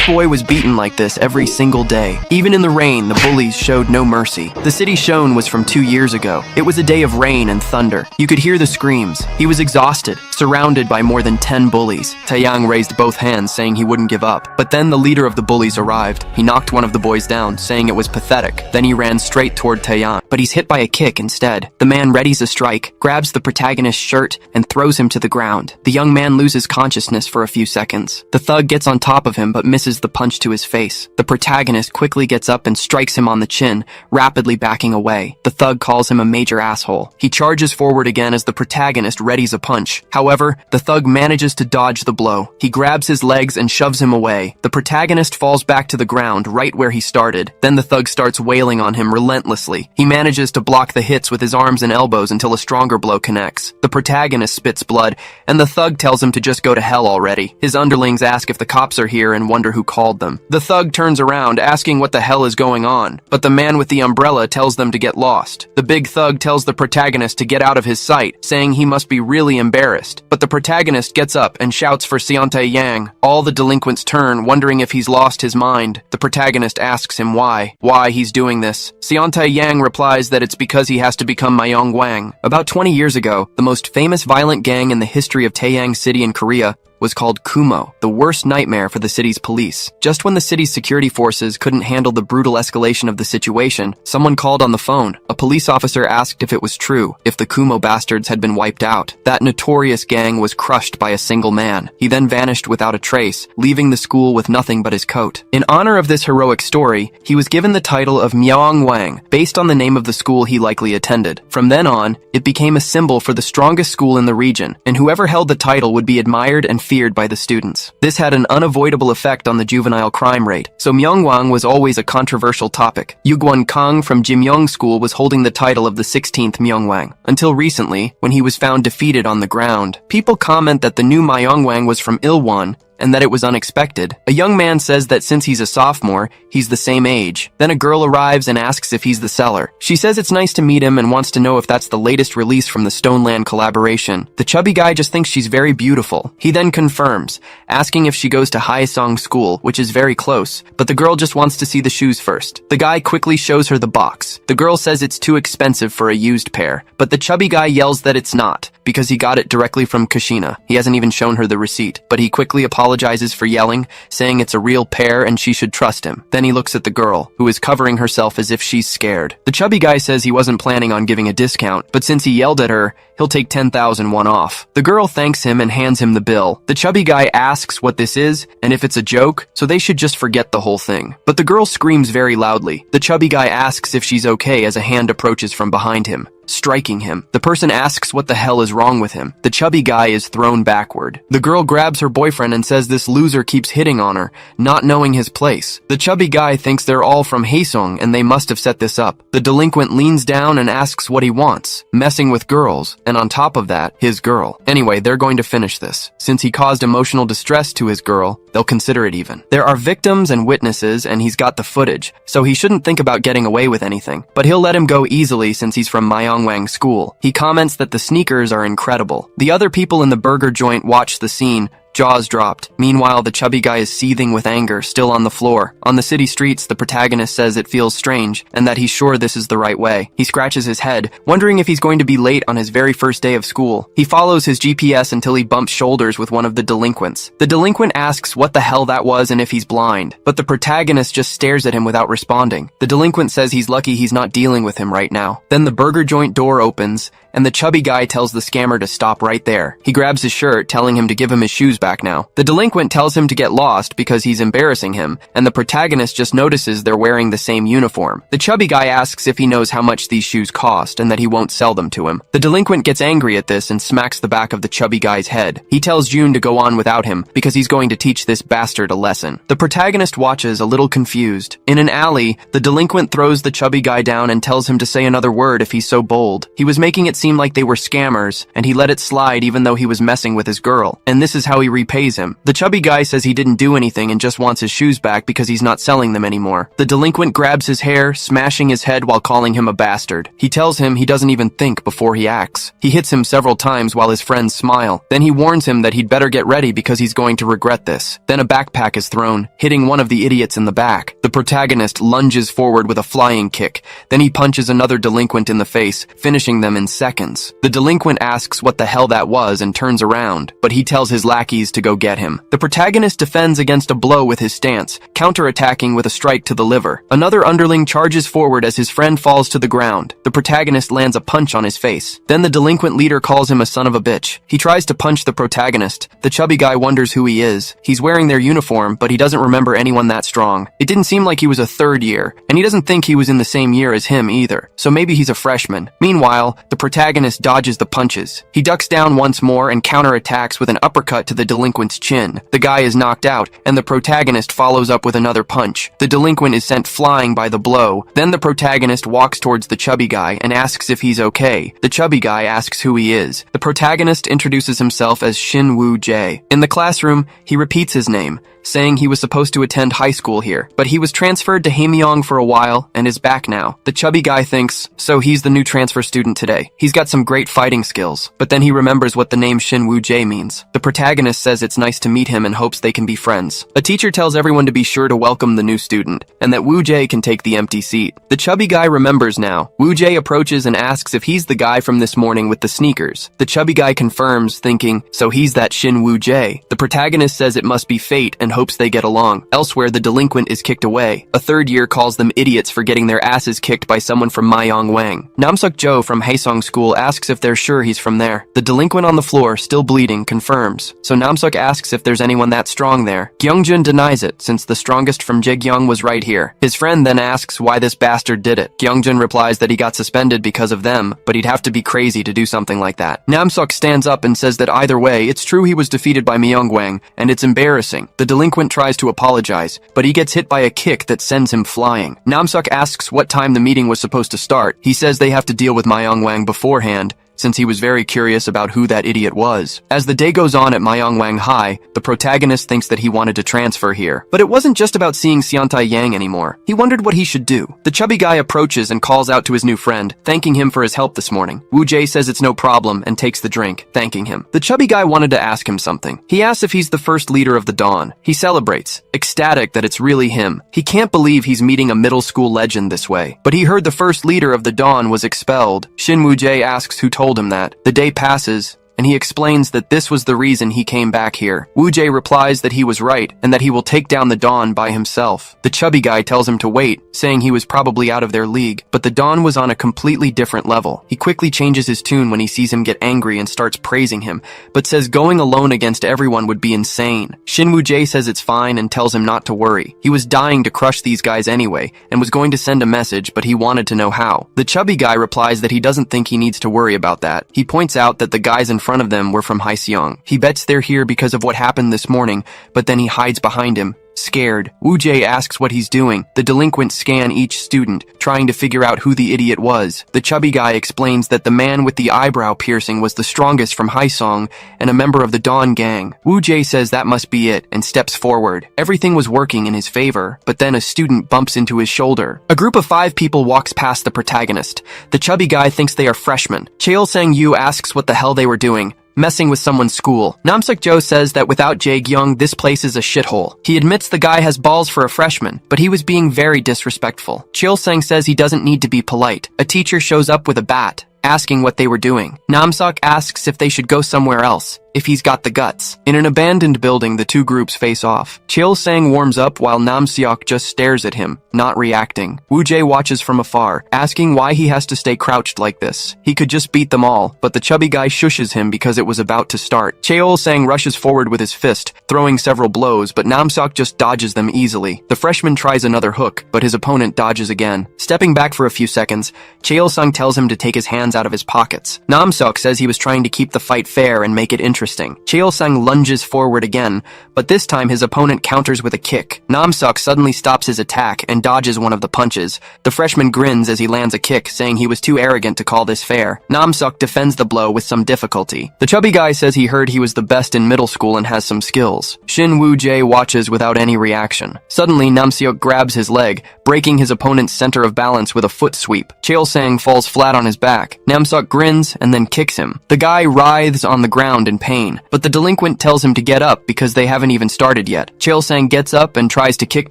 This boy was beaten like this every single day. Even in the rain, the bullies showed no mercy. The city shown was from 2 years ago. It was a day of rain and thunder. You could hear the screams. He was exhausted, surrounded by more than 10 bullies. Taeyang raised both hands, saying he wouldn't give up. But then the leader of the bullies arrived. He knocked one of the boys down, saying it was pathetic. Then he ran straight toward Taeyang, but he's hit by a kick instead. The man readies a strike, grabs the protagonist's shirt, and throws him to the ground. The young man loses consciousness for a few seconds. The thug gets on top of him, but misses the punch to his face. The protagonist quickly gets up and strikes him on the chin, rapidly backing away. The thug calls him a major asshole. He charges forward again as the protagonist readies a punch. However, the thug manages to dodge the blow. He grabs his legs and shoves him away. The protagonist falls back to the ground, right where he started. Then the thug starts wailing on him relentlessly. He manages to block the hits with his arms and elbows until a stronger blow connects. The protagonist spits blood, and the thug tells him to just go to hell already. His underlings ask if the cops are here and wonder who called them. The thug turns around, asking what the hell is going on, but the man with the umbrella tells them to get lost. The big thug tells the protagonist to get out of his sight, saying he must be really embarrassed. But the protagonist gets up and shouts for Taeyang. All the delinquents turn, wondering if he's lost his mind. The protagonist asks him why he's doing this. Taeyang replies that it's because he has to become Wang. About 20 years ago, the most famous violent gang in the history of Taeyang City in Korea was called Kumo, the worst nightmare for the city's police. Just when the city's security forces couldn't handle the brutal escalation of the situation, someone called on the phone. A police officer asked if it was true, if the Kumo bastards had been wiped out. That notorious gang was crushed by a single man. He then vanished without a trace, leaving the school with nothing but his coat. In honor of this heroic story, he was given the title of Wang, based on the name of the school he likely attended. From then on, it became a symbol for the strongest school in the region, and whoever held the title would be admired and feared by the students. This had an unavoidable effect on the juvenile crime rate, so Myeongwang was always a controversial topic. Yugwon Kang from Jimyong School was holding the title of the 16th Myeongwang, until recently, when he was found defeated on the ground. People comment that the new Myeongwang was from Ilwon, and that it was unexpected. A young man says that since he's a sophomore, he's the same age. Then a girl arrives and asks if he's the seller. She says it's nice to meet him and wants to know if that's the latest release from the Stoneland collaboration. The chubby guy just thinks she's very beautiful. He then confirms, asking if she goes to Haesong School, which is very close, but the girl just wants to see the shoes first. The guy quickly shows her the box. The girl says it's too expensive for a used pair, but the chubby guy yells that it's not, because he got it directly from Kushina. He hasn't even shown her the receipt, but he quickly apologizes for yelling, saying it's a real pair and she should trust him. Then he looks at the girl, who is covering herself as if she's scared. The chubby guy says he wasn't planning on giving a discount, but since he yelled at her, he'll take 10,000 won off. The girl thanks him and hands him the bill. The chubby guy asks what this is, and if it's a joke, so they should just forget the whole thing. But the girl screams very loudly. The chubby guy asks if she's okay as a hand approaches from behind him, striking him. The person asks what the hell is wrong with him. The chubby guy is thrown backward. The girl grabs her boyfriend and says this loser keeps hitting on her, not knowing his place. The chubby guy thinks they're all from Haesong and they must have set this up. The delinquent leans down and asks what he wants, messing with girls, and on top of that, his girl. Anyway, they're going to finish this. Since he caused emotional distress to his girl, they'll consider it even. There are victims and witnesses and he's got the footage, so he shouldn't think about getting away with anything. But he'll let him go easily since he's from Myeongwang School. He comments that the sneakers are incredible. The other people in the burger joint watch the scene, jaws dropped. Meanwhile, the chubby guy is seething with anger, still on the floor. On the city streets, the protagonist says it feels strange, and that he's sure this is the right way. He scratches his head, wondering if he's going to be late on his very first day of school. He follows his GPS until he bumps shoulders with one of the delinquents. The delinquent asks what the hell that was and if he's blind, but the protagonist just stares at him without responding. The delinquent says he's lucky he's not dealing with him right now. Then the burger joint door opens, and the chubby guy tells the scammer to stop right there. He grabs his shirt, telling him to give him his shoes back now. The delinquent tells him to get lost because he's embarrassing him, and the protagonist just notices they're wearing the same uniform. The chubby guy asks if he knows how much these shoes cost and that he won't sell them to him. The delinquent gets angry at this and smacks the back of the chubby guy's head. He tells June to go on without him because he's going to teach this bastard a lesson. The protagonist watches, a little confused. In an alley, the delinquent throws the chubby guy down and tells him to say another word if he's so bold. He was making it seem like they were scammers, and he let it slide even though he was messing with his girl. And this is how he repays him. The chubby guy says he didn't do anything and just wants his shoes back because he's not selling them anymore. The delinquent grabs his hair, smashing his head while calling him a bastard. He tells him he doesn't even think before he acts. He hits him several times while his friends smile. Then he warns him that he'd better get ready because he's going to regret this. Then a backpack is thrown, hitting one of the idiots in the back. The protagonist lunges forward with a flying kick. Then he punches another delinquent in the face, finishing them in seconds. The delinquent asks what the hell that was and turns around, but he tells his lackeys to go get him. The protagonist defends against a blow with his stance, counterattacking with a strike to the liver. Another underling charges forward as his friend falls to the ground. The protagonist lands a punch on his face. Then the delinquent leader calls him a son of a bitch. He tries to punch the protagonist. The chubby guy wonders who he is. He's wearing their uniform, but he doesn't remember anyone that strong. It didn't seem like he was a third year, and he doesn't think he was in the same year as him either, so maybe he's a freshman. Meanwhile, the protagonist dodges the punches. He ducks down once more and counterattacks with an uppercut to the delinquent's chin. The guy is knocked out, and the protagonist follows up with another punch. The delinquent is sent flying by the blow. Then the protagonist walks towards the chubby guy and asks if he's okay. The chubby guy asks who he is. The protagonist introduces himself as Shin Woo-jae. In the classroom, he repeats his name, saying he was supposed to attend high school here, but he was transferred to Hamyong for a while and is back now. The chubby guy thinks, so he's the new transfer student today. He's got some great fighting skills, but then he remembers what the name Shin Woo-jae means. The protagonist says it's nice to meet him and hopes they can be friends. A teacher tells everyone to be sure to welcome the new student, and that Woo-jae can take the empty seat. The chubby guy remembers now. Woo-jae approaches and asks if he's the guy from this morning with the sneakers. The chubby guy confirms, thinking, so he's that Shin Woo-jae. The protagonist says it must be fate and hopes they get along. Elsewhere, the delinquent is kicked away. A third year calls them idiots for getting their asses kicked by someone from Myongwang. Namsuk-jo from Haesong School asks if they're sure he's from there. The delinquent on the floor, still bleeding, confirms. So Namsuk asks if there's anyone that strong there. Gyeongjun denies it, since the strongest from Jaegyeong was right here. His friend then asks why this bastard did it. Gyeongjun replies that he got suspended because of them, but he'd have to be crazy to do something like that. Namsuk stands up and says that either way, it's true he was defeated by Myongwang, and it's embarrassing. The delinquent tries to apologize, but he gets hit by a kick that sends him flying. Namsuk asks what time the meeting was supposed to start. He says they have to deal with Myongwang beforehand, since he was very curious about who that idiot was. As the day goes on at Myongwang High, the protagonist thinks that he wanted to transfer here. But it wasn't just about seeing Seontae Yang anymore. He wondered what he should do. The chubby guy approaches and calls out to his new friend, thanking him for his help this morning. Woo-jae says it's no problem and takes the drink, thanking him. The chubby guy wanted to ask him something. He asks if he's the first leader of the Dawn. He celebrates, ecstatic that it's really him. He can't believe he's meeting a middle school legend this way. But he heard the first leader of the Dawn was expelled. Shin Woo-jae asks who told him that. The day passes, and he explains that this was the reason he came back here. Woo-jae replies that he was right, and that he will take down the Dawn by himself. The chubby guy tells him to wait, saying he was probably out of their league, but the Dawn was on a completely different level. He quickly changes his tune when he sees him get angry and starts praising him, but says going alone against everyone would be insane. Shin Woo-jae says it's fine and tells him not to worry. He was dying to crush these guys anyway, and was going to send a message, but he wanted to know how. The chubby guy replies that he doesn't think he needs to worry about that. He points out that the guys in front of them were from Haeseong. He bets they're here because of what happened this morning, but then he hides behind him, scared. Woo-jae asks what he's doing. The delinquents scan each student, trying to figure out who the idiot was. The chubby guy explains that the man with the eyebrow piercing was the strongest from Haesong and a member of the Dawn gang. Woo-jae says that must be it and steps forward. Everything was working in his favor, but then a student bumps into his shoulder. A group of 5 people walks past the protagonist. The chubby guy thinks they are freshmen. Cheol Sang-yu asks what the hell they were doing, messing with someone's school. Namsuk-jo says that without Jae-gyung, this place is a shithole. He admits the guy has balls for a freshman, but he was being very disrespectful. Cheol-sang says he doesn't need to be polite. A teacher shows up with a bat, asking what they were doing. Namsuk asks if they should go somewhere else, if he's got the guts. In an abandoned building, the two groups face off. Cheol-sang warms up while Namseok just stares at him, not reacting. Woo-jae watches from afar, asking why he has to stay crouched like this. He could just beat them all, but the chubby guy shushes him because it was about to start. Cheol-sang rushes forward with his fist, throwing several blows, but Namseok just dodges them easily. The freshman tries another hook, but his opponent dodges again. Stepping back for a few seconds, Cheol-sang tells him to take his hands out of his pockets. Namseok says he was trying to keep the fight fair and make it interesting interesting. Cheol-sang lunges forward again, but this time his opponent counters with a kick. Namseok suddenly stops his attack and dodges one of the punches. The freshman grins as he lands a kick, saying he was too arrogant to call this fair. Namseok defends the blow with some difficulty. The chubby guy says he heard he was the best in middle school and has some skills. Shin Woo-jae watches without any reaction. Suddenly, Namseok grabs his leg, breaking his opponent's center of balance with a foot sweep. Cheol-sang falls flat on his back. Namseok grins and then kicks him. The guy writhes on the ground in pain, but the delinquent tells him to get up because they haven't even started yet. Cheol-sang gets up and tries to kick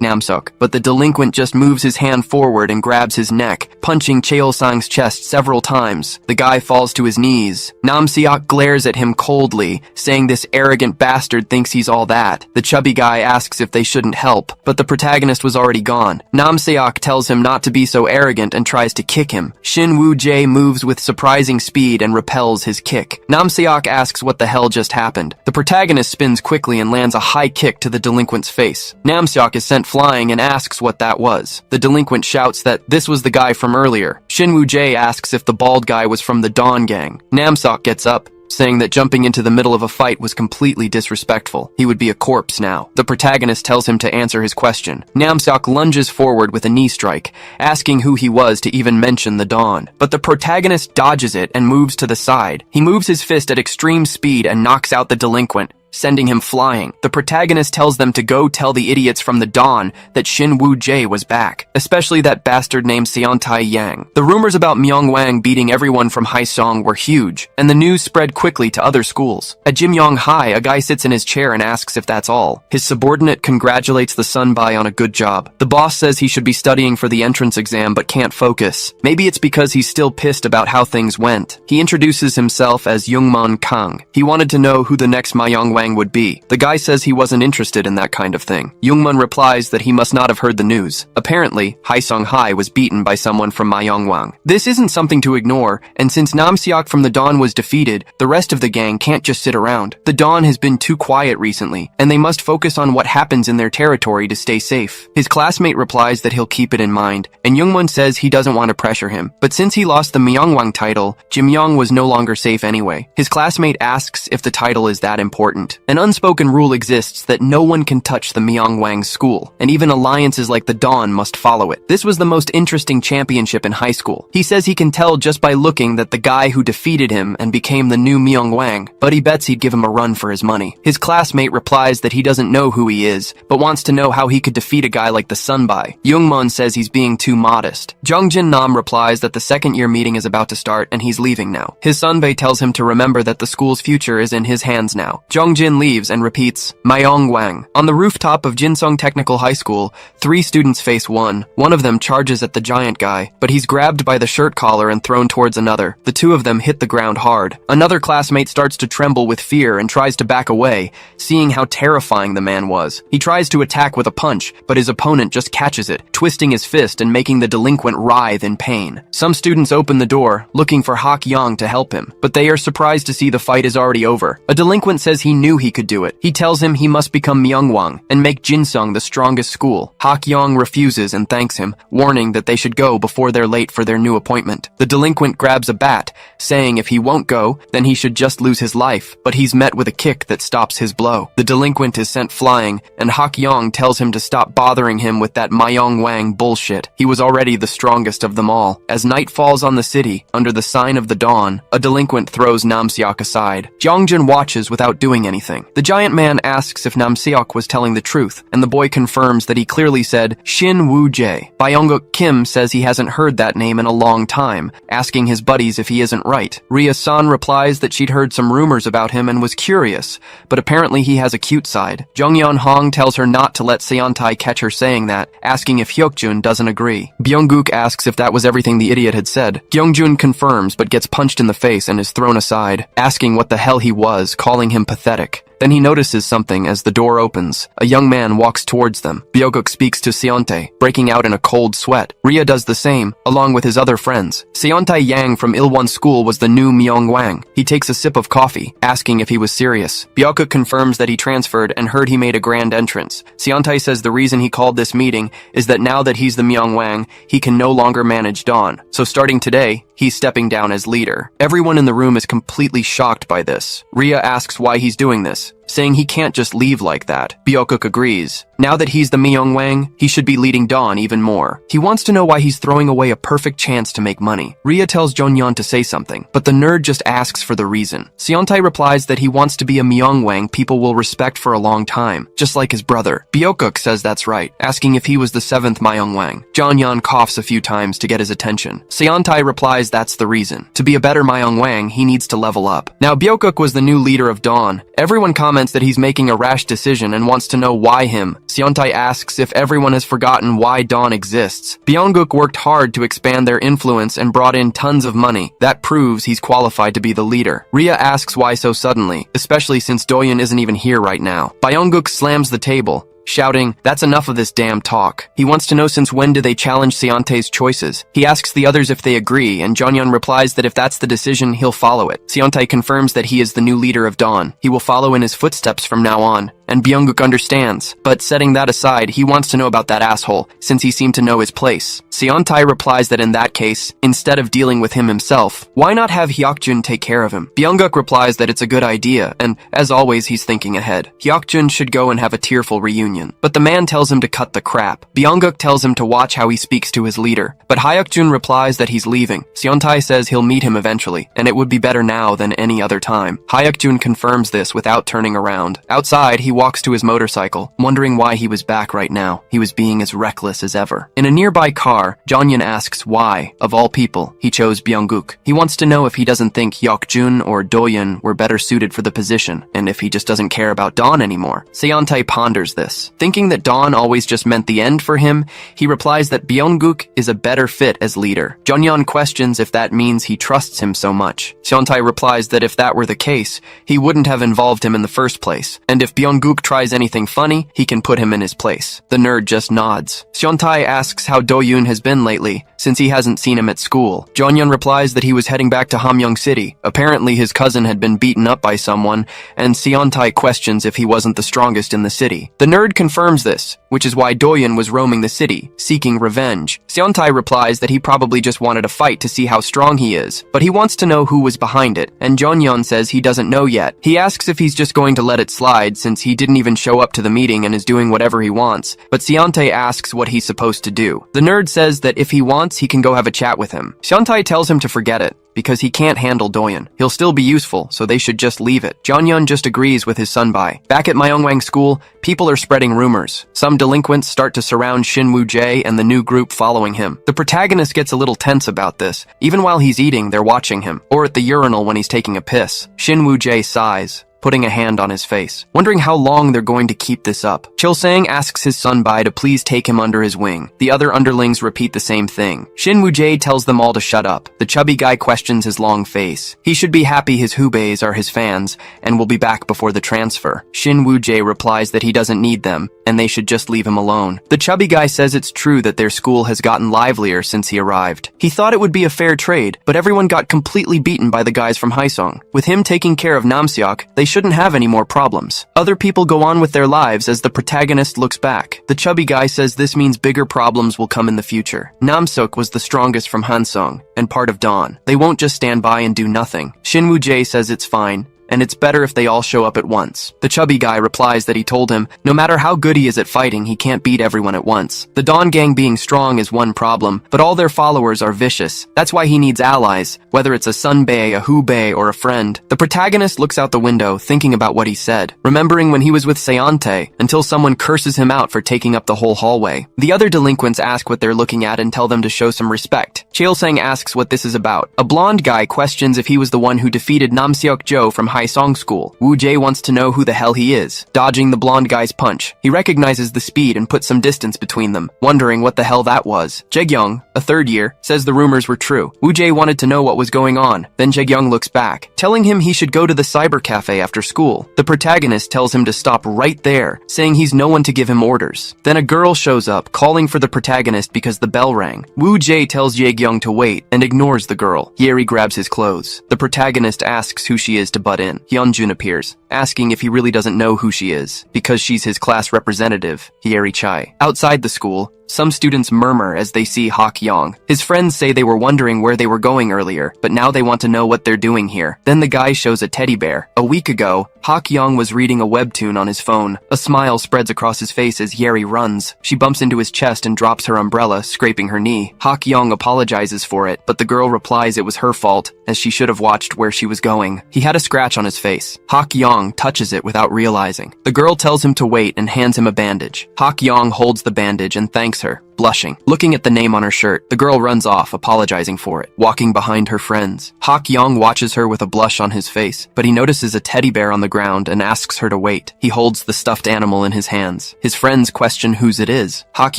Namseok, but the delinquent just moves his hand forward and grabs his neck, punching Cheol-sang's chest several times. The guy falls to his knees. Namseok glares at him coldly, saying this arrogant bastard thinks he's all that. The chubby guy asks if they shouldn't help, but the protagonist was already gone. Namseok tells him not to be so arrogant and tries to kick him. Shin Woo-jae moves with surprising speed and repels his kick. Namseok asks what the hell just happened. The protagonist spins quickly and lands a high kick to the delinquent's face. Namseok is sent flying and asks what that was. The delinquent shouts that this was the guy from earlier. Shin Woo-jae asks if the bald guy was from the Dawn Gang. Namseok gets up, saying that jumping into the middle of a fight was completely disrespectful. He would be a corpse now. The protagonist tells him to answer his question. Namseok lunges forward with a knee strike, asking who he was to even mention the Dawn. But the protagonist dodges it and moves to the side. He moves his fist at extreme speed and knocks out the delinquent, sending him flying. The protagonist tells them to go tell the idiots from the Dawn that Shin Woo-jae was back, especially that bastard named Seontai Yang. The rumors about Myungwang beating everyone from Haesong were huge, and the news spread quickly to other schools. At Jimyong High, a guy sits in his chair and asks if that's all. His subordinate congratulates the sunbai on a good job. The boss says he should be studying for the entrance exam but can't focus. Maybe it's because he's still pissed about how things went. He introduces himself as Youngmon Kang. He wanted to know who the next Myungwang would be. The guy says he wasn't interested in that kind of thing. Youngmun replies that he must not have heard the news. Apparently, Haesong High was beaten by someone from Myungwang. This isn't something to ignore, and since Namseok from the Dawn was defeated, the rest of the gang can't just sit around. The Dawn has been too quiet recently, and they must focus on what happens in their territory to stay safe. His classmate replies that he'll keep it in mind, and Youngmun says he doesn't want to pressure him. But since he lost the Myungwang title, Jimyong was no longer safe anyway. His classmate asks if the title is that important. An unspoken rule exists that no one can touch the Myungwang school, and even alliances like the Dawn must follow it. This was the most interesting championship in high school. He says he can tell just by looking that the guy who defeated him and became the new Myungwang, but he bets he'd give him a run for his money. His classmate replies that he doesn't know who he is, but wants to know how he could defeat a guy like the sunbai. Youngmon says he's being too modest. Jongjin Nam replies that the second year meeting is about to start and he's leaving now. His sunbae tells him to remember that the school's future is in his hands now. Jongjin leaves and repeats, Myongwang. On the rooftop of Jinsung Technical High School, 3 students face one. One of them charges at the giant guy, but he's grabbed by the shirt collar and thrown towards another. The 2 of them hit the ground hard. Another classmate starts to tremble with fear and tries to back away, seeing how terrifying the man was. He tries to attack with a punch, but his opponent just catches it, twisting his fist and making the delinquent writhe in pain. Some students open the door, looking for Hak Yang to help him, but they are surprised to see the fight is already over. A delinquent says he knew he could do it. He tells him he must become Myungwang and make Jinsung the strongest school. Hak Yang refuses and thanks him, warning that they should go before they're late for their new appointment. The delinquent grabs a bat, saying if he won't go, then he should just lose his life, but he's met with a kick that stops his blow. The delinquent is sent flying, and Hak Yang tells him to stop bothering him with that Myungwang bullshit. He was already the strongest of them all. As night falls on the city, under the sign of the dawn, a delinquent throws Namseok aside. Jongjin watches without doing anything. The giant man asks if Namseok was telling the truth, and the boy confirms that he clearly said Shin Woo-jae. Byunguk Kim says he hasn't heard that name in a long time, asking his buddies if he isn't right. Rhea-san replies that she'd heard some rumors about him and was curious, but apparently he has a cute side. Jongyeon Hong tells her not to let Seontai catch her saying that, asking if Hyukjun doesn't agree. Byunguk asks if that was everything the idiot had said. Gyeongjun confirms but gets punched in the face and is thrown aside, asking what the hell he was, calling him pathetic. Then he notices something as the door opens. A young man walks towards them. Byoguk speaks to Seontae, breaking out in a cold sweat. Rhea does the same, along with his other friends. Seontae Yang from Ilwon School was the new Myung Wang. He takes a sip of coffee, asking if he was serious. Byoguk confirms that he transferred and heard he made a grand entrance. Seontae says the reason he called this meeting is that now that he's the Myung Wang, he can no longer manage Dawn. So starting today, he's stepping down as leader. Everyone in the room is completely shocked by this. Rhea asks why he's doing this, saying he can't just leave like that. Byoguk agrees. Now that he's the Myung Wang, he should be leading Dawn even more. He wants to know why he's throwing away a perfect chance to make money. Rhea tells Jonyeon to say something, but the nerd just asks for the reason. Seontae replies that he wants to be a Myung Wang people will respect for a long time, just like his brother. Byoguk says that's right, asking if he was the 7th Myung Wang. Jonyeon coughs a few times to get his attention. Seontae replies that's the reason. To be a better Myung Wang, he needs to level up. Now Byoguk was the new leader of Dawn. Everyone comments that he's making a rash decision and wants to know why him. Seontae asks if everyone has forgotten why Dawn exists. Byonguk worked hard to expand their influence and brought in tons of money. That proves he's qualified to be the leader. Rhea asks why so suddenly, especially since Doyeon isn't even here right now. Byonguk slams the table, shouting, "That's enough of this damn talk." He wants to know since when do they challenge Seontae's choices. He asks the others if they agree, and Jonyeon replies that if that's the decision, he'll follow it. Seontae confirms that he is the new leader of Dawn. He will follow in his footsteps from now on, and Byonguk understands. But setting that aside, he wants to know about that asshole, since he seemed to know his place. Seontae replies that in that case, instead of dealing with him himself, why not have Hyokjun take care of him? Byonguk replies that it's a good idea, and as always, he's thinking ahead. Hyokjun should go and have a tearful reunion. But the man tells him to cut the crap. Byonguk tells him to watch how he speaks to his leader. But Hyokjun replies that he's leaving. Seontae says he'll meet him eventually, and it would be better now than any other time. Hyokjun confirms this without turning around. Outside, he walks to his motorcycle, wondering why he was back right now. He was being as reckless as ever. In a nearby car, Jonyeon asks why, of all people, he chose Byonguk. He wants to know if he doesn't think Hyokjun or Doyeon were better suited for the position, and if he just doesn't care about Dawn anymore. Seontae ponders this. Thinking that Dawn always just meant the end for him, he replies that Byonguk is a better fit as leader. Jonyeon questions if that means he trusts him so much. Seontae replies that if that were the case, he wouldn't have involved him in the first place, and if Byonguk tries anything funny, he can put him in his place. The nerd just nods. Seontae asks how Doyoon has been lately, since he hasn't seen him at school. Jonyeon replies that he was heading back to Hamyong City. Apparently his cousin had been beaten up by someone, and Seontae questions if he wasn't the strongest in the city. The nerd confirms this, which is why Doyeon was roaming the city, seeking revenge. Seontae replies that he probably just wanted a fight to see how strong he is, but he wants to know who was behind it, and Jonyeon says he doesn't know yet. He asks if he's just going to let it slide since he didn't even show up to the meeting and is doing whatever he wants, but Seontae asks what he's supposed to do. The nerd says that if he wants, he can go have a chat with him. Seontae tells him to forget it, because he can't handle Doyeon. He'll still be useful, so they should just leave it. Jonyeon just agrees with his sunbae. Back at Myongwang School, people are spreading rumors. Some delinquents start to surround Shin Woo-jae and the new group following him. The protagonist gets a little tense about this. Even while he's eating, they're watching him, or at the urinal when he's taking a piss. Shin Woo-jae sighs, putting a hand on his face, wondering how long they're going to keep this up. Chil-sang asks his sunbae to please take him under his wing. The other underlings repeat the same thing. Shin Woo-jae tells them all to shut up. The chubby guy questions his long face. He should be happy his hubaes are his fans and will be back before the transfer. Shin Woo-jae replies that he doesn't need them and they should just leave him alone. The chubby guy says it's true that their school has gotten livelier since he arrived. He thought it would be a fair trade, but everyone got completely beaten by the guys from Haesong. With him taking care of Namseok, they shouldn't have any more problems. Other people go on with their lives as the protagonist looks back. The chubby guy says this means bigger problems will come in the future. Namseok was the strongest from Hansong and part of Dawn. They won't just stand by and do nothing. Shin Woo-jae says it's fine, and it's better if they all show up at once. The chubby guy replies that he told him, no matter how good he is at fighting, he can't beat everyone at once. The Dawn gang being strong is one problem, but all their followers are vicious. That's why he needs allies, whether it's a sunbae, a hubae, or a friend. The protagonist looks out the window, thinking about what he said, remembering when he was with Seontae, until someone curses him out for taking up the whole hallway. The other delinquents ask what they're looking at and tell them to show some respect. Cheol-sang asks what this is about. A blonde guy questions if he was the one who defeated Namseok Jo from Haisong School. Wu Jae wants to know who the hell he is, dodging the blonde guy's punch. He recognizes the speed and puts some distance between them, wondering what the hell that was. Jae-young, a third year, says the rumors were true. Wu Jae wanted to know what was going on. Then Jae-young looks back, telling him he should go to the cyber cafe after school. The protagonist tells him to stop right there, saying he's no one to give him orders. Then a girl shows up, calling for the protagonist because the bell rang. Wu Jae tells Jae-young to wait and ignores the girl. Hyeri grabs his clothes. The protagonist asks who she is to butt in. Hyunjun appears, asking if he really doesn't know who she is, because she's his class representative, Hyeri Chai. Outside the school, some students murmur as they see Hak Yong. His friends say they were wondering where they were going earlier, but now they want to know what they're doing here. Then the guy shows a teddy bear. A week ago, Hak Yong was reading a webtoon on his phone. A smile spreads across his face as Hyeri runs. She bumps into his chest and drops her umbrella, scraping her knee. Hak Yong apologizes for it, but the girl replies it was her fault, as she should have watched where she was going. He had a scratch on his face. Hak Yong touches it without realizing. The girl tells him to wait and hands him a bandage. Hak Yong holds the bandage and thanks her, blushing. Looking at the name on her shirt, the girl runs off, apologizing for it, walking behind her friends. Hak Yong watches her with a blush on his face, but he notices a teddy bear on the ground and asks her to wait. He holds the stuffed animal in his hands. His friends question whose it is. Hak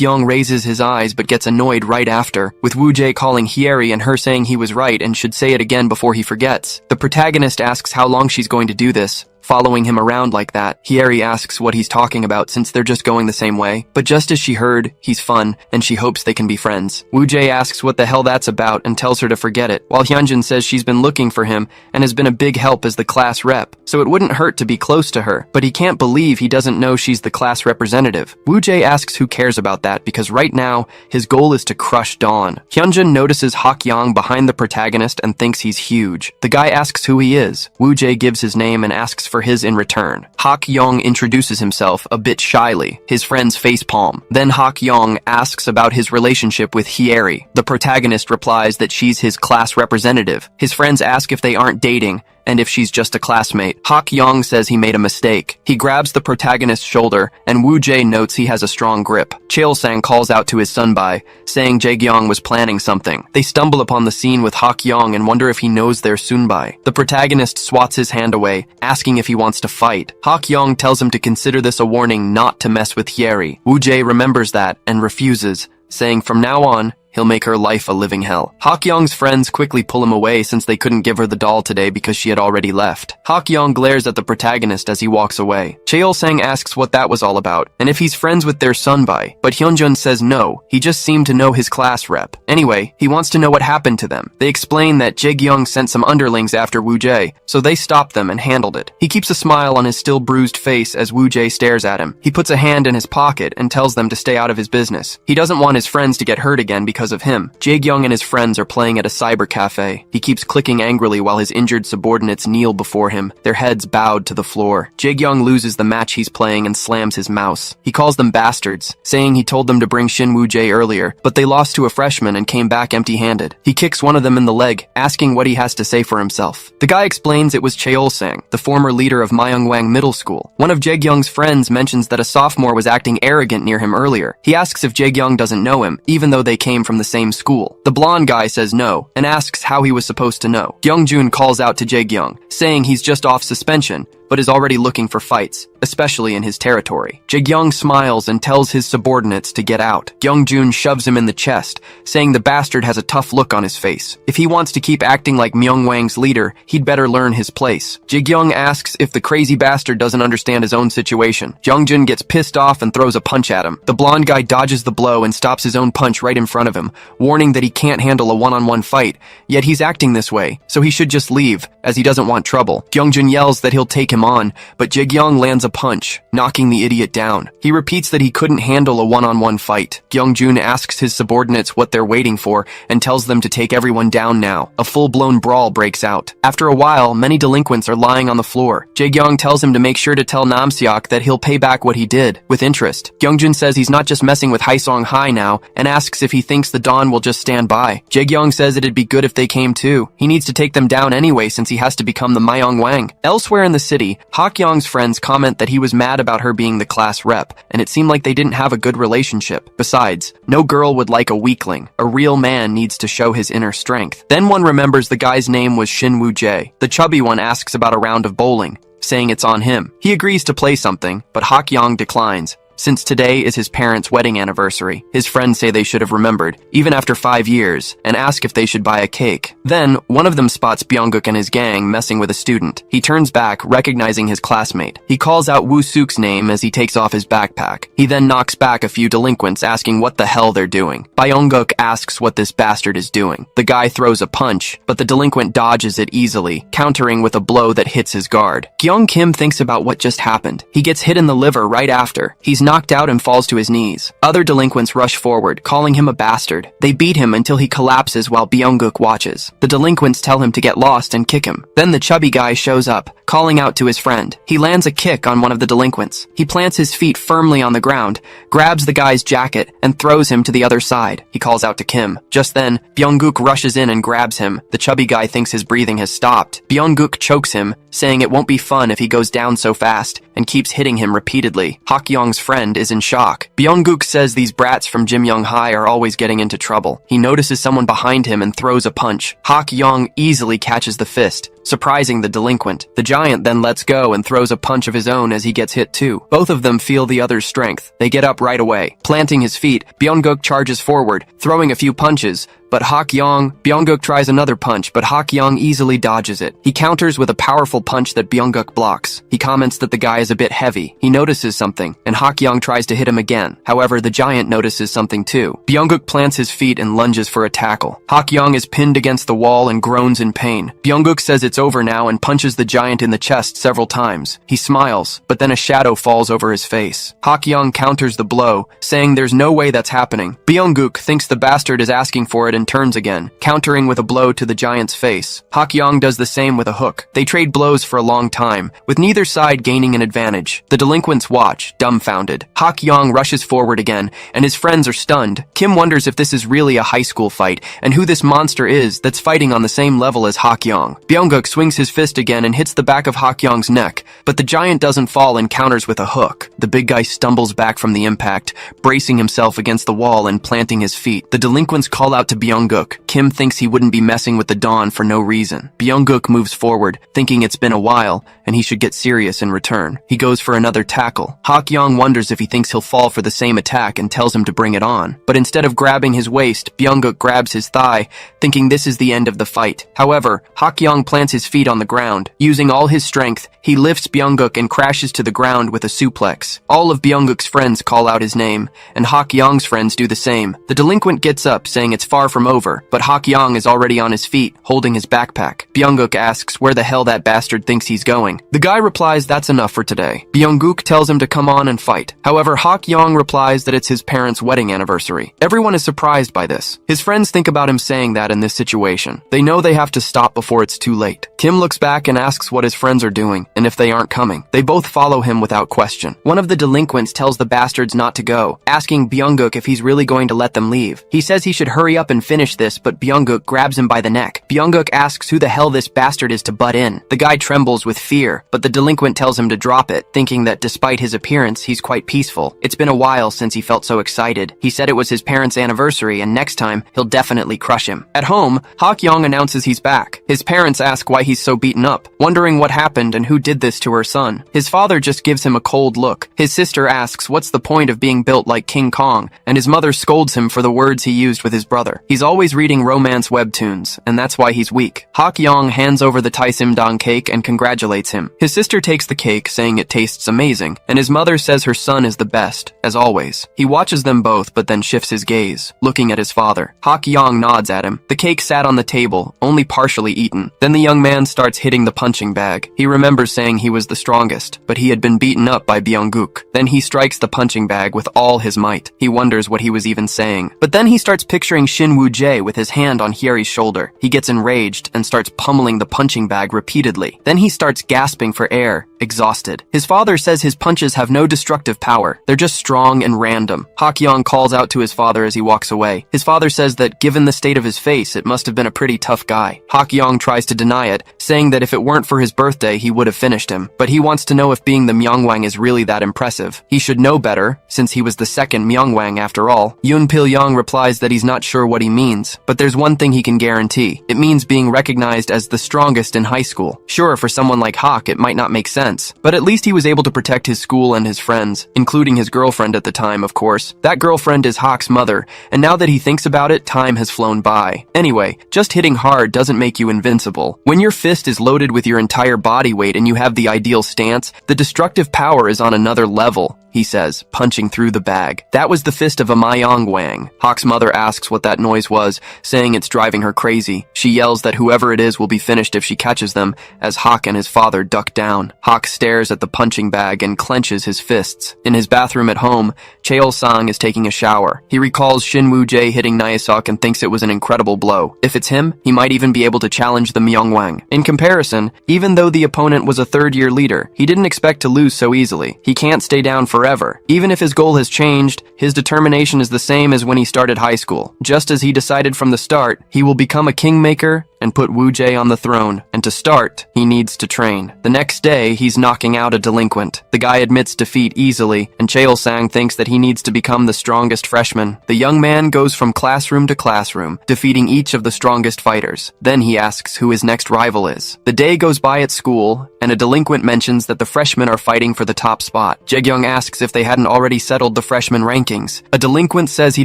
Yong raises his eyes but gets annoyed right after, with Wu Jae calling Hyeri and her saying he was right and should say it again before he forgets. The protagonist asks how long she's going to do this. Following him around like that, Hyeri asks what he's talking about since they're just going the same way. But just as she heard, he's fun, and she hopes they can be friends. Wu Jae asks what the hell that's about and tells her to forget it, while Hyunjin says she's been looking for him and has been a big help as the class rep, so it wouldn't hurt to be close to her. But he can't believe he doesn't know she's the class representative. Wu Jae asks who cares about that because right now, his goal is to crush Dawn. Hyunjin notices Hak Yang behind the protagonist and thinks he's huge. The guy asks who he is. Wu Jae gives his name and asks for his in return. Hak Yong introduces himself a bit shyly, his friends facepalm. Then Hak Yong asks about his relationship with Hyeri. The protagonist replies that she's his class representative. His friends ask if they aren't dating, and if she's just a classmate. Hak Yong says he made a mistake. He grabs the protagonist's shoulder, and Wu Jae notes he has a strong grip. Cheol-sang calls out to his sunbai, saying Jae-gyong was planning something. They stumble upon the scene with Hak Yong and wonder if he knows their sunbai. The protagonist swats his hand away, asking if he wants to fight. Hak Yong tells him to consider this a warning not to mess with Hyeri. Wu Jae remembers that and refuses, saying from now on, he'll make her life a living hell. Hak Yong's friends quickly pull him away since they couldn't give her the doll today because she had already left. Hak Yong glares at the protagonist as he walks away. Cheol-sang asks what that was all about, and if he's friends with their sunbai, but Hyunjun says no, he just seemed to know his class rep. Anyway, he wants to know what happened to them. They explain that Jae-gyong sent some underlings after Wu Jae, so they stopped them and handled it. He keeps a smile on his still bruised face as Wu Jae stares at him. He puts a hand in his pocket and tells them to stay out of his business. He doesn't want his friends to get hurt again because of him. Jae-gyong and his friends are playing at a cyber cafe. He keeps clicking angrily while his injured subordinates kneel before him, their heads bowed to the floor. Jae-gyong loses the match he's playing and slams his mouse. He calls them bastards, saying he told them to bring Shin Wu Jae earlier, but they lost to a freshman and came back empty-handed. He kicks one of them in the leg, asking what he has to say for himself. The guy explains it was Cheol-sang, the former leader of Myeongwang Middle School. One of Jae-gyong's friends mentions that a sophomore was acting arrogant near him earlier. He asks if Jae-gyong doesn't know him, even though they came from the same school. The blonde guy says no, and asks how he was supposed to know. Youngjun calls out to Jae-gyong, saying he's just off suspension, but is already looking for fights, especially in his territory. Jae-gyong smiles and tells his subordinates to get out. Youngjun shoves him in the chest, saying the bastard has a tough look on his face. If he wants to keep acting like Myeongwang's leader, he'd better learn his place. Jae-gyong asks if the crazy bastard doesn't understand his own situation. Youngjun gets pissed off and throws a punch at him. The blonde guy dodges the blow and stops his own punch right in front of him, warning that he can't handle a one-on-one fight, yet he's acting this way, so he should just leave, as he doesn't want trouble. Youngjun yells that he'll take him on, but Jae-gyong lands a punch, knocking the idiot down. He repeats that he couldn't handle a one-on-one fight. Youngjun asks his subordinates what they're waiting for and tells them to take everyone down now. A full-blown brawl breaks out. After a while, many delinquents are lying on the floor. Jae-gyong tells him to make sure to tell Namseok that he'll pay back what he did, with interest. Youngjun says he's not just messing with Haesong High now, and asks if he thinks the Dawn will just stand by. Jae-gyong says it'd be good if they came too. He needs to take them down anyway since he has to become the Myeongwang. Elsewhere in the city, city, Hak-young's friends comment that he was mad about her being the class rep, and it seemed like they didn't have a good relationship. Besides, no girl would like a weakling. A real man needs to show his inner strength. Then one remembers the guy's name was Shin Woo-jae. The chubby one asks about a round of bowling, saying it's on him. He agrees to play something, but Hak-young declines. Since today is his parents' wedding anniversary, his friends say they should have remembered, even after 5 years, and ask if they should buy a cake. Then, one of them spots Byung-guk and his gang messing with a student. He turns back, recognizing his classmate. He calls out Woo-suk's name as he takes off his backpack. He then knocks back a few delinquents, asking what the hell they're doing. Byung-guk asks what this bastard is doing. The guy throws a punch, but the delinquent dodges it easily, countering with a blow that hits his guard. Kyung-kim thinks about what just happened. He gets hit in the liver right after. He's knocked out and falls to his knees. Other delinquents rush forward, calling him a bastard. They beat him until he collapses while Byung-guk watches. The delinquents tell him to get lost and kick him. Then the chubby guy shows up, calling out to his friend. He lands a kick on one of the delinquents. He plants his feet firmly on the ground, grabs the guy's jacket, and throws him to the other side. He calls out to Kim. Just then, Byung-guk rushes in and grabs him. The chubby guy thinks his breathing has stopped. Byung-guk chokes him, saying it won't be fun if he goes down so fast, and keeps hitting him repeatedly. Hak-young's friend is in shock. Byung-guk says these brats from Jimyong High are always getting into trouble. He notices someone behind him and throws a punch. Hak-young easily catches the fist, surprising the delinquent. The giant then lets go and throws a punch of his own as he gets hit too. Both of them feel the other's strength. They get up right away. Planting his feet, Byung-guk charges forward, throwing a few punches, but Byung-guk tries another punch, but Hak-young easily dodges it. He counters with a powerful punch that Byung-guk blocks. He comments that the guy is a bit heavy. He notices something, and Hak-young tries to hit him again. However, the giant notices something too. Byung-guk plants his feet and lunges for a tackle. Hak-young is pinned against the wall and groans in pain. Byung-guk says it's over now and punches the giant in the chest several times. He smiles, but then a shadow falls over his face. Hak-young counters the blow, saying there's no way that's happening. Byung-guk thinks the bastard is asking for it and turns again, countering with a blow to the giant's face. Hak-young does the same with a hook. They trade blows for a long time, with neither side gaining an advantage. The delinquents watch, dumbfounded. Hak-young rushes forward again, and his friends are stunned. Kim wonders if this is really a high school fight, and who this monster is that's fighting on the same level as Hak-young. Byung-guk swings his fist again and hits the back of Hak-young's neck, but the giant doesn't fall and counters with a hook. The big guy stumbles back from the impact, bracing himself against the wall and planting his feet. The delinquents call out to Byung-guk. Kim thinks he wouldn't be messing with the Dawn for no reason. Byung-guk moves forward, thinking it's been a while, and he should get serious in return. He goes for another tackle. Hak-young wonders if he thinks he'll fall for the same attack and tells him to bring it on. But instead of grabbing his waist, Byung-guk grabs his thigh, thinking this is the end of the fight. However, Hak-young plants his feet on the ground. Using all his strength, he lifts Byung-guk and crashes to the ground with a suplex. All of Byung-guk's friends call out his name, and Hak-young's friends do the same. The delinquent gets up, saying it's far from over, but Hak-young is already on his feet, holding his backpack. Byung-guk asks where the hell that bastard thinks he's going. The guy replies that's enough for today. Byung-guk tells him to come on and fight. However, Hak-young replies that it's his parents' wedding anniversary. Everyone is surprised by this. His friends think about him saying that in this situation. They know they have to stop before it's too late. Kim looks back and asks what his friends are doing, and if they aren't coming. They both follow him without question. One of the delinquents tells the bastards not to go, asking Byung-guk if he's really going to let them leave. He says he should hurry up and finish this, but Byung-guk grabs him by the neck. Byung-guk asks who the hell this bastard is to butt in. The guy trembles with fear, but the delinquent tells him to drop it, thinking that despite his appearance, he's quite peaceful. It's been a while since he felt so excited. He said it was his parents' anniversary, and next time, he'll definitely crush him. At home, Hak-young announces he's back. His parents ask why he's so beaten up, wondering what happened and who did this to her son. His father just gives him a cold look. His sister asks what's the point of being built like King Kong, and his mother scolds him for the words he used with his brother. He's always reading romance webtoons, and that's why he's weak. Hak-young hands over the taisimdang cake and congratulates him. His sister takes the cake, saying it tastes amazing, and his mother says her son is the best, as always. He watches them both, but then shifts his gaze, looking at his father. Hak-young nods at him. The cake sat on the table, only partially eaten. Then the young man starts hitting the punching bag. He remembers saying he was the strongest, but he had been beaten up by Byung-guk. Then he strikes the punching bag with all his might. He wonders what he was even saying. But then he starts picturing Shin Woo-jae with his hand on Hyeri's shoulder. He gets enraged and starts pummeling the punching bag repeatedly. Then he starts gasping gasping for air, exhausted. His father says his punches have no destructive power. They're just strong and random. Hak-young calls out to his father as he walks away. His father says that given the state of his face, it must have been a pretty tough guy. Hak-young tries to deny it, saying that if it weren't for his birthday, he would have finished him. But he wants to know if being the Myeongwang is really that impressive. He should know better, since he was the second Myeongwang after all. Yoon Pil-young replies that he's not sure what he means, but there's one thing he can guarantee. It means being recognized as the strongest in high school. Sure, for someone like Hak, it might not make sense, but at least he was able to protect his school and his friends, including his girlfriend at the time, of course. That girlfriend is Hak's mother, and now that he thinks about it, time has flown by. Anyway, just hitting hard doesn't make you invincible. When your fist is loaded with your entire body weight and you have the ideal stance, the destructive power is on another level, he says, punching through the bag. That was the fist of a Myeongwang. Hak's mother asks what that noise was, saying it's driving her crazy. She yells that whoever it is will be finished if she catches them, as Hak and his father duck down. Hak stares at the punching bag and clenches his fists. In his bathroom at home, Cheol-sang is taking a shower. He recalls Shin Woo-jae hitting Naesuk and thinks it was an incredible blow. If it's him, he might even be able to challenge the Myeongwang. In comparison, even though the opponent was a third-year leader, he didn't expect to lose so easily. He can't stay down forever. Even if his goal has changed, his determination is the same as when he started high school. Just as he decided from the start, he will become a kingmaker and put Woo-jae on the throne. And to start, he needs to train. The next day, he's knocking out a delinquent. The guy admits defeat easily, and Cheol-sang thinks that he needs to become the strongest freshman. The young man goes from classroom to classroom, defeating each of the strongest fighters. Then he asks who his next rival is. The day goes by at school, and a delinquent mentions that the freshmen are fighting for the top spot. Jae-young asks if they hadn't already settled the freshman rankings. A delinquent says he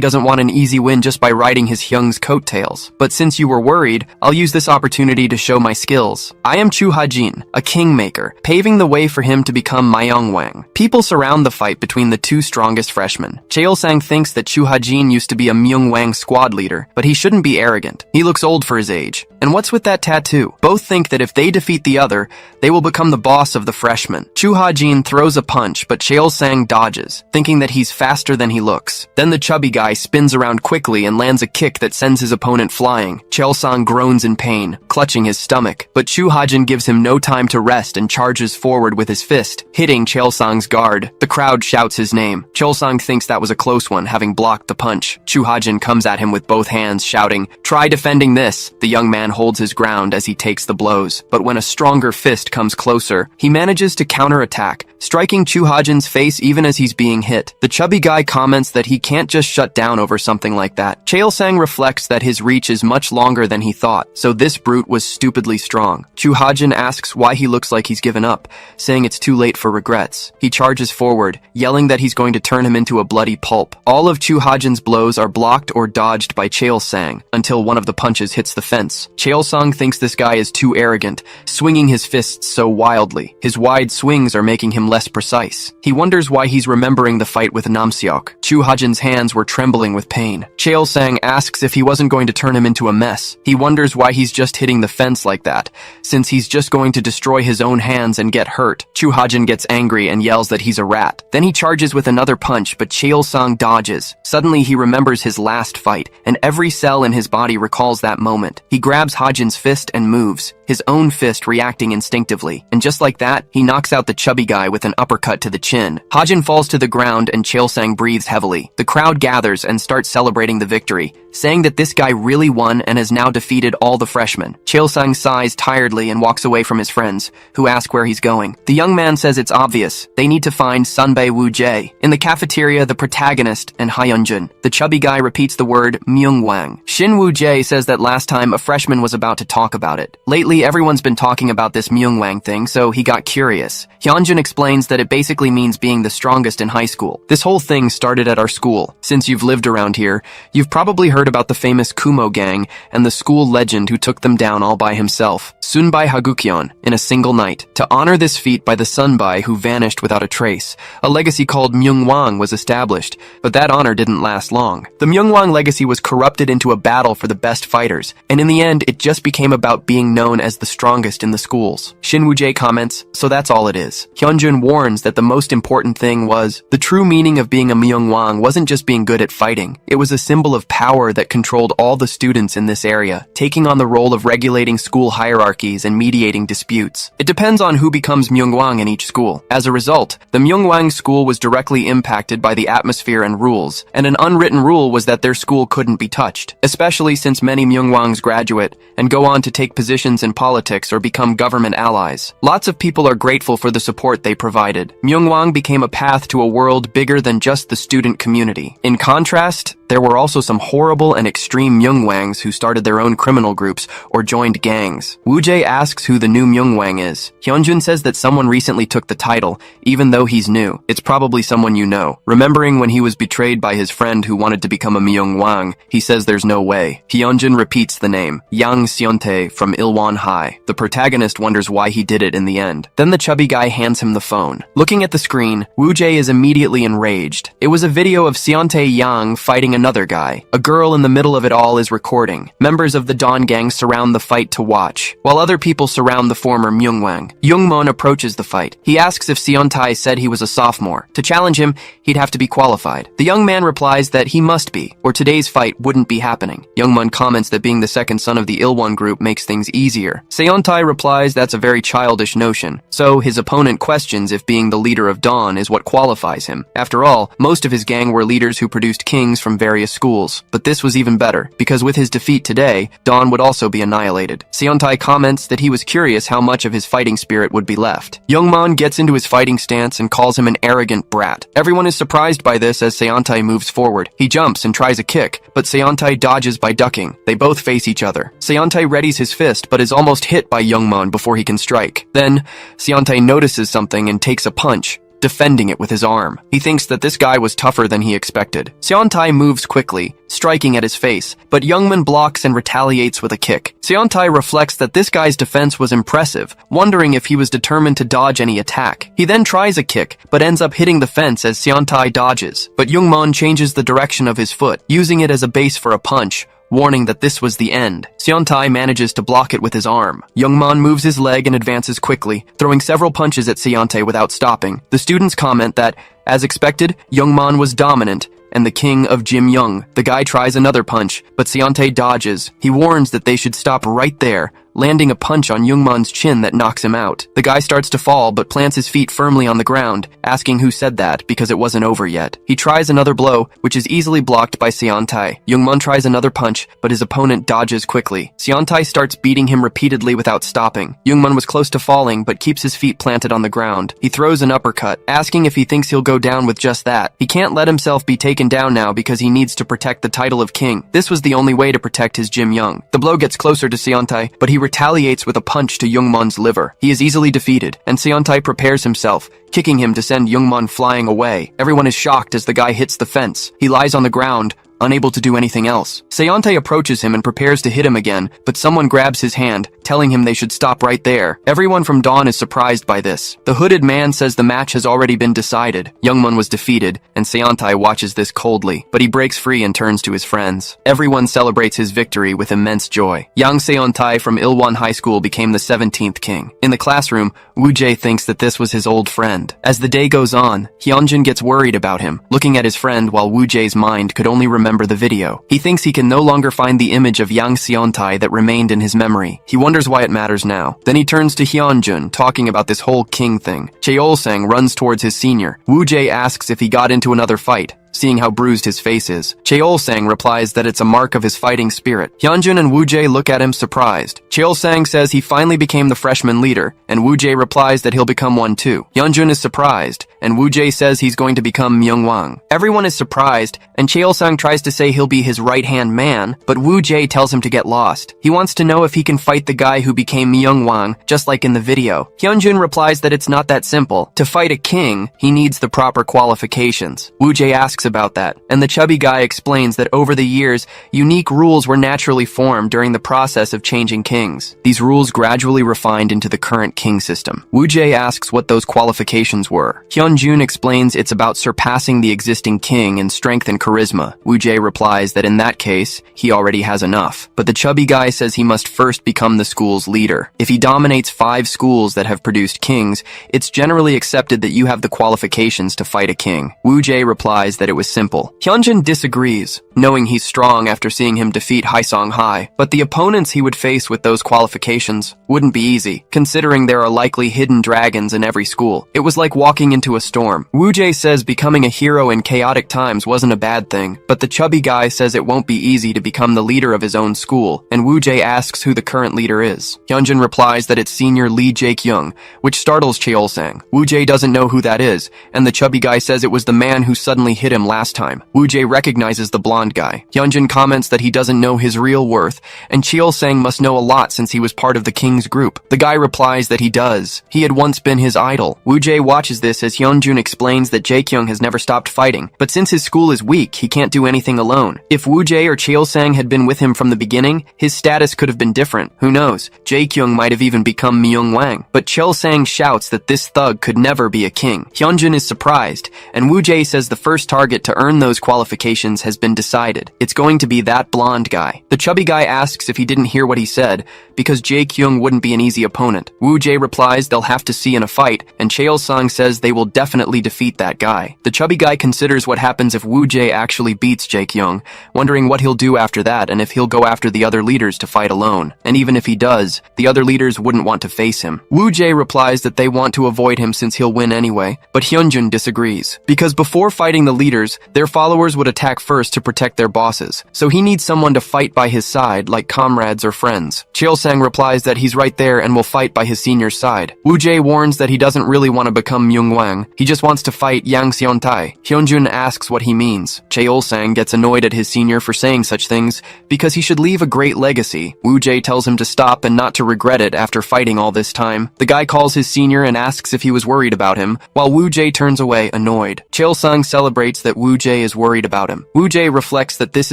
doesn't want an easy win just by riding his Hyung's coattails. But since you were worried, I'll use this opportunity to show my skills. I am Chu Ha-jin, a kingmaker, paving the way for him to become Myeongwang. People surround the fight between the two strongest freshmen. Cheol-sang thinks that Chu Ha-jin used to be a Myeongwang squad leader, but he shouldn't be arrogant. He looks old for his age. And what's with that tattoo? Both think that if they defeat the other, they will become the boss of the freshmen. Chu Ha-jin throws a punch, but Cheol-sang dodges, thinking that he's faster than he looks. Then the chubby guy spins around quickly and lands a kick that sends his opponent flying. Cheol-sang groans in pain, clutching his stomach, but Chu Ha-jin gives him no time to rest and charges forward with his fist, hitting Cheol-sang's guard. The crowd shouts his name. Cheol-sang thinks that was a close one, having blocked the punch. Chu Ha-jin comes at him with both hands, shouting, "Try defending this." The young man holds his ground as he takes the blows, but when a stronger fist comes closer, he manages to counterattack, striking Chu Ha-jin's face even as he's being hit. The chubby guy comments that he can't just shut down over something like that. Cheol-sang reflects that his reach is much longer than he thought, so this brute was stupidly strong. Chu Ha-jin asks why he looks like he's given up, saying it's too late for regrets. He charges forward, yelling that he's going to turn him into a bloody pulp. All of Chu Ha-jin's blows are blocked or dodged by Cheol-sang, until one of the punches hits the fence. Cheol-sang thinks this guy is too arrogant, swinging his fists so wildly. His wide swings are making him less precise. He wonders why he's remembering the fight with Namseok. Chu Ha-jin's hands were trembling with pain. Cheol-sang asks if he wasn't going to turn him into a mess. He wonders why he's just hitting the fence like that, since he's just going to destroy his own hands and get hurt. Chu Ha-jin gets angry and yells that he's a rat. Then he charges with another punch, but Cheol-sang dodges. Suddenly he remembers his last fight, and every cell in his body recalls that moment. He grabs Ha-jin's fist and moves, his own fist reacting instinctively. And just like that, he knocks out the chubby guy with an uppercut to the chin. Ha-jin falls to the ground and Cheol-sang breathes heavily. The crowd gathers and starts celebrating the victory, saying that this guy really won and has now defeated all the freshmen. Cheol-sang sighs tiredly and walks away from his friends, who ask where he's going. The young man says it's obvious. They need to find Sunbae Woo-jae. In the cafeteria, the protagonist and Hyunjin, the chubby guy, repeats the word Myeongwang. Shin Woo-jae says that last time a freshman was about to talk about it. Lately, everyone's been talking about this Myeongwang thing, so he got curious. Hyunjin explains that it basically means being the strongest in high school. This whole thing started at our school. Since you've lived around here, you've probably heard about the famous Kumo gang and the school legend who took them down all by himself, Sunbae Hagukyeon, in a single night. To honor this feat by the Sunbae who vanished without a trace, a legacy called Myeongwang was established, but that honor didn't last long. The Myeongwang legacy was corrupted into a battle for the best fighters, and in the end, it just became about being known as the strongest in the schools. Shin Woo-jae comments, "So that's all it is." Hyunjin warns that the most important thing was, the true meaning of being a Myeongwang wasn't just being good at fighting. It was a symbol of power that controlled all the students in this area, taking on the role of regulating school hierarchy hierarchies and mediating disputes. It depends on who becomes Myungwang in each school. As a result, the Myungwang school was directly impacted by the atmosphere and rules, and an unwritten rule was that their school couldn't be touched, especially since many Myungwangs graduate and go on to take positions in politics or become government allies. Lots of people are grateful for the support they provided. Myungwang became a path to a world bigger than just the student community. In contrast, there were also some horrible and extreme Myungwangs who started their own criminal groups or joined gangs. Woo-jae asks who the new Myungwang is. Hyunjun says that someone recently took the title, even though he's new. It's probably someone you know. Remembering when he was betrayed by his friend who wanted to become a Myungwang, he says there's no way. Hyunjun repeats the name, Yang Seontae from Ilwon High. The protagonist wonders why he did it in the end. Then the chubby guy hands him the phone. Looking at the screen, Woo-jae is immediately enraged. It was a video of Seontae Yang fighting another guy. A girl in the middle of it all is recording. Members of the Dawn gang surround the fight to watch, while other people surround the former Myungwang. Youngmon approaches the fight. He asks if Seontae said he was a sophomore. To challenge him, he'd have to be qualified. The young man replies that he must be, or today's fight wouldn't be happening. Youngmon comments that being the second son of the Ilwon group makes things easier. Seontae replies that's a very childish notion, so his opponent questions if being the leader of Dawn is what qualifies him. After all, most of his gang were leaders who produced kings from various schools. But this was even better, because with his defeat today, Dawn would also be annihilated. Seontae comments that he was curious how much of his fighting spirit would be left. Youngmon gets into his fighting stance and calls him an arrogant brat. Everyone is surprised by this as Seontae moves forward. He jumps and tries a kick, but Seontae dodges by ducking. They both face each other. Seontae readies his fist, but is almost hit by Youngmon before he can strike. Then, Seontae notices something and takes a punch, defending it with his arm. He thinks that this guy was tougher than he expected. Seontae moves quickly, striking at his face, but Youngman blocks and retaliates with a kick. Seontae reflects that this guy's defense was impressive, wondering if he was determined to dodge any attack. He then tries a kick, but ends up hitting the fence as Seontae dodges. But Youngmon changes the direction of his foot, using it as a base for a punch, warning that this was the end. Seontae manages to block it with his arm. Youngmon moves his leg and advances quickly, throwing several punches at Seontae without stopping. The students comment that, as expected, Youngmon was dominant and the king of Jim Young. The guy tries another punch, but Seontae dodges. He warns that they should stop right there, landing a punch on Youngmon's chin that knocks him out. The guy starts to fall, but plants his feet firmly on the ground, asking who said that because it wasn't over yet. He tries another blow, which is easily blocked by Seontae. Youngmon tries another punch, but his opponent dodges quickly. Seontae starts beating him repeatedly without stopping. Youngmon was close to falling, but keeps his feet planted on the ground. He throws an uppercut, asking if he thinks he'll go down with just that. He can't let himself be taken down now because he needs to protect the title of king. This was the only way to protect his Jim Young. The blow gets closer to Seontae, but he retaliates with a punch to Youngmon's liver. He is easily defeated, and Seontae prepares himself, kicking him to send Youngmon flying away. Everyone is shocked as the guy hits the fence. He lies on the ground, unable to do anything else. Seontae approaches him and prepares to hit him again, but someone grabs his hand, telling him they should stop right there. Everyone from Dawn is surprised by this. The hooded man says the match has already been decided. Youngmon was defeated, and Seontae watches this coldly, but he breaks free and turns to his friends. Everyone celebrates his victory with immense joy. Yang Seontae from Ilwon High School became the 17th king. In the classroom, Woo-jae thinks that this was his old friend. As the day goes on, Hyunjin gets worried about him, looking at his friend while Woo-jae's mind could only remember the video. He thinks he can no longer find the image of Yang Seontae that remained in his memory. He wonders why it matters now. Then he turns to Hyunjun, talking about this whole king thing. Cheol-sang runs towards his senior. Woo-jae asks if he got into another fight, seeing how bruised his face is. Cheol-sang replies that it's a mark of his fighting spirit. Hyunjun and Woo-jae look at him surprised. Cheol-sang says he finally became the freshman leader, and Woo-jae replies that he'll become one too. Hyunjun is surprised, and Woo-jae says he's going to become Myungwang. Everyone is surprised, and Cheol-sang tries to say he'll be his right-hand man, but Woo-jae tells him to get lost. He wants to know if he can fight the guy who became Myungwang, just like in the video. Hyunjun replies that it's not that simple. To fight a king, he needs the proper qualifications. Woo-jae asks about that, and the chubby guy explains that over the years, unique rules were naturally formed during the process of changing kings. These rules gradually refined into the current king system. Woo-jae asks what those qualifications were. Hyunjun explains it's about surpassing the existing king in strength and charisma. Woo-jae replies that in that case, he already has enough. But the chubby guy says he must first become the school's leader. If he dominates 5 schools that have produced kings, it's generally accepted that you have the qualifications to fight a king. Woo-jae replies that it was simple. Hyunjin disagrees, knowing he's strong after seeing him defeat Haesong High, but the opponents he would face with those qualifications wouldn't be easy, considering there are likely hidden dragons in every school. It was like walking into a storm. Woo-jae says becoming a hero in chaotic times wasn't a bad thing, but the chubby guy says it won't be easy to become the leader of his own school, and Woo-jae asks who the current leader is. Hyunjin replies that it's senior Lee Jae-kyung, which startles Cheol-sang. Woo-jae doesn't know who that is, and the chubby guy says it was the man who suddenly hit him last time. Woo-jae recognizes the blonde guy. Hyunjin comments that he doesn't know his real worth, and Cheol-sang must know a lot since he was part of the king's group. The guy replies that he does. He had once been his idol. Woo-jae watches this as Hyunjin explains that Jae-kyung has never stopped fighting, but since his school is weak, he can't do anything alone. If Woo-jae or Cheol-sang had been with him from the beginning, his status could have been different. Who knows? Jae-kyung might have even become Myung-wang. But Cheol-sang shouts that this thug could never be a king. Hyunjin is surprised, and Woo-jae says the first target to earn those qualifications has been decided. It's going to be that blonde guy. The chubby guy asks if he didn't hear what he said, because Jae-kyung wouldn't be an easy opponent. Woo-jae replies they'll have to see in a fight, and Cheol-sang says they will definitely defeat that guy. The chubby guy considers what happens if Woo-jae actually beats Jae-kyung, wondering what he'll do after that and if he'll go after the other leaders to fight alone. And even if he does, the other leaders wouldn't want to face him. Woo-jae replies that they want to avoid him since he'll win anyway, but Hyunjin disagrees. Because before fighting the leaders, their followers would attack first to protect their bosses, so he needs someone to fight by his side, like comrades or friends. Cheol-sang replies that he's right there and will fight by his senior's side. Woo-jae warns that he doesn't really want to become Myung-wang, he just wants to fight Yang Seon-tae. Hyunjin asks what he means. Cheol-sang gets annoyed at his senior for saying such things, because he should leave a great legacy. Woo-jae tells him to stop and not to regret it after fighting all this time. The guy calls his senior and asks if he was worried about him, while Woo-jae turns away, annoyed. Cheol-sang celebrates that Woo-jae is worried about him. Woo-jae reflects that this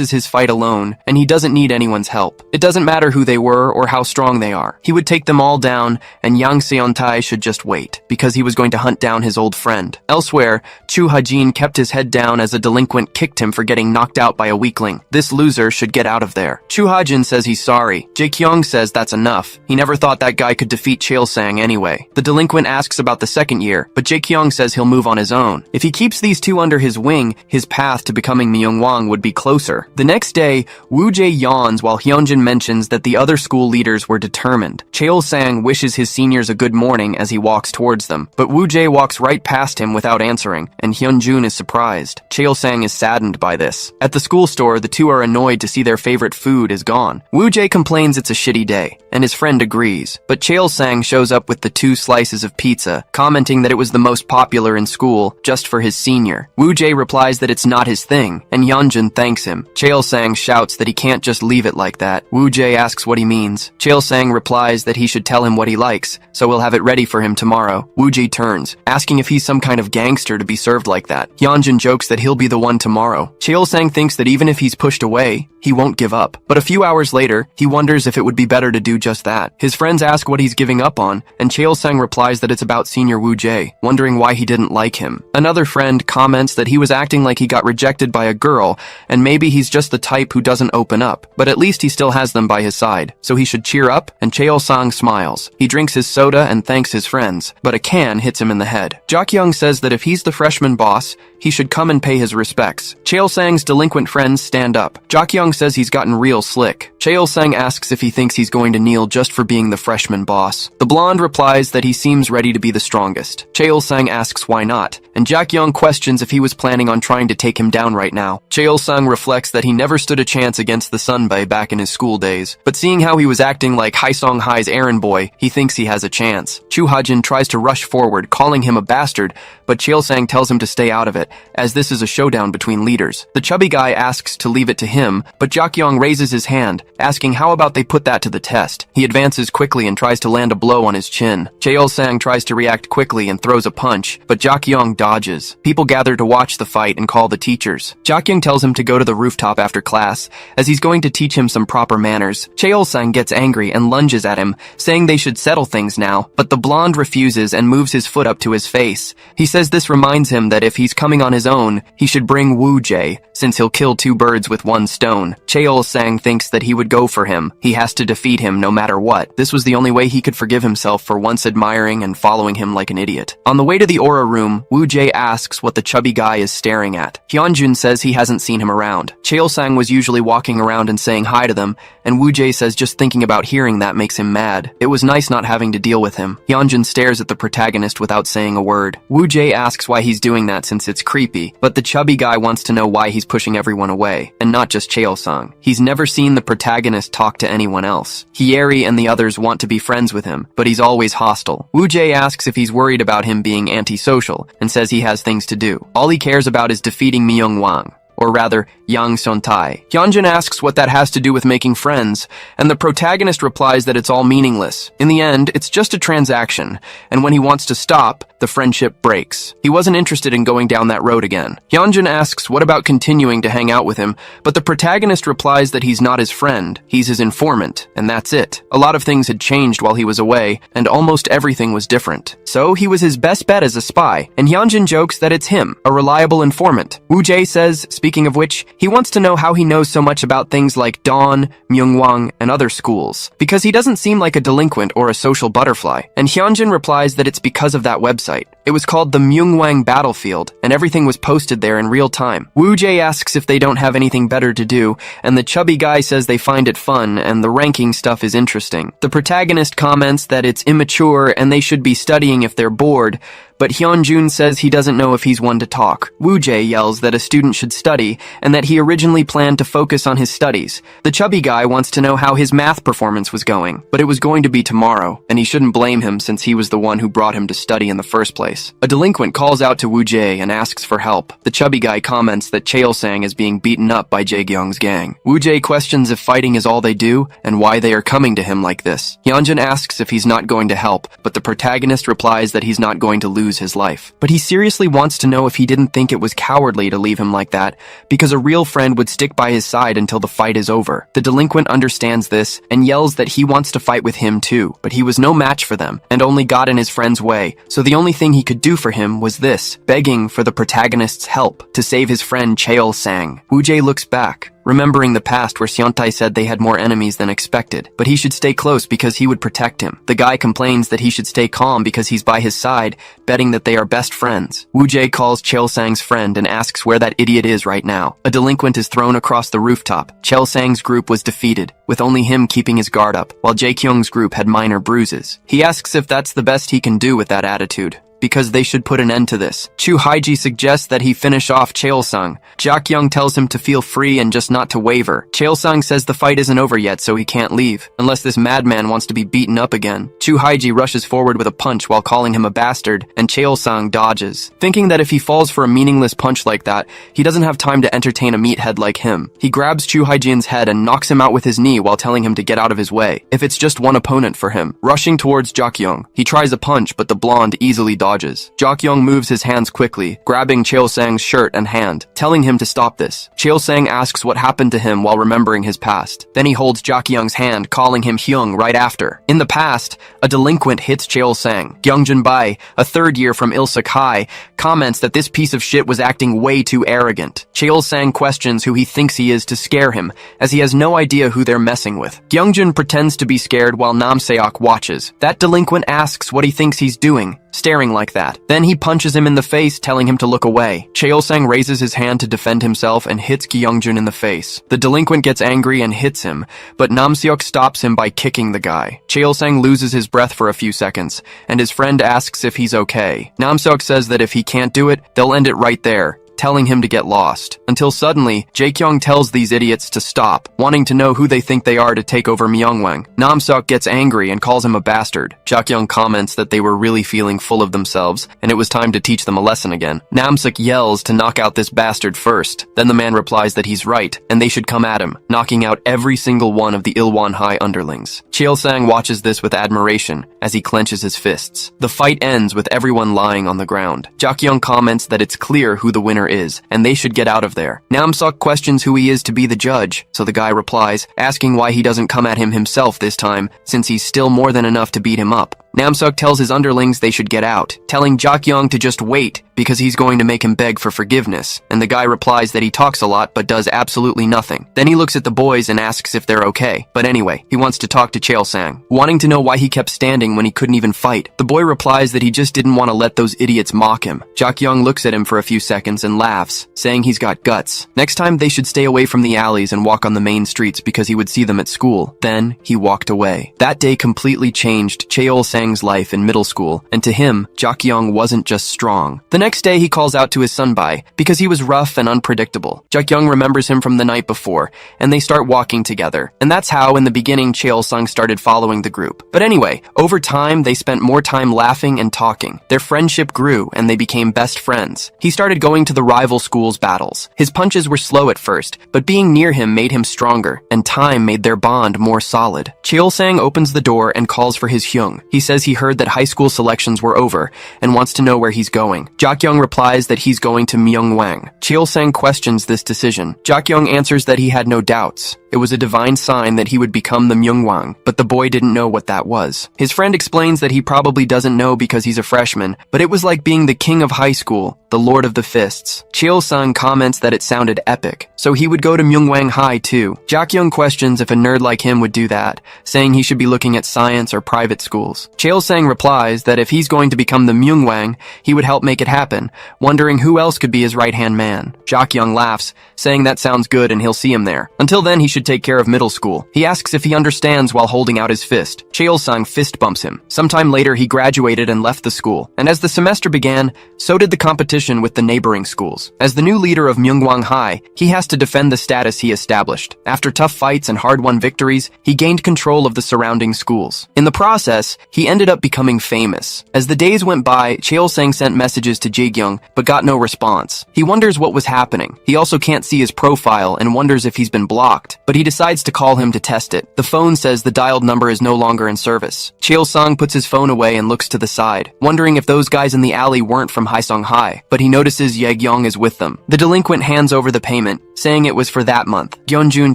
is his fight alone, and he doesn't need anyone's help. It doesn't matter who they were or how strong they are. He would take them all down, and Yang Seon-tae should just wait, because he was going to hunt down his old friend. Elsewhere, Chu Ha-jin kept his head down as a delinquent kicked him for getting knocked out by a weakling. This loser should get out of there. Chu Ha-jin says he's sorry. Jae-kyung says that's enough. He never thought that guy could defeat Cheol-sang anyway. The delinquent asks about the second year, but Jae-kyung says he'll move on his own. If he keeps these two under his wing, his path to becoming Myung-wang would be closer. The next day, Woo-jae yawns while Hyunjin mentions that the other school leaders were determined. Cheol-sang wishes his seniors a good morning as he walks towards them, but Woo-jae walks right past him without answering, and Hyunjin is surprised. Cheol-sang is saddened by this. At the school store, the two are annoyed to see their favorite food is gone. Woo-jae complains it's a shitty day, and his friend agrees, but Cheol-sang shows up with the 2 slices of pizza, commenting that it was the most popular in school, just for his senior. Woo-jae replies that it's not his thing, and Hyunjin thanks him. Cheol-sang shouts that he can't just leave it like that. Woo-jae asks what he means. Cheol-sang replies that he should tell him what he likes, so we'll have it ready for him tomorrow. Woo-jae turns, asking if he's some kind of gangster to be served like that. Hyunjin jokes that he'll be the one tomorrow. Cheol-sang thinks that even if he's pushed away, he won't give up. But a few hours later, he wonders if it would be better to do just that. His friends ask what he's giving up on, and Cheol-sang replies that it's about senior Woo-jae, wondering why he didn't like him. Another friend comments that he was acting like he got rejected by a girl, and maybe he's just the type who doesn't open up, but at least he still has them by his side, so he should cheer up, and Cheol-sang smiles. He drinks his soda and thanks his friends, but a can hits him in the head. Jak-young says that if he's the freshman boss, he should come and pay his respects. Cheol-sang's delinquent friends stand up. Jak-young says he's gotten real slick. Cheol-sang asks if he thinks he's going to kneel just for being the freshman boss. The blonde replies that he seems ready to be the strongest. Cheol-sang asks why not, and Jak-young questions if he was planning on trying to take him down right now. Cheol-sang reflects that he never stood a chance against the Sunbae back in his school days, but seeing how he was acting like Haesong Hai's errand boy, he thinks he has a chance. Chu Ha-jin tries to rush forward, calling him a bastard, but Cheol-sang tells him to stay out of it, as this is a showdown between leaders. The chubby guy asks to leave it to him, but Jak-young raises his hand, asking how about they put that to the test. He advances quickly and tries to land a blow on his chin. Cheol-sang tries to react quickly and throws a punch, but Jak-young dodges. People gather to watch the fight and call the teachers. Jak-young tells him to go to the rooftop after class, as he's going to teach him some proper manners. Cheol-sang gets angry and lunges at him, saying they should settle things now, but the blonde refuses and moves his foot up to his face. He says this reminds him that if he's coming on his own, he should bring Woo-jae, since he'll kill 2 birds with 1 stone. Cheol-sang thinks that he would go for him. He has to defeat him no matter what. This was the only way he could forgive himself for once admiring and following him like an idiot. On the way to the aura room, Woo-jae asks what the chubby guy is staring staring at. Hyunjun says he hasn't seen him around. Cheol-sang was usually walking around and saying hi to them, and Woo-jae says just thinking about hearing that makes him mad. It was nice not having to deal with him. Hyunjun stares at the protagonist without saying a word. Woo-jae asks why he's doing that since it's creepy, but the chubby guy wants to know why he's pushing everyone away, and not just Cheol-sang. He's never seen the protagonist talk to anyone else. Hyeri and the others want to be friends with him, but he's always hostile. Woo-jae asks if he's worried about him being antisocial, and says he has things to do. All he cares about is defeating Myung-wang, or rather, Yang Son-tae. Hyunjin asks what that has to do with making friends, and the protagonist replies that it's all meaningless. In the end, it's just a transaction, and when he wants to stop, the friendship breaks. He wasn't interested in going down that road again. Hyunjin asks what about continuing to hang out with him, but the protagonist replies that he's not his friend, he's his informant, and that's it. A lot of things had changed while he was away, and almost everything was different. So he was his best bet as a spy, and Hyunjin jokes that it's him, a reliable informant. Woo-jae says, speaking of which, he wants to know how he knows so much about things like Dawn, Myungwang, and other schools, because he doesn't seem like a delinquent or a social butterfly. And Hyunjin replies that it's because of that website. It was called the Myungwang Battlefield, and everything was posted there in real time. Woo-jae asks if they don't have anything better to do, and the chubby guy says they find it fun, and the ranking stuff is interesting. The protagonist comments that it's immature and they should be studying if they're bored, but Hyunjun says he doesn't know if he's one to talk. Woo-jae yells that a student should study, and that he originally planned to focus on his studies. The chubby guy wants to know how his math performance was going, but it was going to be tomorrow, and he shouldn't blame him since he was the one who brought him to study in the first place. A delinquent calls out to Woo-jae and asks for help. The chubby guy comments that Cheol-sang is being beaten up by Jae-kyung's gang. Woo-jae questions if fighting is all they do, and why they are coming to him like this. Hyunjin asks if he's not going to help, but the protagonist replies that he's not going to lose his life. But he seriously wants to know if he didn't think it was cowardly to leave him like that, because a real friend would stick by his side until the fight is over. The delinquent understands this and yells that he wants to fight with him too, but he was no match for them and only got in his friend's way, so the only thing he could do for him was this, begging for the protagonist's help to save his friend Cheol-sang. Woo-jae looks back, remembering the past where Seontae said they had more enemies than expected, but he should stay close because he would protect him. The guy complains that he should stay calm because he's by his side, betting that they are best friends. Woo-jae calls Cheol-sang's friend and asks where that idiot is right now. A delinquent is thrown across the rooftop. Cheol-sang's group was defeated, with only him keeping his guard up, while Jae-kyung's group had minor bruises. He asks if that's the best he can do with that attitude, because they should put an end to this. Chu Haiji suggests that he finish off Cheol-sang. Jak-young tells him to feel free and just not to waver. Cheol-sang says the fight isn't over yet, so he can't leave, unless this madman wants to be beaten up again. Chu Haiji rushes forward with a punch while calling him a bastard, and Cheol-sang dodges. Thinking that if he falls for a meaningless punch like that, he doesn't have time to entertain a meathead like him. He grabs Chu Haijin's head and knocks him out with his knee while telling him to get out of his way, if it's just one opponent for him. Rushing towards Jak-young, he tries a punch, but the blonde easily dodges. Jak-young moves his hands quickly, grabbing Cheol-sang's shirt and hand, telling him to stop this. Cheol-sang asks what happened to him while remembering his past. Then he holds Jak-young's hand, calling him Hyung right after. In the past, a delinquent hits Cheol-sang. Kyungjin Bai, a third year from Ilsuk High, comments that this piece of shit was acting way too arrogant. Cheol-sang questions who he thinks he is to scare him, as he has no idea who they're messing with. Kyungjin pretends to be scared while Namseok watches. That delinquent asks what he thinks he's doing, staring like that. Then he punches him in the face, telling him to look away. Cheol-sang raises his hand to defend himself and hits Kyungjin in the face. The delinquent gets angry and hits him, but Namseok stops him by kicking the guy. Cheol-sang loses his breath for a few seconds, and his friend asks if he's okay. Namseok says that if he can't do it, they'll end it right there, telling him to get lost. Until suddenly, Jae-kyung tells these idiots to stop, wanting to know who they think they are to take over Myungwang. Namseok gets angry and calls him a bastard. Jak-young comments that they were really feeling full of themselves, and it was time to teach them a lesson again. Namseok yells to knock out this bastard first. Then the man replies that he's right, and they should come at him, knocking out every single one of the Ilwon High underlings. Cheol-sang watches this with admiration, as he clenches his fists. The fight ends with everyone lying on the ground. Jak-young comments that it's clear who the winner is, and they should get out of there. Namseok questions who he is to be the judge, so the guy replies, asking why he doesn't come at him himself this time, since he's still more than enough to beat him up. Namseok tells his underlings they should get out, telling Jakyung to just wait because he's going to make him beg for forgiveness, and the guy replies that he talks a lot but does absolutely nothing. Then he looks at the boys and asks if they're okay. But anyway, he wants to talk to Chael-sang, wanting to know why he kept standing when he couldn't even fight. The boy replies that he just didn't want to let those idiots mock him. Jakyung looks at him for a few seconds and laughs, saying he's got guts. Next time they should stay away from the alleys and walk on the main streets because he would see them at school. Then he walked away. That day completely changed Chael-sang's life in middle school, and to him, Jakyung wasn't just strong. The next day he calls out to his sunbae because he was rough and unpredictable. Jakyung remembers him from the night before, and they start walking together. And that's how, in the beginning, Chael-sang started following the group. But anyway, over time, they spent more time laughing and talking. Their friendship grew, and they became best friends. He started going to the rival schools' battles. His punches were slow at first, but being near him made him stronger, and time made their bond more solid. Chael-sang opens the door and calls for his Hyung. He says he heard that high school selections were over, and wants to know where he's going. Jakyung replies that he's going to Myeongwang. Chael-sang questions this decision. Jakyung answers that he had no doubts. It was a divine sign that he would become the Myeongwang, but the boy didn't know what that was. His friend explains that he probably doesn't know because he's a freshman, but it was like being the king of high school, the lord of the fists. Chael-sang comments that it sounded epic, so he would go to Myeongwang High too. Jakyung questions if a nerd like him would do that, saying he should be looking at science or private schools. Chael-sang replies that if he's going to become the Myeongwang, he would help make it happen, wondering who else could be his right-hand man. Jakyung laughs, saying that sounds good and he'll see him there. Until then, he should take care of middle school. He asks if he understands while holding out his fist. Chael-sang fist bumps him. Sometime later, he graduated and left the school. And as the semester began, so did the competition with the neighboring schools. As the new leader of Myeongwang High, he has to defend the status he established. After tough fights and hard-won victories, he gained control of the surrounding schools. In the process, he ended up becoming famous. As the days went by, Chael-sang sent messages to Jae-kyung, but got no response. He wonders what was happening. He also can't see his profile and wonders if he's been blocked, but he decides to call him to test it. The phone says the dialed number is no longer in service. Chael-sang puts his phone away and looks to the side, wondering if those guys in the alley weren't from Haesong High, but he notices Jae-kyung is with them. The delinquent hands over the payment, saying it was for that month. Yeonjun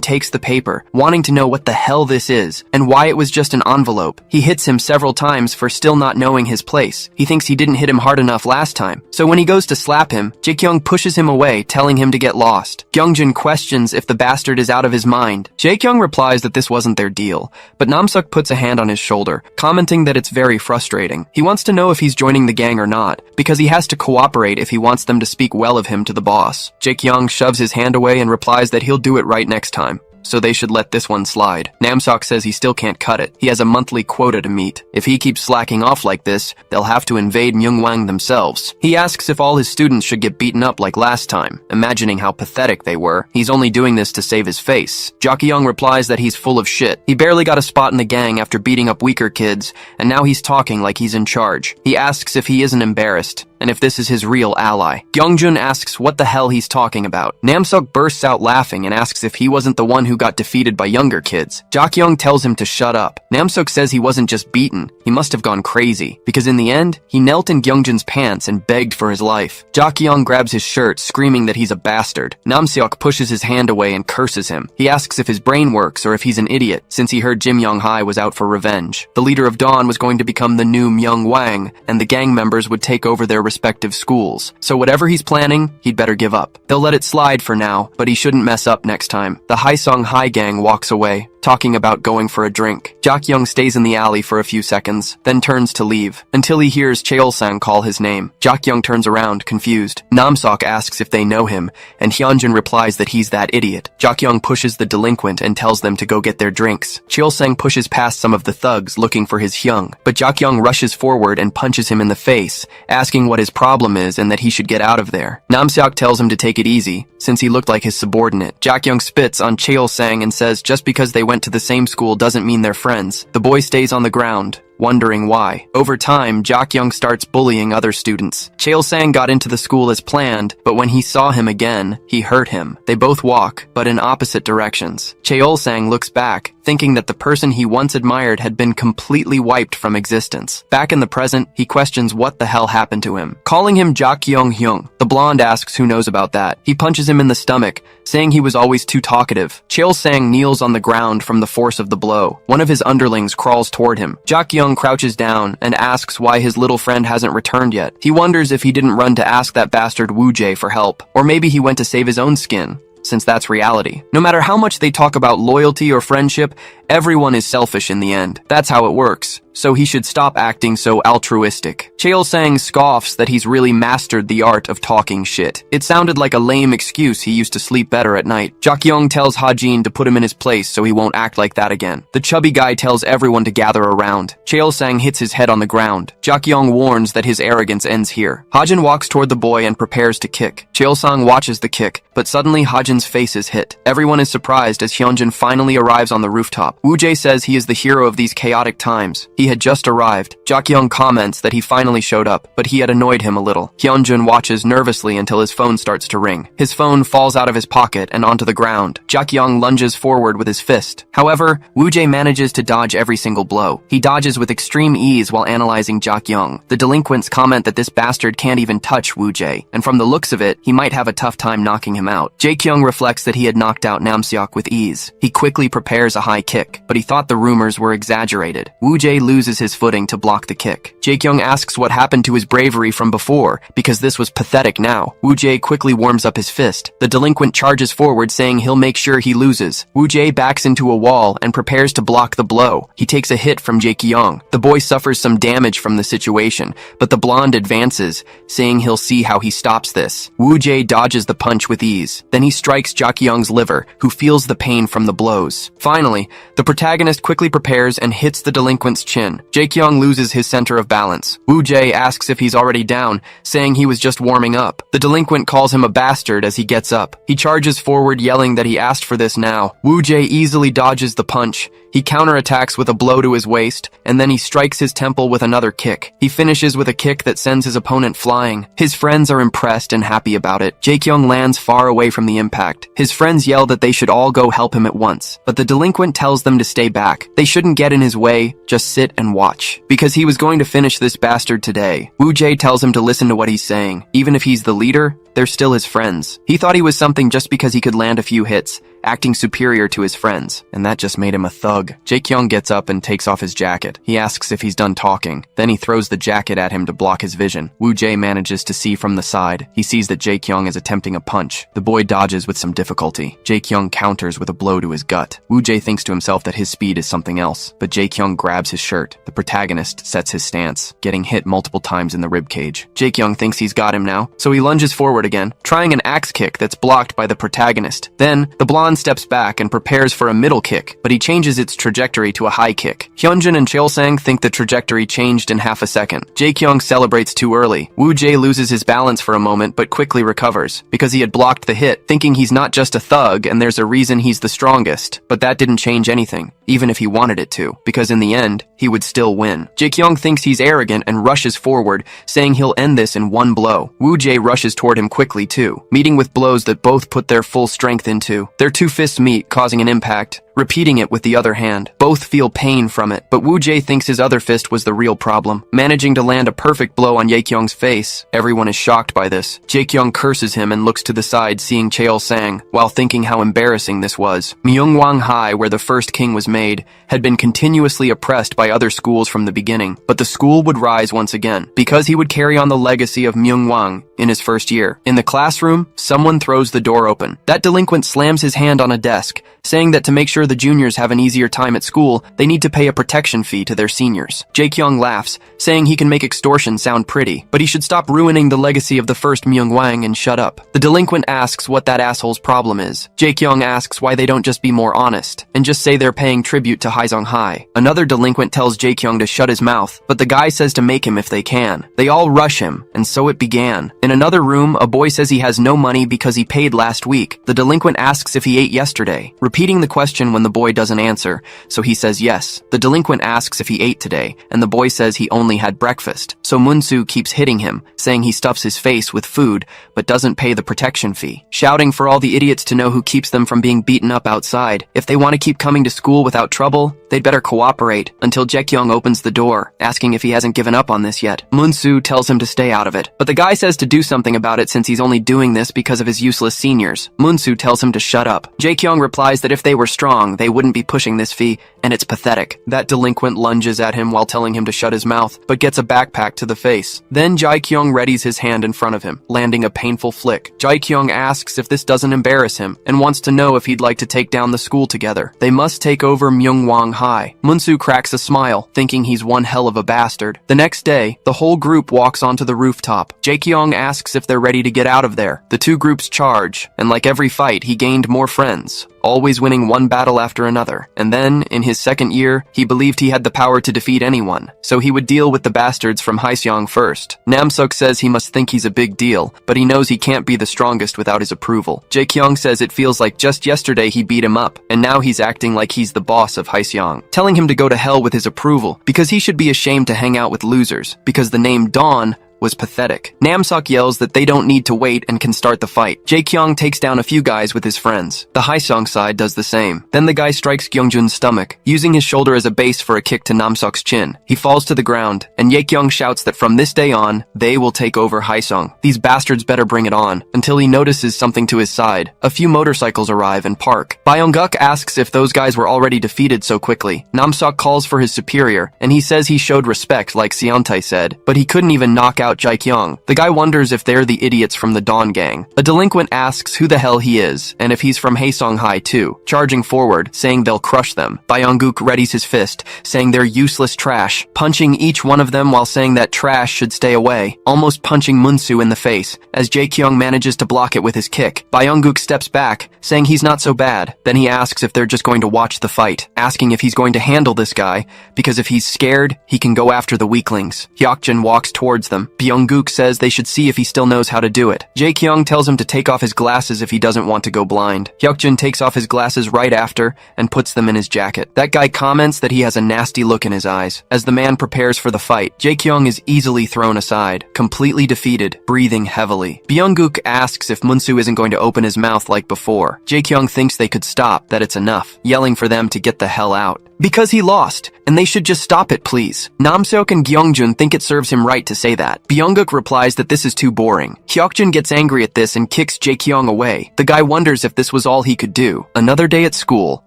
takes the paper, wanting to know what the hell this is, and why it was just an envelope. He hits him several times for still not knowing his place. He thinks he didn't hit him hard enough last time, so when he goes to slap him, Jae-kyung pushes him away, telling him to get lost. Yeonjun questions if the bastard is out of his mind. Jae-kyung replies that this wasn't their deal, but Namseok puts a hand on his shoulder, commenting that it's very frustrating. He wants to know if he's joining the gang or not, because he has to cooperate if he wants them to speak well of him to the boss. Jae-kyung shoves his hand away and replies that he'll do it right next time, so they should let this one slide. Namseok says he still can't cut it. He has a monthly quota to meet. If he keeps slacking off like this, they'll have to invade Myeongwang themselves. He asks if all his students should get beaten up like last time, imagining how pathetic they were. He's only doing this to save his face. Jae-kyung replies that he's full of shit. He barely got a spot in the gang after beating up weaker kids, and now he's talking like he's in charge. He asks if he isn't embarrassed, and if this is his real ally. Yeonjun asks what the hell he's talking about. Namseok bursts out laughing and asks if he wasn't the one who got defeated by younger kids. Jakyung tells him to shut up. Namseok says he wasn't just beaten, he must have gone crazy, because in the end, he knelt in Yeonjun's pants and begged for his life. Jakyung grabs his shirt, screaming that he's a bastard. Namseok pushes his hand away and curses him. He asks if his brain works or if he's an idiot, since he heard Jimyong Hai was out for revenge. The leader of Dawn was going to become the new Myeongwang, and the gang members would take over their respective schools. So whatever he's planning, he'd better give up. They'll let it slide for now, but he shouldn't mess up next time. The Haesong High gang walks away, talking about going for a drink. Jakyung stays in the alley for a few seconds, then turns to leave, until he hears Chael-sang call his name. Jakyung turns around, confused. Namseok asks if they know him, and Hyunjin replies that he's that idiot. Jakyung pushes the delinquent and tells them to go get their drinks. Chael-sang pushes past some of the thugs looking for his Hyung, but Jakyung rushes forward and punches him in the face, asking what his problem is and that he should get out of there. Namseok tells him to take it easy, since he looked like his subordinate. Jakyung spits on Chael-sang and says just because they went to the same school doesn't mean they're friends. The boy stays on the ground, wondering why. Over time, Jakyung starts bullying other students. Chael-sang got into the school as planned, but when he saw him again, he hurt him. They both walk, but in opposite directions. Chael-sang looks back, thinking that the person he once admired had been completely wiped from existence. Back in the present, he questions what the hell happened to him. Calling him Jakyung-hyung, the blonde asks who knows about that. He punches him in the stomach, saying he was always too talkative. Chael-sang kneels on the ground from the force of the blow. One of his underlings crawls toward him. Jakyung Jae-kyung crouches down and asks why his little friend hasn't returned yet. He wonders if he didn't run to ask that bastard Woo-jae for help, or maybe he went to save his own skin, since that's reality. No matter how much they talk about loyalty or friendship, everyone is selfish in the end. That's how it works. So he should stop acting so altruistic. Cheol-sang scoffs that he's really mastered the art of talking shit. It sounded like a lame excuse he used to sleep better at night. Jak-young tells Ha-jin to put him in his place so he won't act like that again. The chubby guy tells everyone to gather around. Cheol-sang hits his head on the ground. Jak-young warns that his arrogance ends here. Ha-jin walks toward the boy and prepares to kick. Cheol-sang watches the kick, but suddenly Ha-jin's face is hit. Everyone is surprised as Hyunjin finally arrives on the rooftop. Woo-jae says he is the hero of these chaotic times. He had just arrived. Jak-young comments that he finally showed up, but he had annoyed him a little. Hyunjin watches nervously until his phone starts to ring. His phone falls out of his pocket and onto the ground. Jak-young lunges forward with his fist. However, Woo-jae manages to dodge every single blow. He dodges with extreme ease while analyzing Jak-young. The delinquents comment that this bastard can't even touch Woo-jae, and from the looks of it, he might have a tough time knocking him out. Jae-kyung reflects that he had knocked out Namseok with ease. He quickly prepares a high kick, but he thought the rumors were exaggerated. Woo-jae loses his footing to block the kick. Jae-kyung asks what happened to his bravery from before, because this was pathetic now. Woo-jae quickly warms up his fist. The delinquent charges forward saying he'll make sure he loses. Woo-jae backs into a wall and prepares to block the blow. He takes a hit from Jae-kyung. The boy suffers some damage from the situation, but the blonde advances, saying he'll see how he stops this. Woo-jae dodges the punch with ease. Then he strikes Jak-young's liver, who feels the pain from the blows. Finally, the protagonist quickly prepares and hits the delinquent's chin. Jae-kyung loses his center of balance. Woo-jae asks if he's already down, saying he was just warming up. The delinquent calls him a bastard as he gets up. He charges forward yelling that he asked for this now. Woo-jae easily dodges the punch. He counterattacks with a blow to his waist, and then he strikes his temple with another kick. He finishes with a kick that sends his opponent flying. His friends are impressed and happy about it. Jae-kyung lands far away from the impact. His friends yell that they should all go help him at once, but the delinquent tells them to stay back. They shouldn't get in his way, just sit and watch. Because he was going to finish this bastard today. Woo-jae tells him to listen to what he's saying. Even if he's the leader, they're still his friends. He thought he was something just because he could land a few hits, acting superior to his friends, and that just made him a thug. Jae-kyung gets up and takes off his jacket. He asks if he's done talking. Then he throws the jacket at him to block his vision. Woo-jae manages to see from the side. He sees that Jae-kyung is attempting a punch. The boy dodges with some difficulty. Jae-kyung counters with a blow to his gut. Woo-jae thinks to himself that his speed is something else, but Jae-kyung grabs his shirt. The protagonist sets his stance, getting hit multiple times in the ribcage. Jae-kyung thinks he's got him now, so he lunges forward again, trying an axe kick that's blocked by the protagonist. Then, the blonde steps back and prepares for a middle kick, but he changes its trajectory to a high kick. Hyunjin and Cheol-sang think the trajectory changed in half a second. Jae-kyung celebrates too early. Woo-jae loses his balance for a moment but quickly recovers, because he had blocked the hit, thinking he's not just a thug and there's a reason he's the strongest. But that didn't change anything, even if he wanted it to, because in the end, he would still win. Jae-kyung thinks he's arrogant and rushes forward, saying he'll end this in one blow. Woo-jae rushes toward him quickly too, meeting with blows that both put their full strength into. Their two fists meet, causing an impact. Repeating it with the other hand. Both feel pain from it, but Woo-jae thinks his other fist was the real problem. Managing to land a perfect blow on Jae-kyung's face, everyone is shocked by this. Jae-kyung curses him and looks to the side, seeing Cheol-sang, while thinking how embarrassing this was. Myeongwang High, where the first king was made, had been continuously oppressed by other schools from the beginning, but the school would rise once again, because he would carry on the legacy of Myeongwang in his first year. In the classroom, someone throws the door open. That delinquent slams his hand on a desk, saying that to make sure the juniors have an easier time at school, they need to pay a protection fee to their seniors. Jae-kyung laughs, saying he can make extortion sound pretty, but he should stop ruining the legacy of the first Myeongwang and shut up. The delinquent asks what that asshole's problem is. Jae-kyung asks why they don't just be more honest, and just say they're paying tribute to Haesung High. Another delinquent tells Jae-kyung to shut his mouth, but the guy says to make him if they can. They all rush him, and so it began. In another room, a boy says he has no money because he paid last week. The delinquent asks if he ate yesterday, repeating the question when the boy doesn't answer, so he says yes. The delinquent asks if he ate today, and the boy says he only had breakfast. So Munsu keeps hitting him, saying he stuffs his face with food, but doesn't pay the protection fee, shouting for all the idiots to know who keeps them from being beaten up outside. If they want to keep coming to school without trouble, they'd better cooperate until Jaekyung opens the door, asking if he hasn't given up on this yet. Munsu tells him to stay out of it, but the guy says to do something about it since he's only doing this because of his useless seniors. Munsu tells him to shut up. Jaekyung replies that if they were strong, they wouldn't be pushing this fee, and it's pathetic. That delinquent lunges at him while telling him to shut his mouth, but gets a backpack to the face. Then Jaekyung readies his hand in front of him, landing a painful flick. Jaekyung asks if this doesn't embarrass him, and wants to know if he'd like to take down the school together. They must take over Myeongwang High. Munsu cracks a smile, thinking he's one hell of a bastard. The next day, the whole group walks onto the rooftop. Jaekyung asks if they're ready to get out of there. The two groups charge, and like every fight, he gained more friends, always winning one battle after another. And then, in his second year, he believed he had the power to defeat anyone, so he would deal with the bastards from Haeseong first. Namseok says he must think he's a big deal, but he knows he can't be the strongest without his approval. Jaekyung says it feels like just yesterday he beat him up, and now he's acting like he's the boss of Haeseong, telling him to go to hell with his approval, because he should be ashamed to hang out with losers, because the name Dawn was pathetic. Namseok yells that they don't need to wait and can start the fight. Jaekyung takes down a few guys with his friends. The Haeseong side does the same. Then the guy strikes Gyeongjun's stomach, using his shoulder as a base for a kick to Namseok's chin. He falls to the ground, and Jaekyung shouts that from this day on, they will take over Haeseong. These bastards better bring it on, until he notices something to his side. A few motorcycles arrive and park. Byung-guk asks if those guys were already defeated so quickly. Namseok calls for his superior, and he says he showed respect like Seontae said, but he couldn't even knock out Jaekyung. The guy wonders if they're the idiots from the Dawn gang. A delinquent asks who the hell he is, and if he's from Haeseong High too, charging forward, saying they'll crush them. Byung-guk readies his fist, saying they're useless trash, punching each one of them while saying that trash should stay away, almost punching Munsu in the face, as Jaekyung manages to block it with his kick. Byung-guk steps back, saying he's not so bad. Then he asks if they're just going to watch the fight, asking if he's going to handle this guy, because if he's scared, he can go after the weaklings. Hyokjin walks towards them. Byung-guk says they should see if he still knows how to do it. Jaekyung tells him to take off his glasses if he doesn't want to go blind. Hyokjin takes off his glasses right after and puts them in his jacket. That guy comments that he has a nasty look in his eyes. As the man prepares for the fight, Jaekyung is easily thrown aside, completely defeated, breathing heavily. Byung-guk asks if Munsu isn't going to open his mouth like before. Jaekyung thinks they could stop, that it's enough, yelling for them to get the hell out. Because he lost, and they should just stop it, please. Namseok and Gyeongjun think it serves him right to say that. Byung-guk replies that this is too boring. Hyokjin gets angry at this and kicks Jaekyung away. The guy wonders if this was all he could do. Another day at school,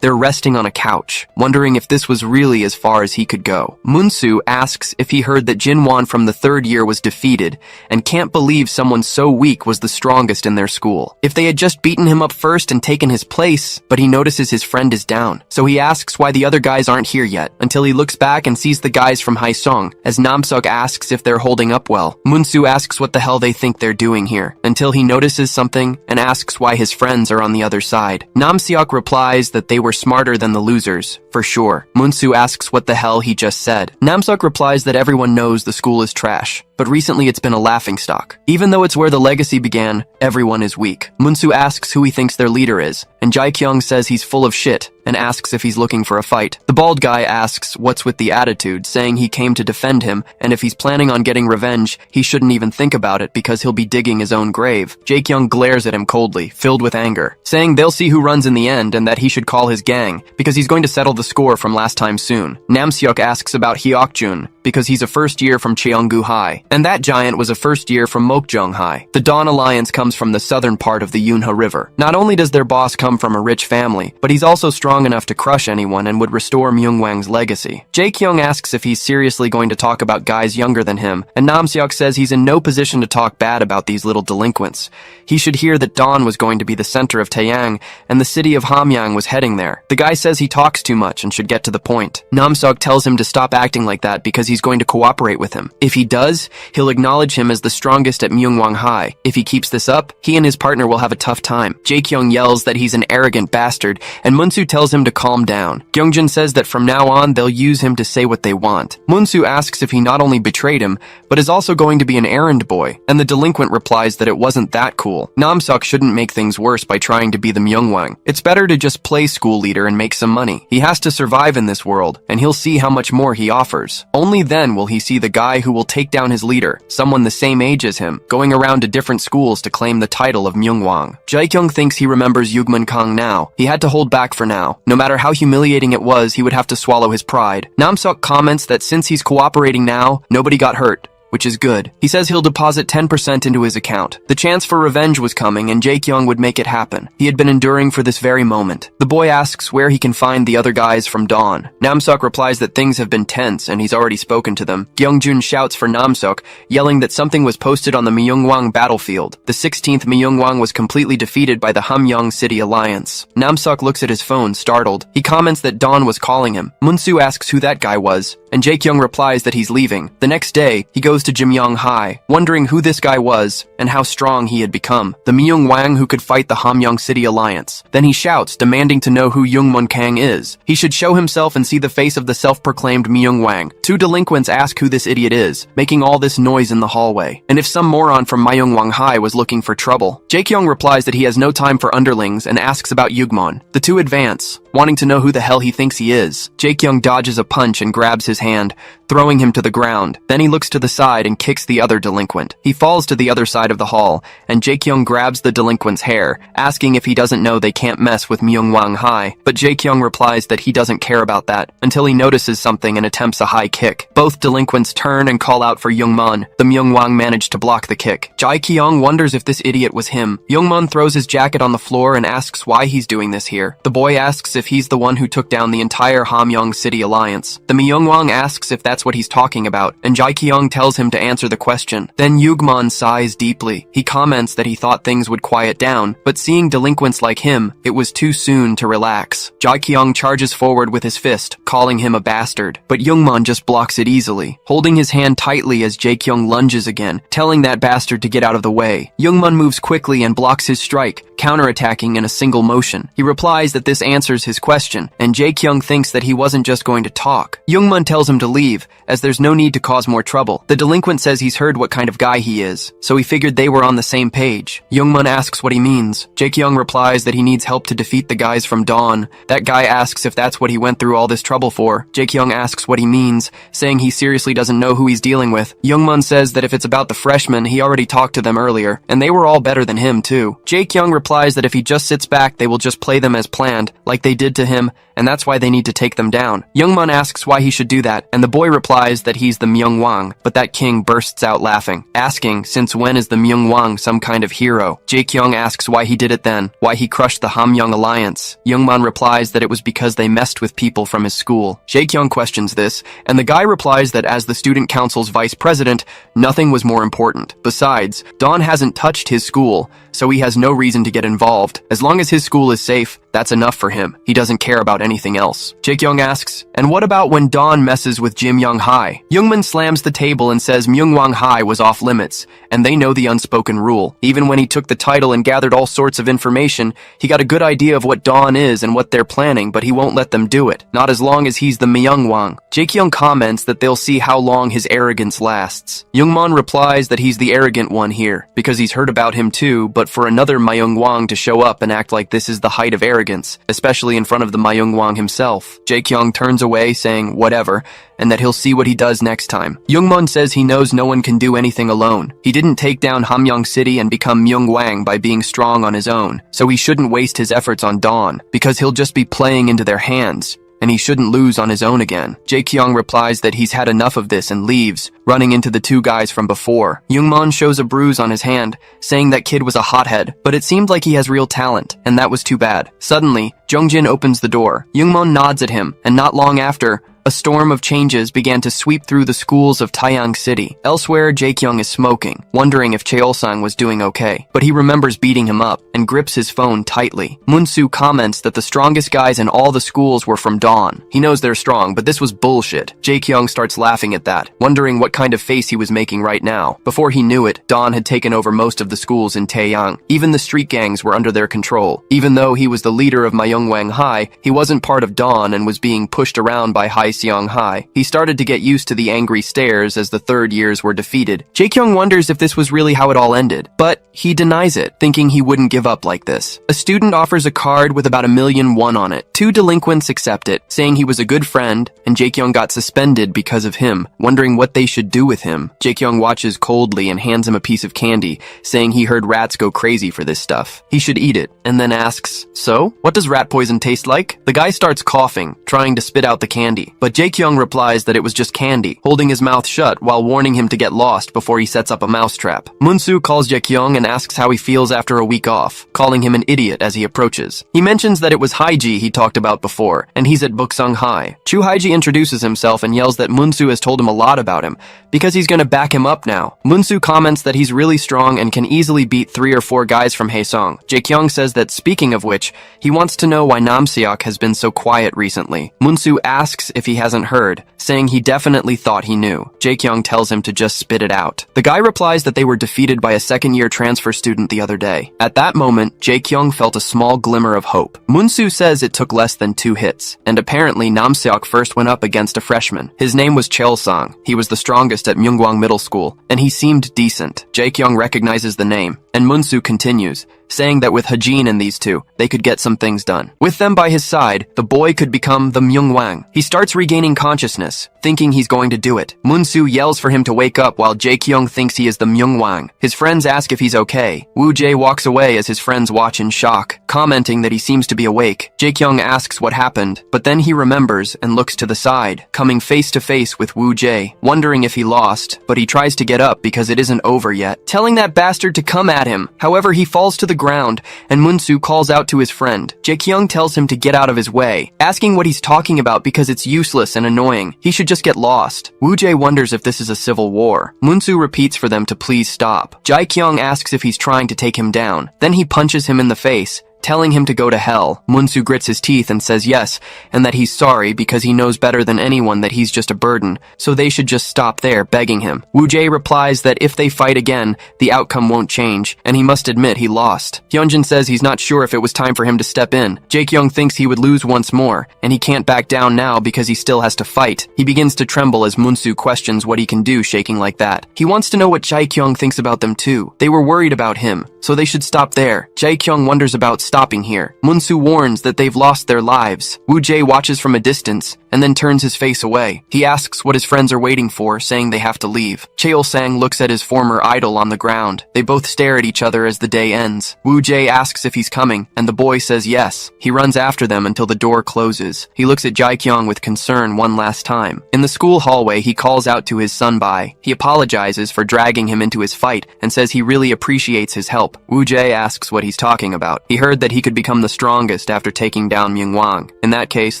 they're resting on a couch, wondering if this was really as far as he could go. Munsu asks if he heard that Jinwon from the third year was defeated, and can't believe someone so weak was the strongest in their school. If they had just beaten him up first and taken his place, but he notices his friend is down. So he asks why the other guys aren't here yet, until he looks back and sees the guys from Haeseong, as Namseok asks if they're holding up well. Munsu asks what the hell they think they're doing here, until he notices something and asks why his friends are on the other side. Namseok replies that they were smarter than the losers, for sure. Munsu asks what the hell he just said. Namseok replies that everyone knows the school is trash, but recently it's been a laughingstock. Even though it's where the legacy began, everyone is weak. Munsu asks who he thinks their leader is, and Jaekyung says he's full of shit and asks if he's looking for a fight. The bald guy asks what's with the attitude, saying he came to defend him, and if he's planning on getting revenge, he shouldn't even think about it because he'll be digging his own grave. Jaekyung glares at him coldly, filled with anger, saying they'll see who runs in the end and that he should call his gang, because he's going to settle the score from last time soon. Namseok asks about Hyokjun, because he's a first year from Cheonggu High, and that giant was a first year from Mokjong High. The Dawn Alliance comes from the southern part of the Yunha River. Not only does their boss come from a rich family, but he's also strong enough to crush anyone and would restore Myungwang's legacy. Jaekyung asks if he's seriously going to talk about guys younger than him, and Namseok says he's in no position to talk bad about these little delinquents. He should hear that Dawn was going to be the center of Taeyang, and the city of Hamyang was heading there. The guy says he talks too much and should get to the point. Namseok tells him to stop acting like that because he's going to cooperate with him. If he does, he'll acknowledge him as the strongest at Myungwang High. If he keeps this up, he and his partner will have a tough time. Jaekyung yells that he's an arrogant bastard, and Munsu tells him to calm down. Gyeongjun says that from now on, they'll use him to say what they want. Munsu asks if he not only betrayed him, but is also going to be an errand boy, and the delinquent replies that it wasn't that cool. Namseok shouldn't make things worse by trying to be the Myungwang. It's better to just play school leader and make some money. He has to survive in this world, and he'll see how much more he offers. Only then will he see the guy who will take down his leader, someone the same age as him, going around to different schools to claim the title of Myungwang. Jae-kyung thinks he remembers Yugman Kang now. He had to hold back for now. No matter how humiliating it was, he would have to swallow his pride. Namseok comments that since he's cooperating now, nobody got hurt, which is good. He says he'll deposit 10% into his account. The chance for revenge was coming, and Jae-kyung would make it happen. He had been enduring for this very moment. The boy asks where he can find the other guys from Dawn. Namseok replies that things have been tense, and he's already spoken to them. Gyeongjun shouts for Namseok, yelling that something was posted on the Myungwang battlefield. The 16th Myungwang was completely defeated by the Hamyong City Alliance. Namseok looks at his phone, startled. He comments that Dawn was calling him. Munsu asks who that guy was, and Jae-kyung replies that he's leaving. The next day, he goes to Jimyong High, wondering who this guy was and how strong he had become. The Myungwang who could fight the Hamyong City Alliance. Then he shouts, demanding to know who Youngmun Kang is. He should show himself and see the face of the self-proclaimed Myungwang. Two delinquents ask who this idiot is, making all this noise in the hallway, and if some moron from Myungwang High was looking for trouble. Jae-kyung replies that he has no time for underlings and asks about Yugmon. The two advance, wanting to know who the hell he thinks he is. Jae-kyung dodges a punch and grabs his hand, throwing him to the ground. Then he looks to the side and kicks the other delinquent. He falls to the other side of the hall, and Jae-kyung grabs the delinquent's hair, asking if he doesn't know they can't mess with Myungwang High. But Jae-kyung replies that he doesn't care about that, until he notices something and attempts a high kick. Both delinquents turn and call out for Youngmun. The Myungwang managed to block the kick. Jae-kyung wonders if this idiot was him. Youngmun throws his jacket on the floor and asks why he's doing this here. The boy asks if he's the one who took down the entire Hamyong City Alliance. The Myungwang asks if that's what he's talking about, and Jae-kyung tells him to answer the question. Then Yugmon sighs deeply. He comments that he thought things would quiet down, but seeing delinquents like him, it was too soon to relax. Jae-kyung charges forward with his fist, calling him a bastard, but Youngmon just blocks it easily, holding his hand tightly as Jae-kyung lunges again, telling that bastard to get out of the way. Youngmon moves quickly and blocks his strike, counterattacking in a single motion. He replies that this answers his question, and Jae-kyung thinks that he wasn't just going to talk. Youngmun tells him to leave, as there's no need to cause more trouble. The delinquent says he's heard what kind of guy he is, so he figured they were on the same page. Youngmun asks what he means. Jae-kyung replies that he needs help to defeat the guys from Dawn. That guy asks if that's what he went through all this trouble for. Jae-kyung asks what he means, saying he seriously doesn't know who he's dealing with. Youngmun says that if it's about the freshmen, he already talked to them earlier, and they were all better than him too. Jae-kyung replies that if he just sits back, they will just play them as planned, like they did to him, and that's why they need to take them down. Youngmun asks why he should do that, and the boy replies that he's the Myungwang, but that king bursts out laughing, asking since when is the Myungwang some kind of hero. Jae-kyung asks why he did it then, why he crushed the Hamyong Alliance. Youngmun replies that it was because they messed with people from his school. Jae-kyung questions this, and the guy replies that as the student council's vice president, nothing was more important. Besides, Dawn hasn't touched his school, so he has no reason to get involved. As long as his school is safe, that's enough for him. He doesn't care about anything else. Jae-kyung asks, and what about when Dawn messes with Jimyong High? Youngmun slams the table and says Myungwang High was off limits, and they know the unspoken rule. Even when he took the title and gathered all sorts of information, he got a good idea of what Dawn is and what they're planning, but he won't let them do it. Not as long as he's the Myungwang. Jae-kyung comments that they'll see how long his arrogance lasts. Youngmun replies that he's the arrogant one here, because he's heard about him too, but for another Myungwang to show up and act like this is the height of arrogance, especially in front of the Myungwang himself. Jae-kyung turns away, saying whatever, and that he'll see what he does next time. Youngmun says he knows no one can do anything alone. He didn't take down Hamyong City and become Myungwang by being strong on his own, so he shouldn't waste his efforts on Dawn, because he'll just be playing into their hands, and he shouldn't lose on his own again. Jae-kyung replies that he's had enough of this and leaves, running into the two guys from before. Youngmun shows a bruise on his hand, saying that kid was a hothead, but it seemed like he has real talent, and that was too bad. Suddenly, Jongjin opens the door. Youngmun nods at him, and not long after, a storm of changes began to sweep through the schools of Taeyang City. Elsewhere, Jae-kyung is smoking, wondering if Cheol-sang was doing okay, but he remembers beating him up and grips his phone tightly. Munsu comments that the strongest guys in all the schools were from Dawn. He knows they're strong, but this was bullshit. Jae-kyung starts laughing at that, wondering what kind of face he was making right now. Before he knew it, Dawn had taken over most of the schools in Taeyang. Even the street gangs were under their control. Even though he was the leader of Myungwang High, he wasn't part of Dawn and was being pushed around by Seong High. He started to get used to the angry stares as the third years were defeated. Jae-kyung wonders if this was really how it all ended, but he denies it, thinking he wouldn't give up like this. A student offers a card with about 1,000,000 won on it. Two delinquents accept it, saying he was a good friend, and Jae-kyung got suspended because of him, wondering what they should should do with him. Jae-kyung watches coldly and hands him a piece of candy, saying he heard rats go crazy for this stuff. He should eat it, and then asks, "So, what does rat poison taste like?" The guy starts coughing, trying to spit out the candy, but Jae-kyung replies that it was just candy, holding his mouth shut while warning him to get lost before he sets up a mousetrap. Munsu calls Jae-kyung and asks how he feels after a week off, calling him an idiot as he approaches. He mentions that it was Haiji he talked about before, and he's at Buksung High. Chu Haiji introduces himself and yells that Munsu has told him a lot about him, because he's gonna back him up now. Munsu comments that he's really strong and can easily beat 3 or 4 guys from Haesong. Jae-kyung says that speaking of which, he wants to know why Namseok has been so quiet recently. Munsu asks if he hasn't heard, saying he definitely thought he knew. Jae-kyung tells him to just spit it out. The guy replies that they were defeated by a second-year transfer student the other day. At that moment, Jae-kyung felt a small glimmer of hope. Munsu says it took less than 2 hits, and apparently Namseok first went up against a freshman. His name was Cheol-sang. He was the strongest at Myeonggwang Middle School, and he seemed decent. Jae-kyung recognizes the name, and Munsu continues, saying that with Hajin and these two, they could get some things done. With them by his side, the boy could become the Myeongwang. He starts regaining consciousness, thinking he's going to do it. Munsu yells for him to wake up while Jae-kyung thinks he is the Myeongwang. His friends ask if he's okay. Woo-jae walks away as his friends watch in shock, commenting that he seems to be awake. Jae-kyung asks what happened, but then he remembers and looks to the side, coming face to face with Woo-jae, wondering if he lost, but he tries to get up because it isn't over yet, telling that bastard to come at him. However, he falls to the ground, and Munsu calls out to his friend. Jae-kyung tells him to get out of his way, asking what he's talking about because it's useless and annoying. He should just get lost. Woo-jae wonders if this is a civil war. Munsu repeats for them to please stop. Jae-kyung asks if he's trying to take him down. Then he punches him in the face, telling him to go to hell. Munsu grits his teeth and says yes, and that he's sorry because he knows better than anyone that he's just a burden, so they should just stop there, begging him. Woo-jae replies that if they fight again, the outcome won't change, and he must admit he lost. Hyunjin says he's not sure if it was time for him to step in. Jae-kyung thinks he would lose once more, and he can't back down now because he still has to fight. He begins to tremble as Munsu questions what he can do shaking like that. He wants to know what Jae-kyung thinks about them too. They were worried about him, so they should stop there. Jae-kyung wonders about stopping here. Munsu warns that they've lost their lives. Woo-jae watches from a distance and then turns his face away. He asks what his friends are waiting for, saying they have to leave. Cheol-sang looks at his former idol on the ground. They both stare at each other as the day ends. Woo-jae asks if he's coming, and the boy says yes. He runs after them until the door closes. He looks at Jae-kyung with concern one last time. In the school hallway, he calls out to his son-bai. He apologizes for dragging him into his fight and says he really appreciates his help. Woo-jae asks what he's talking about. He heard that he could become the strongest after taking down Myeongwang. In that case,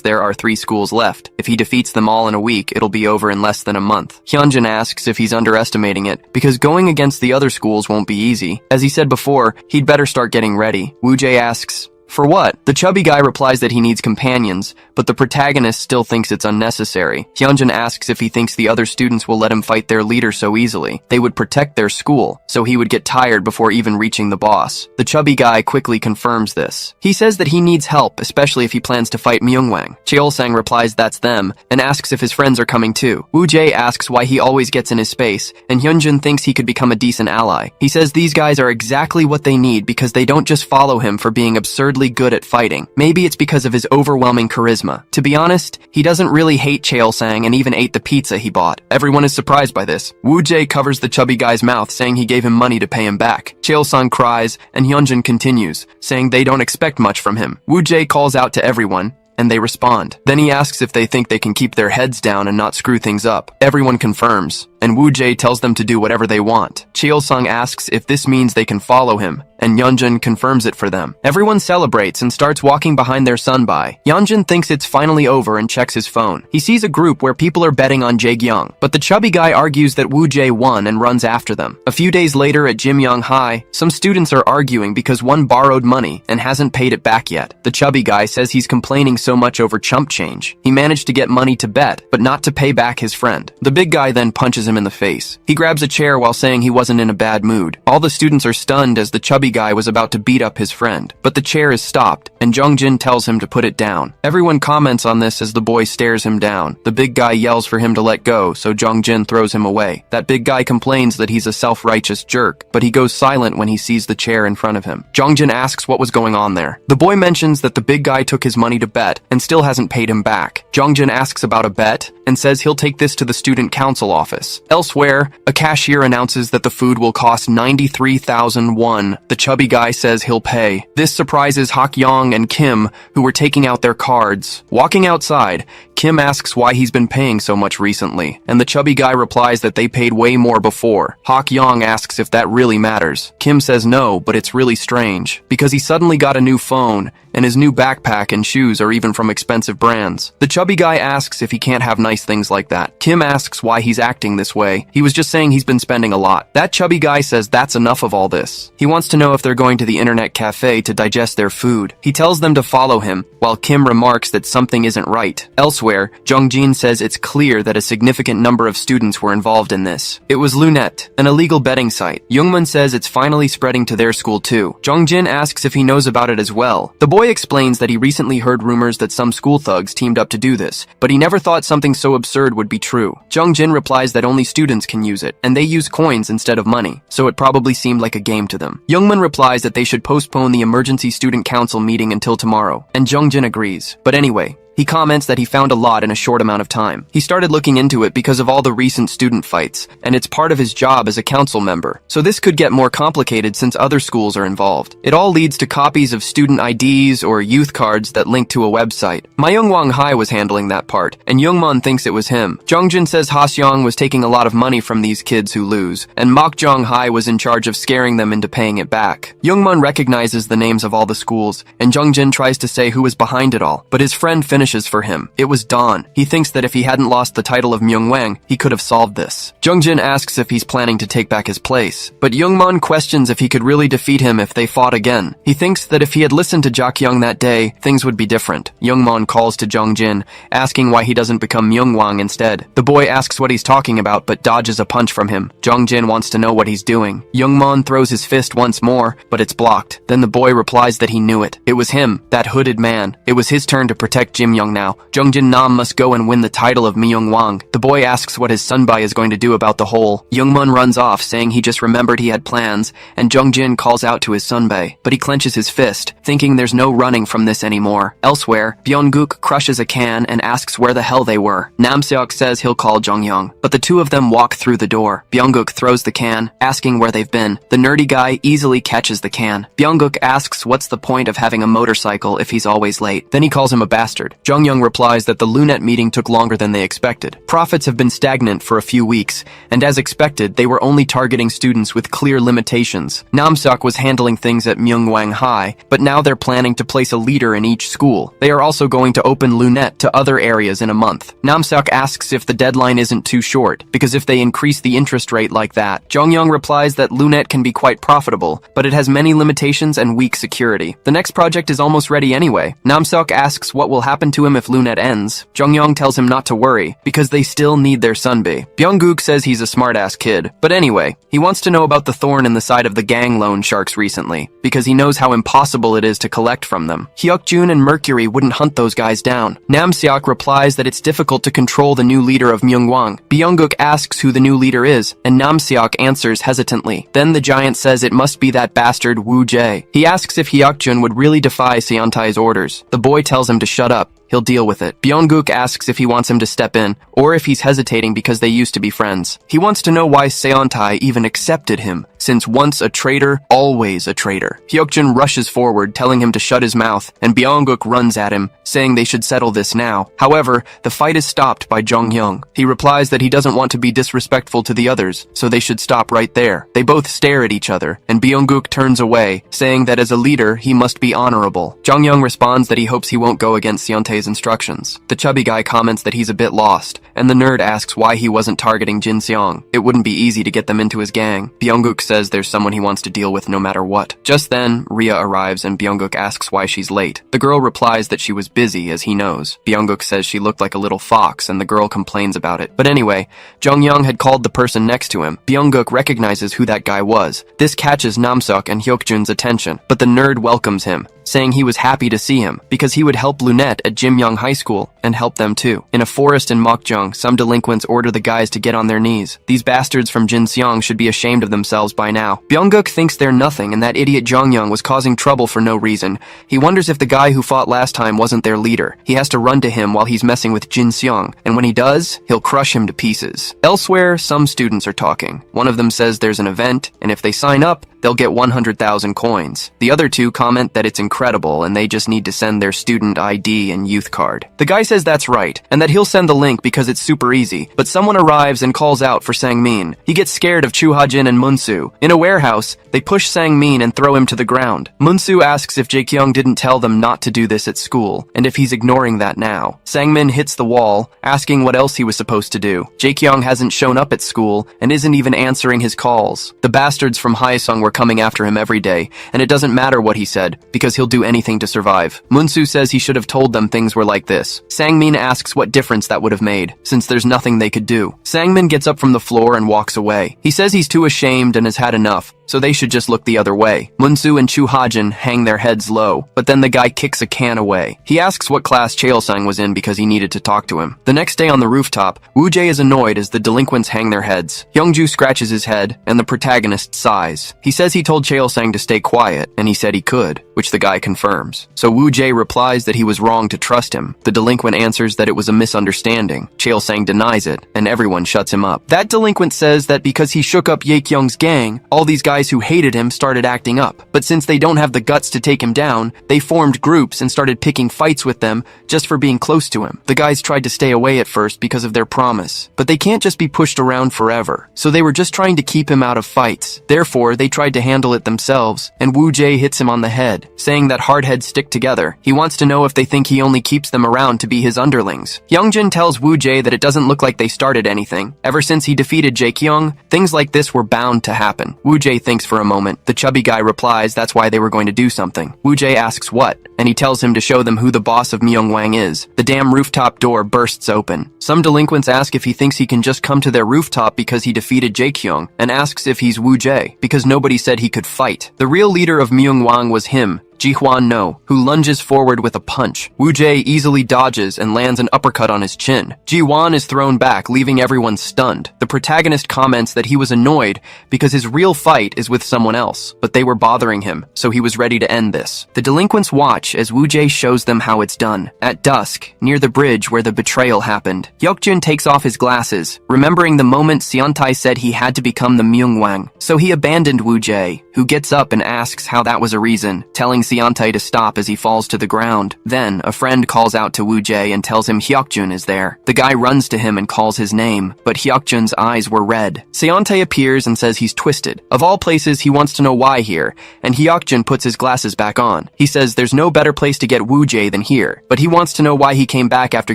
there are 3 schools left. If he defeats them all in a week, it'll be over in less than a month. Hyunjin asks if he's underestimating it, because going against the other schools won't be easy. As he said before, he'd better start getting ready. Woo-jae asks, "For what?" The chubby guy replies that he needs companions, but the protagonist still thinks it's unnecessary. Hyunjin asks if he thinks the other students will let him fight their leader so easily. They would protect their school, so he would get tired before even reaching the boss. The chubby guy quickly confirms this. He says that he needs help, especially if he plans to fight Myeongwang. Cheol-sang replies that's them, and asks if his friends are coming too. Woo-jae asks why he always gets in his space, and Hyunjin thinks he could become a decent ally. He says these guys are exactly what they need because they don't just follow him for being absurdly good at fighting. Maybe it's because of his overwhelming charisma. To be honest, he doesn't really hate Cheol-sang and even ate the pizza he bought. Everyone is surprised by this. Woo-jae covers the chubby guy's mouth, saying he gave him money to pay him back. Cheol-sang cries, and Hyunjin continues, saying they don't expect much from him. Woo-jae calls out to everyone, and they respond. Then he asks if they think they can keep their heads down and not screw things up. Everyone confirms, and Woo-jae tells them to do whatever they want. Cheol-sang asks if this means they can follow him, and Hyunjin confirms it for them. Everyone celebrates and starts walking behind their son-bai. Hyunjin thinks it's finally over and checks his phone. He sees a group where people are betting on Jae-kyung, but the chubby guy argues that Woo-jae won and runs after them. A few days later at Jimyong High, some students are arguing because one borrowed money and hasn't paid it back yet. The chubby guy says he's complaining so much over chump change. He managed to get money to bet, but not to pay back his friend. The big guy then punches him in the face. He grabs a chair while saying he wasn't in a bad mood. All the students are stunned as the chubby guy was about to beat up his friend, but the chair is stopped, and Jung-jin tells him to put it down. Everyone comments on this as the boy stares him down. The big guy yells for him to let go, so Jung-jin throws him away. That big guy complains that he's a self-righteous jerk, but he goes silent when he sees the chair in front of him. Jung-jin asks what was going on there. The boy mentions that the big guy took his money to bet and still hasn't paid him back. Jung-jin asks about a bet, and says he'll take this to the student council office. Elsewhere, a cashier announces that the food will cost 93,000 won. The chubby guy says he'll pay. This surprises Hak-young and Kim, who were taking out their cards. Walking outside, Kim asks why he's been paying so much recently, and the chubby guy replies that they paid way more before. Hak-young asks if that really matters. Kim says no, but it's really strange, because he suddenly got a new phone, and his new backpack and shoes are even from expensive brands. The chubby guy asks if he can't have nice things like that. Kim asks why he's acting this way. He was just saying he's been spending a lot. That chubby guy says that's enough of all this. He wants to know if they're going to the internet cafe to digest their food. He tells them to follow him, while Kim remarks that something isn't right. Elsewhere, Jung-jin says it's clear that a significant number of students were involved in this. It was Lunette, an illegal betting site. Youngmun says it's finally spreading to their school too. Jung-jin asks if he knows about it as well. The boy explains that he recently heard rumors that some school thugs teamed up to do this, but he never thought something so absurd would be true. Jung-jin replies that only students can use it, and they use coins instead of money, so it probably seemed like a game to them. Youngmun replies that they should postpone the emergency student council meeting until tomorrow, and Jung-jin agrees. But anyway, he comments that he found a lot in a short amount of time. He started looking into it because of all the recent student fights, and it's part of his job as a council member. So this could get more complicated since other schools are involved. It all leads to copies of student IDs or youth cards that link to a website. Myungwang Hai was handling that part, and Youngmun thinks it was him. Jungjin says Haseong was taking a lot of money from these kids who lose, and Mokjong Hai was in charge of scaring them into paying it back. Youngmun recognizes the names of all the schools, and Jungjin tries to say who was behind it all, but his friend finishes for him. It was Dawn. He thinks that if he hadn't lost the title of Myungwang, he could have solved this. Jungjin asks if he's planning to take back his place, but Youngmun questions if he could really defeat him if they fought again. He thinks that if he had listened to Jakyung that day, things would be different. Youngmun calls to Jungjin, asking why he doesn't become Myungwang instead. The boy asks what he's talking about, but dodges a punch from him. Jungjin wants to know what he's doing. Youngmun throws his fist once more, but it's blocked. Then the boy replies that he knew it. It was him, that hooded man. It was his turn to protect Jim Young now. Jungjin Nam must go and win the title of Myungwang. The boy asks what his sunbae is going to do about the whole. Youngmun runs off, saying he just remembered he had plans, and Jungjin calls out to his sunbae, but he clenches his fist, thinking there's no running from this anymore. Elsewhere, Byung-guk crushes a can and asks where the hell they were. Namseok says he'll call Jung-young, but the two of them walk through the door. Byung-guk throws the can, asking where they've been. The nerdy guy easily catches the can. Byung-guk asks what's the point of having a motorcycle if he's always late. Then he calls him a bastard. Jung-young replies that the Lunette meeting took longer than they expected. Profits have been stagnant for a few weeks, and as expected, they were only targeting students with clear limitations. Namseok was handling things at Myungwang High, but now they're planning to place a leader in each school. They are also going to open Lunette to other areas in a month. Namseok asks if the deadline isn't too short, because if they increase the interest rate like that. Jung-young replies that Lunette can be quite profitable, but it has many limitations and weak security. The next project is almost ready anyway. Namseok asks what will happen to him if Lunette ends. Jung-young tells him not to worry, because they still need their sunbae. Byung-guk says he's a smartass kid, but anyway, he wants to know about the thorn in the side of the gang loan sharks recently, because he knows how impossible it is to collect from them. Hyuk-jun and Mercury wouldn't hunt those guys down. Namseok replies that it's difficult to control the new leader of Myungwang. Byung-guk asks who the new leader is, and Namseok answers hesitantly. Then the giant says it must be that bastard Woo Jae. He asks if Hyuk-jun would really defy Seontai's orders. The boy tells him to shut up. He'll deal with it. Byung-guk asks if he wants him to step in, or if he's hesitating because they used to be friends. He wants to know why Seontai even accepted him, since once a traitor, always a traitor. Hyuk-jun rushes forward, telling him to shut his mouth, and Byung-guk runs at him, saying they should settle this now. However, the fight is stopped by Jung-hyung. He replies that he doesn't want to be disrespectful to the others, so they should stop right there. They both stare at each other, and Byung-guk turns away, saying that as a leader, he must be honorable. Jung-hyung responds that he hopes he won't go against Seontai's instructions. The chubby guy comments that he's a bit lost, and the nerd asks why he wasn't targeting Jin Seong. It wouldn't be easy to get them into his gang. Byung-guk says there's someone he wants to deal with no matter what. Just then, Rhea arrives and Byung-guk asks why she's late. The girl replies that she was busy, as he knows. Byung-guk says she looked like a little fox, and the girl complains about it. But anyway, Jung-young had called the person next to him. Byung-guk recognizes who that guy was. This catches Namseok and Hyuk-jun's attention, but the nerd welcomes him. saying he was happy to see him because he would help Lunette at Jimyong High School and help them too. In a forest in Mokjong, some delinquents order the guys to get on their knees. These bastards from Jinseong should be ashamed of themselves by now. Byung-guk thinks they're nothing and that idiot Jonghyung was causing trouble for no reason. He wonders if the guy who fought last time wasn't their leader. He has to run to him while he's messing with Jinseong, and when he does, he'll crush him to pieces. Elsewhere, some students are talking. One of them says there's an event, and if they sign up, they'll get 100,000 coins. The other two comment that it's incredible and they just need to send their student ID and youth card. The guy says that's right, and that he'll send the link because it's super easy, but someone arrives and calls out for Sang-min. He gets scared of Chu Ha-jin and Munsu. In a warehouse, they push Sang-min and throw him to the ground. Munsu asks if Jae-kyung didn't tell them not to do this at school, and if he's ignoring that now. Sang-min hits the wall, asking what else he was supposed to do. Jae-kyung hasn't shown up at school and isn't even answering his calls. The bastards from Haesung were coming after him every day, and it doesn't matter what he said, because he'll do anything to survive. Munsu says he should have told them things were like this. Sang-min asks what difference that would have made, since there's nothing they could do. Sang-min gets up from the floor and walks away. He says he's too ashamed and has had enough, so they should just look the other way. Munsu and Chu Ha-jin hang their heads low, but then the guy kicks a can away. He asks what class Cheol-sang was in because he needed to talk to him. The next day on the rooftop, Woo-jae is annoyed as the delinquents hang their heads. Youngju scratches his head, and the protagonist sighs. He says he told Cheol-sang to stay quiet, and he said he could, which the guy confirms. So Woo-jae replies that he was wrong to trust him. The delinquent answers that it was a misunderstanding. Cheol-sang denies it, and everyone shuts him up. That delinquent says that because he shook up Ye-kyung's gang, all these guys who hated him started acting up. But since they don't have the guts to take him down, they formed groups and started picking fights with them just for being close to him. The guys tried to stay away at first because of their promise, but they can't just be pushed around forever. So they were just trying to keep him out of fights. Therefore, they tried to handle it themselves, and Woo-jae hits him on the head, saying that hardheads stick together. He wants to know if they think he only keeps them around to be his underlings. Youngjin tells Woo-jae that it doesn't look like they started anything. Ever since he defeated Jae-kyung, things like this were bound to happen. Woo-jae thinks for a moment. The chubby guy replies that's why they were going to do something. Woo-jae asks what, and he tells him to show them who the boss of Myung-wang is. The damn rooftop door bursts open. Some delinquents ask if he thinks he can just come to their rooftop because he defeated Jae-kyung, and asks if he's Woo-jae, because nobody said he could fight. The real leader of Myung-wang was him, Ji-hwan No, who lunges forward with a punch. Woo-jae easily dodges and lands an uppercut on his chin. Ji-hwan is thrown back, leaving everyone stunned. The protagonist comments that he was annoyed because his real fight is with someone else, but they were bothering him, so he was ready to end this. The delinquents watch as Woo-jae shows them how it's done. At dusk, near the bridge where the betrayal happened, Hyukjin takes off his glasses, remembering the moment Seontae said he had to become the Myung-wang. So he abandoned Woo-jae, who gets up and asks how that was a reason, telling Seontae to stop as he falls to the ground. Then, a friend calls out to Woo-jae and tells him Hyukjun is there. The guy runs to him and calls his name, but Hyukjun's eyes were red. Seontae appears and says he's twisted. Of all places, he wants to know why here, and Hyukjun puts his glasses back on. He says there's no better place to get Woo-jae than here, but he wants to know why he came back after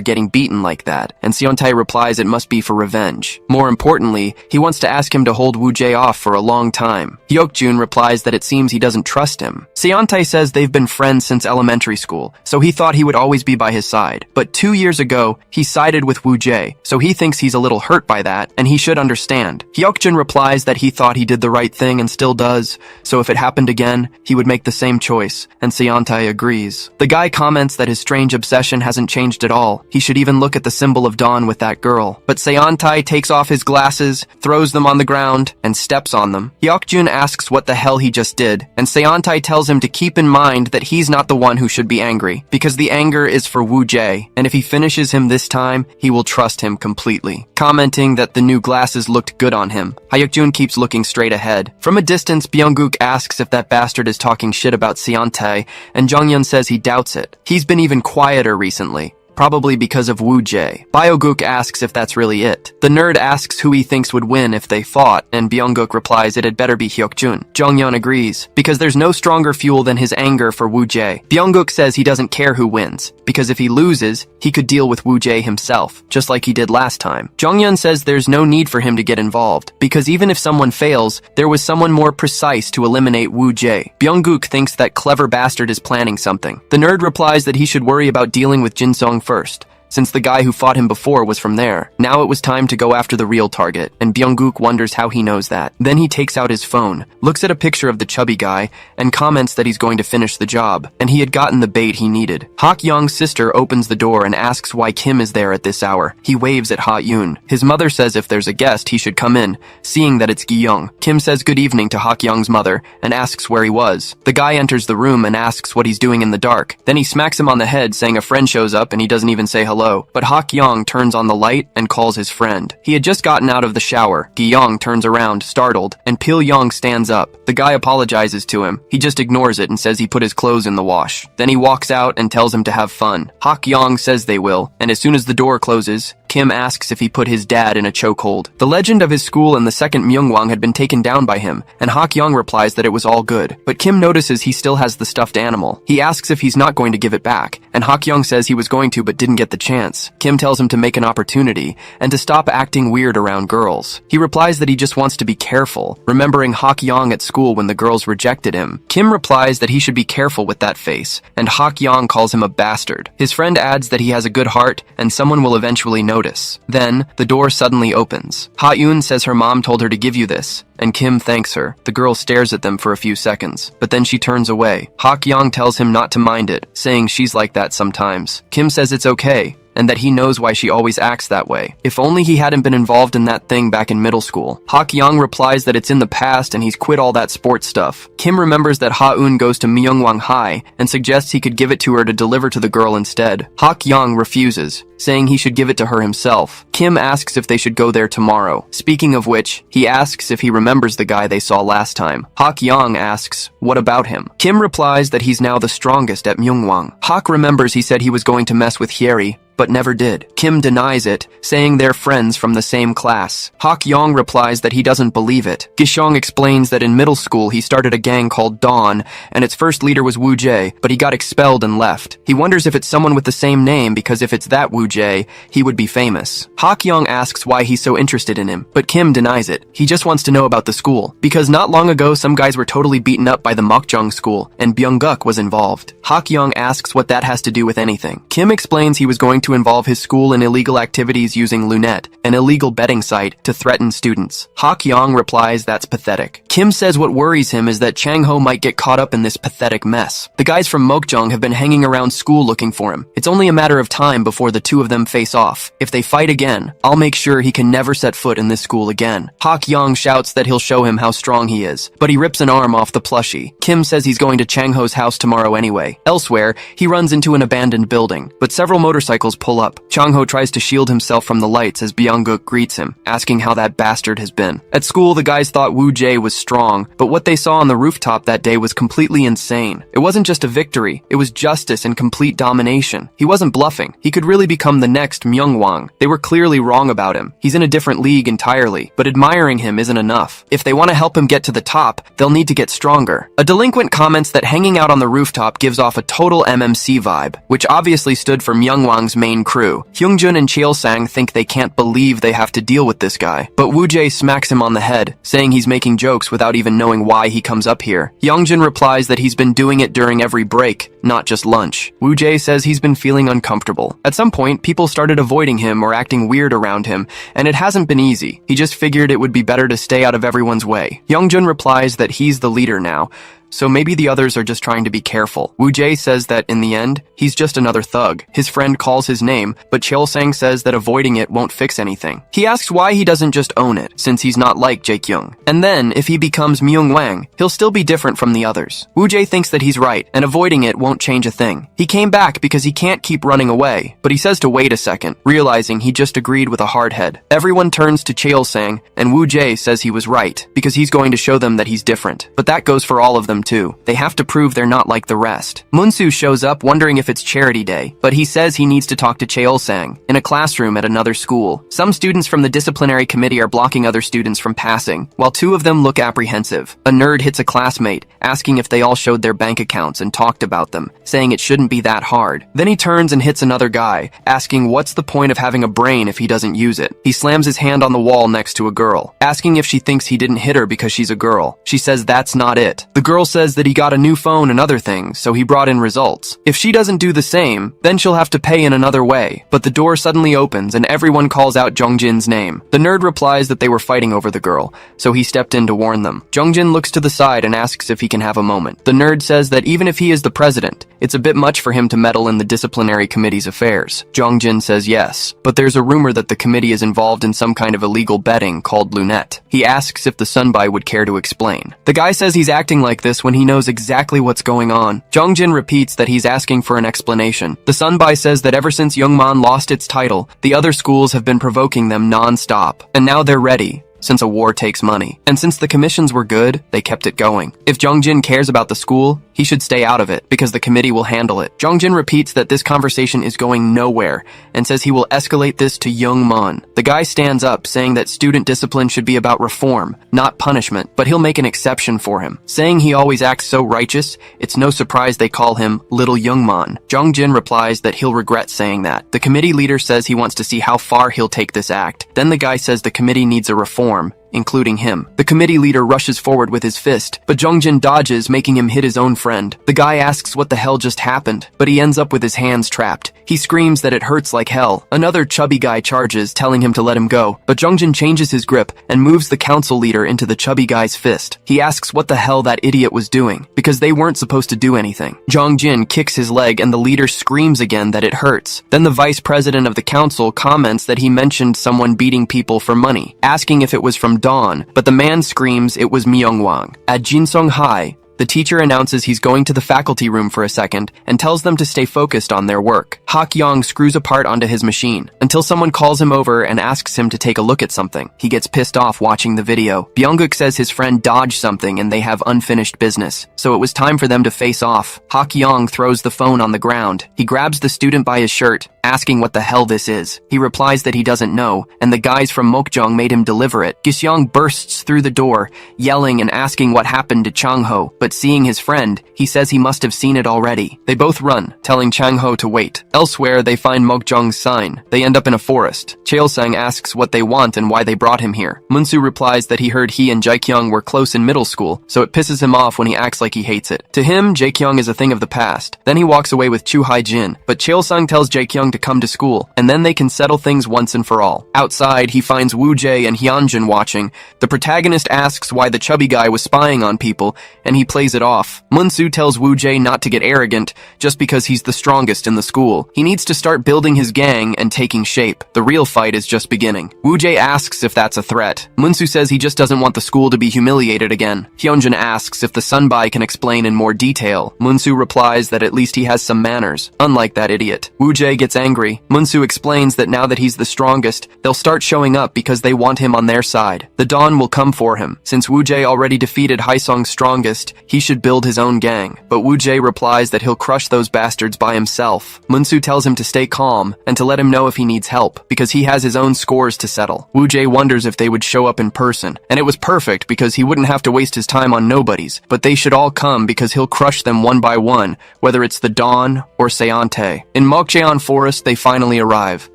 getting beaten like that, and Seontae replies it must be for revenge. More importantly, he wants to ask him to hold Woo-jae off for a long time. Hyukjun replies that it seems he doesn't trust him. Seontae says they've been friends since elementary school, so he thought he would always be by his side. But 2 years ago, he sided with Woo-jae, so he thinks he's a little hurt by that, and he should understand. Hyukjun replies that he thought he did the right thing and still does, so if it happened again, he would make the same choice, and Seontae agrees. The guy comments that his strange obsession hasn't changed at all. He should even look at the symbol of dawn with that girl. But Seontae takes off his glasses, throws them on the ground, and steps on them. Hyukjun asks what the hell he just did, and Seontae tells him to keep in mind that he's not the one who should be angry, because the anger is for Woo-jae, and if he finishes him this time, he will trust him completely. Commenting that the new glasses looked good on him, Hyukjun keeps looking straight ahead. From a distance, Byung-guk asks if that bastard is talking shit about Seontae, and Jonghyun says he doubts it. He's been even quieter recently. Probably because of Woo-jae. Byung-guk asks if that's really it. The nerd asks who he thinks would win if they fought, and Byung-guk replies it had better be Hyukjun. Jonghyun agrees, because there's no stronger fuel than his anger for Woo-jae. Byung-guk says he doesn't care who wins, because if he loses, he could deal with Woo-jae himself, just like he did last time. Jonghyun says there's no need for him to get involved, because even if someone fails, there was someone more precise to eliminate Woo-jae. Byung-guk thinks that clever bastard is planning something. The nerd replies that he should worry about dealing with Jinsung first, since the guy who fought him before was from there. Now it was time to go after the real target, and Byung-guk wonders how he knows that. Then he takes out his phone, looks at a picture of the chubby guy, and comments that he's going to finish the job, and he had gotten the bait he needed. Hak-young's sister opens the door and asks why Kim is there at this hour. He waves at Ha-yoon. His mother says if there's a guest, he should come in, seeing that it's Gi-young. Kim says good evening to Hak-young's mother and asks where he was. The guy enters the room and asks what he's doing in the dark. Then he smacks him on the head, saying a friend shows up and he doesn't even say hello. But Hak-young turns on the light and calls his friend. He had just gotten out of the shower. Gi-young turns around, startled, and Pil-young stands up. The guy apologizes to him. He just ignores it and says he put his clothes in the wash. Then he walks out and tells him to have fun. Hak-young says they will, and as soon as the door closes, Kim asks if he put his dad in a chokehold. The legend of his school in the second Myeongwang had been taken down by him, and Hak-young replies that it was all good. But Kim notices he still has the stuffed animal. He asks if he's not going to give it back, and Hak-young says he was going to but didn't get the chance. Kim tells him to make an opportunity, and to stop acting weird around girls. He replies that he just wants to be careful, remembering Hak-young at school when the girls rejected him. Kim replies that he should be careful with that face, and Hak-young calls him a bastard. His friend adds that he has a good heart, and someone will eventually notice. Then, the door suddenly opens. Ha-yoon says her mom told her to give you this, and Kim thanks her. The girl stares at them for a few seconds, but then she turns away. Hak-young tells him not to mind it, saying she's like that sometimes. Kim says it's okay, and that he knows why she always acts that way. If only he hadn't been involved in that thing back in middle school. Hak-young replies that it's in the past and he's quit all that sports stuff. Kim remembers that Ha-eun goes to Myeongwang High and suggests he could give it to her to deliver to the girl instead. Hak-young refuses, saying he should give it to her himself. Kim asks if they should go there tomorrow. Speaking of which, he asks if he remembers the guy they saw last time. Hak-young asks, what about him? Kim replies that he's now the strongest at Myeongwang. Hak remembers he said he was going to mess with Hyeri, but never did. Kim denies it, saying they're friends from the same class. Hak-young replies that he doesn't believe it. Gishong explains that in middle school he started a gang called Dawn, and its first leader was Woo Jae, but he got expelled and left. He wonders if it's someone with the same name, because if it's that Woo Jae, he would be famous. Hak-young asks why he's so interested in him, but Kim denies it. He just wants to know about the school, because not long ago some guys were totally beaten up by the Mokjong school, and Byung-guk was involved. Hak-young asks what that has to do with anything. Kim explains he was going to involve his school in illegal activities using Lunette, an illegal betting site, to threaten students. Hak-young replies that's pathetic. Kim says what worries him is that Chang-ho might get caught up in this pathetic mess. The guys from Mokjong have been hanging around school looking for him. It's only a matter of time before the two of them face off. If they fight again, I'll make sure he can never set foot in this school again. Hak-young shouts that he'll show him how strong he is, but he rips an arm off the plushie. Kim says he's going to Chang-ho's house tomorrow anyway. Elsewhere, he runs into an abandoned building, but several motorcycles pull up. Chang-ho tries to shield himself from the lights as Byung-guk greets him, asking how that bastard has been. At school, the guys thought Woo Jae was strong, but what they saw on the rooftop that day was completely insane. It wasn't just a victory, it was justice and complete domination. He wasn't bluffing. He could really become the next Myeongwang. They were clearly wrong about him. He's in a different league entirely, but admiring him isn't enough. If they want to help him get to the top, they'll need to get stronger. A delinquent comments that hanging out on the rooftop gives off a total MMC vibe, which obviously stood for Myeongwang's main crew. Hyungjun and Cheol-sang think they can't believe they have to deal with this guy, but Woo Jae smacks him on the head, saying he's making jokes without even knowing why he comes up here. Hyungjun replies that he's been doing it during every break, not just lunch. Woo Jae says he's been feeling uncomfortable. At some point, people started avoiding him or acting weird around him, and it hasn't been easy. He just figured it would be better to stay out of everyone's way. Hyungjun replies that he's the leader now, so maybe the others are just trying to be careful. Woo Jae says that, in the end, he's just another thug. His friend calls his name, but Cheol-sang says that avoiding it won't fix anything. He asks why he doesn't just own it, since he's not like Jae-kyung. And then, if he becomes Myeongwang, he'll still be different from the others. Woo Jae thinks that he's right, and avoiding it won't change a thing. He came back because he can't keep running away, but he says to wait a second, realizing he just agreed with a hard head. Everyone turns to Cheol-sang, and Woo Jae says he was right, because he's going to show them that he's different. But that goes for all of them too. They have to prove they're not like the rest. Munsu shows up wondering if it's charity day, but he says he needs to talk to Cheol-sang in a classroom at another school. Some students from the disciplinary committee are blocking other students from passing, while two of them look apprehensive. A nerd hits a classmate, asking if they all showed their bank accounts and talked about them, saying it shouldn't be that hard. Then he turns and hits another guy, asking what's the point of having a brain if he doesn't use it. He slams his hand on the wall next to a girl, asking if she thinks he didn't hit her because she's a girl. She says that's not it. The girl says that he got a new phone and other things, so he brought in results. If she doesn't do the same, then she'll have to pay in another way. But the door suddenly opens and everyone calls out Jongjin's name. The nerd replies that they were fighting over the girl, so he stepped in to warn them. Jongjin looks to the side and asks if he can have a moment. The nerd says that even if he is the president, it's a bit much for him to meddle in the disciplinary committee's affairs. Jongjin says yes, but there's a rumor that the committee is involved in some kind of illegal betting called Lunette. He asks if the Sunbai would care to explain. The guy says he's acting like this when he knows exactly what's going on. Jongjin repeats that he's asking for an explanation. The Sunbai says that ever since Youngman lost its title, the other schools have been provoking them non-stop, and now they're ready. Since a war takes money. And since the commissions were good, they kept it going. If Jongjin cares about the school, he should stay out of it, because the committee will handle it. Jongjin repeats that this conversation is going nowhere, and says he will escalate this to Youngman. The guy stands up, saying that student discipline should be about reform, not punishment, but he'll make an exception for him. Saying he always acts so righteous, it's no surprise they call him Little Youngman. Jongjin replies that he'll regret saying that. The committee leader says he wants to see how far he'll take this act. Then the guy says the committee needs a reform, including him. The committee leader rushes forward with his fist, but Jongjin dodges, making him hit his own friend. The guy asks what the hell just happened, but he ends up with his hands trapped. He screams that it hurts like hell. Another chubby guy charges, telling him to let him go, but Jongjin changes his grip and moves the council leader into the chubby guy's fist. He asks what the hell that idiot was doing, because they weren't supposed to do anything. Jongjin kicks his leg and the leader screams again that it hurts. Then the vice president of the council comments that he mentioned someone beating people for money, asking if it was from Dawn, but the man screams it was Myungwang. At Jinsong High, the teacher announces he's going to the faculty room for a second and tells them to stay focused on their work. Hak Yong screws a part onto his machine until someone calls him over and asks him to take a look at something. He gets pissed off watching the video. Byunguk says his friend dodged something and they have unfinished business, so it was time for them to face off. Hak Yong throws the phone on the ground. He grabs the student by his shirt, asking what the hell this is. He replies that he doesn't know, and the guys from Mokjong made him deliver it. Gisyong bursts through the door, yelling and asking what happened to Changho, but seeing his friend, he says he must have seen it already. They both run, telling Changho to wait. Elsewhere, they find Mokjong's sign. They end up in a forest. Cheolsang asks what they want and why they brought him here. Munsu replies that he heard he and Jaekyung were close in middle school, so it pisses him off when he acts like he hates it. To him, Jaekyung is a thing of the past. Then he walks away with Chu Hai-jin, but Cheolsang tells Jaekyung to come to school, and then they can settle things once and for all. Outside, he finds Woo Jae and Hyunjin watching. The protagonist asks why the chubby guy was spying on people, and he plays it off. Munsu tells Woo Jae not to get arrogant, just because he's the strongest in the school. He needs to start building his gang and taking shape. The real fight is just beginning. Woo Jae asks if that's a threat. Munsu says he just doesn't want the school to be humiliated again. Hyunjin asks if the Sunbai can explain in more detail. Munsu replies that at least he has some manners, unlike that idiot. Woo Jae gets angry. Munsu explains that now that he's the strongest, they'll start showing up because they want him on their side. The Dawn will come for him. Since Woo Jae already defeated Haesung's strongest, he should build his own gang. But Woo Jae replies that he'll crush those bastards by himself. Munsu tells him to stay calm and to let him know if he needs help, because he has his own scores to settle. Woo Jae wonders if they would show up in person, and it was perfect because he wouldn't have to waste his time on nobodies, but they should all come because he'll crush them one by one, whether it's the Dawn or Seante. In Mokjeon Forest, they finally arrive.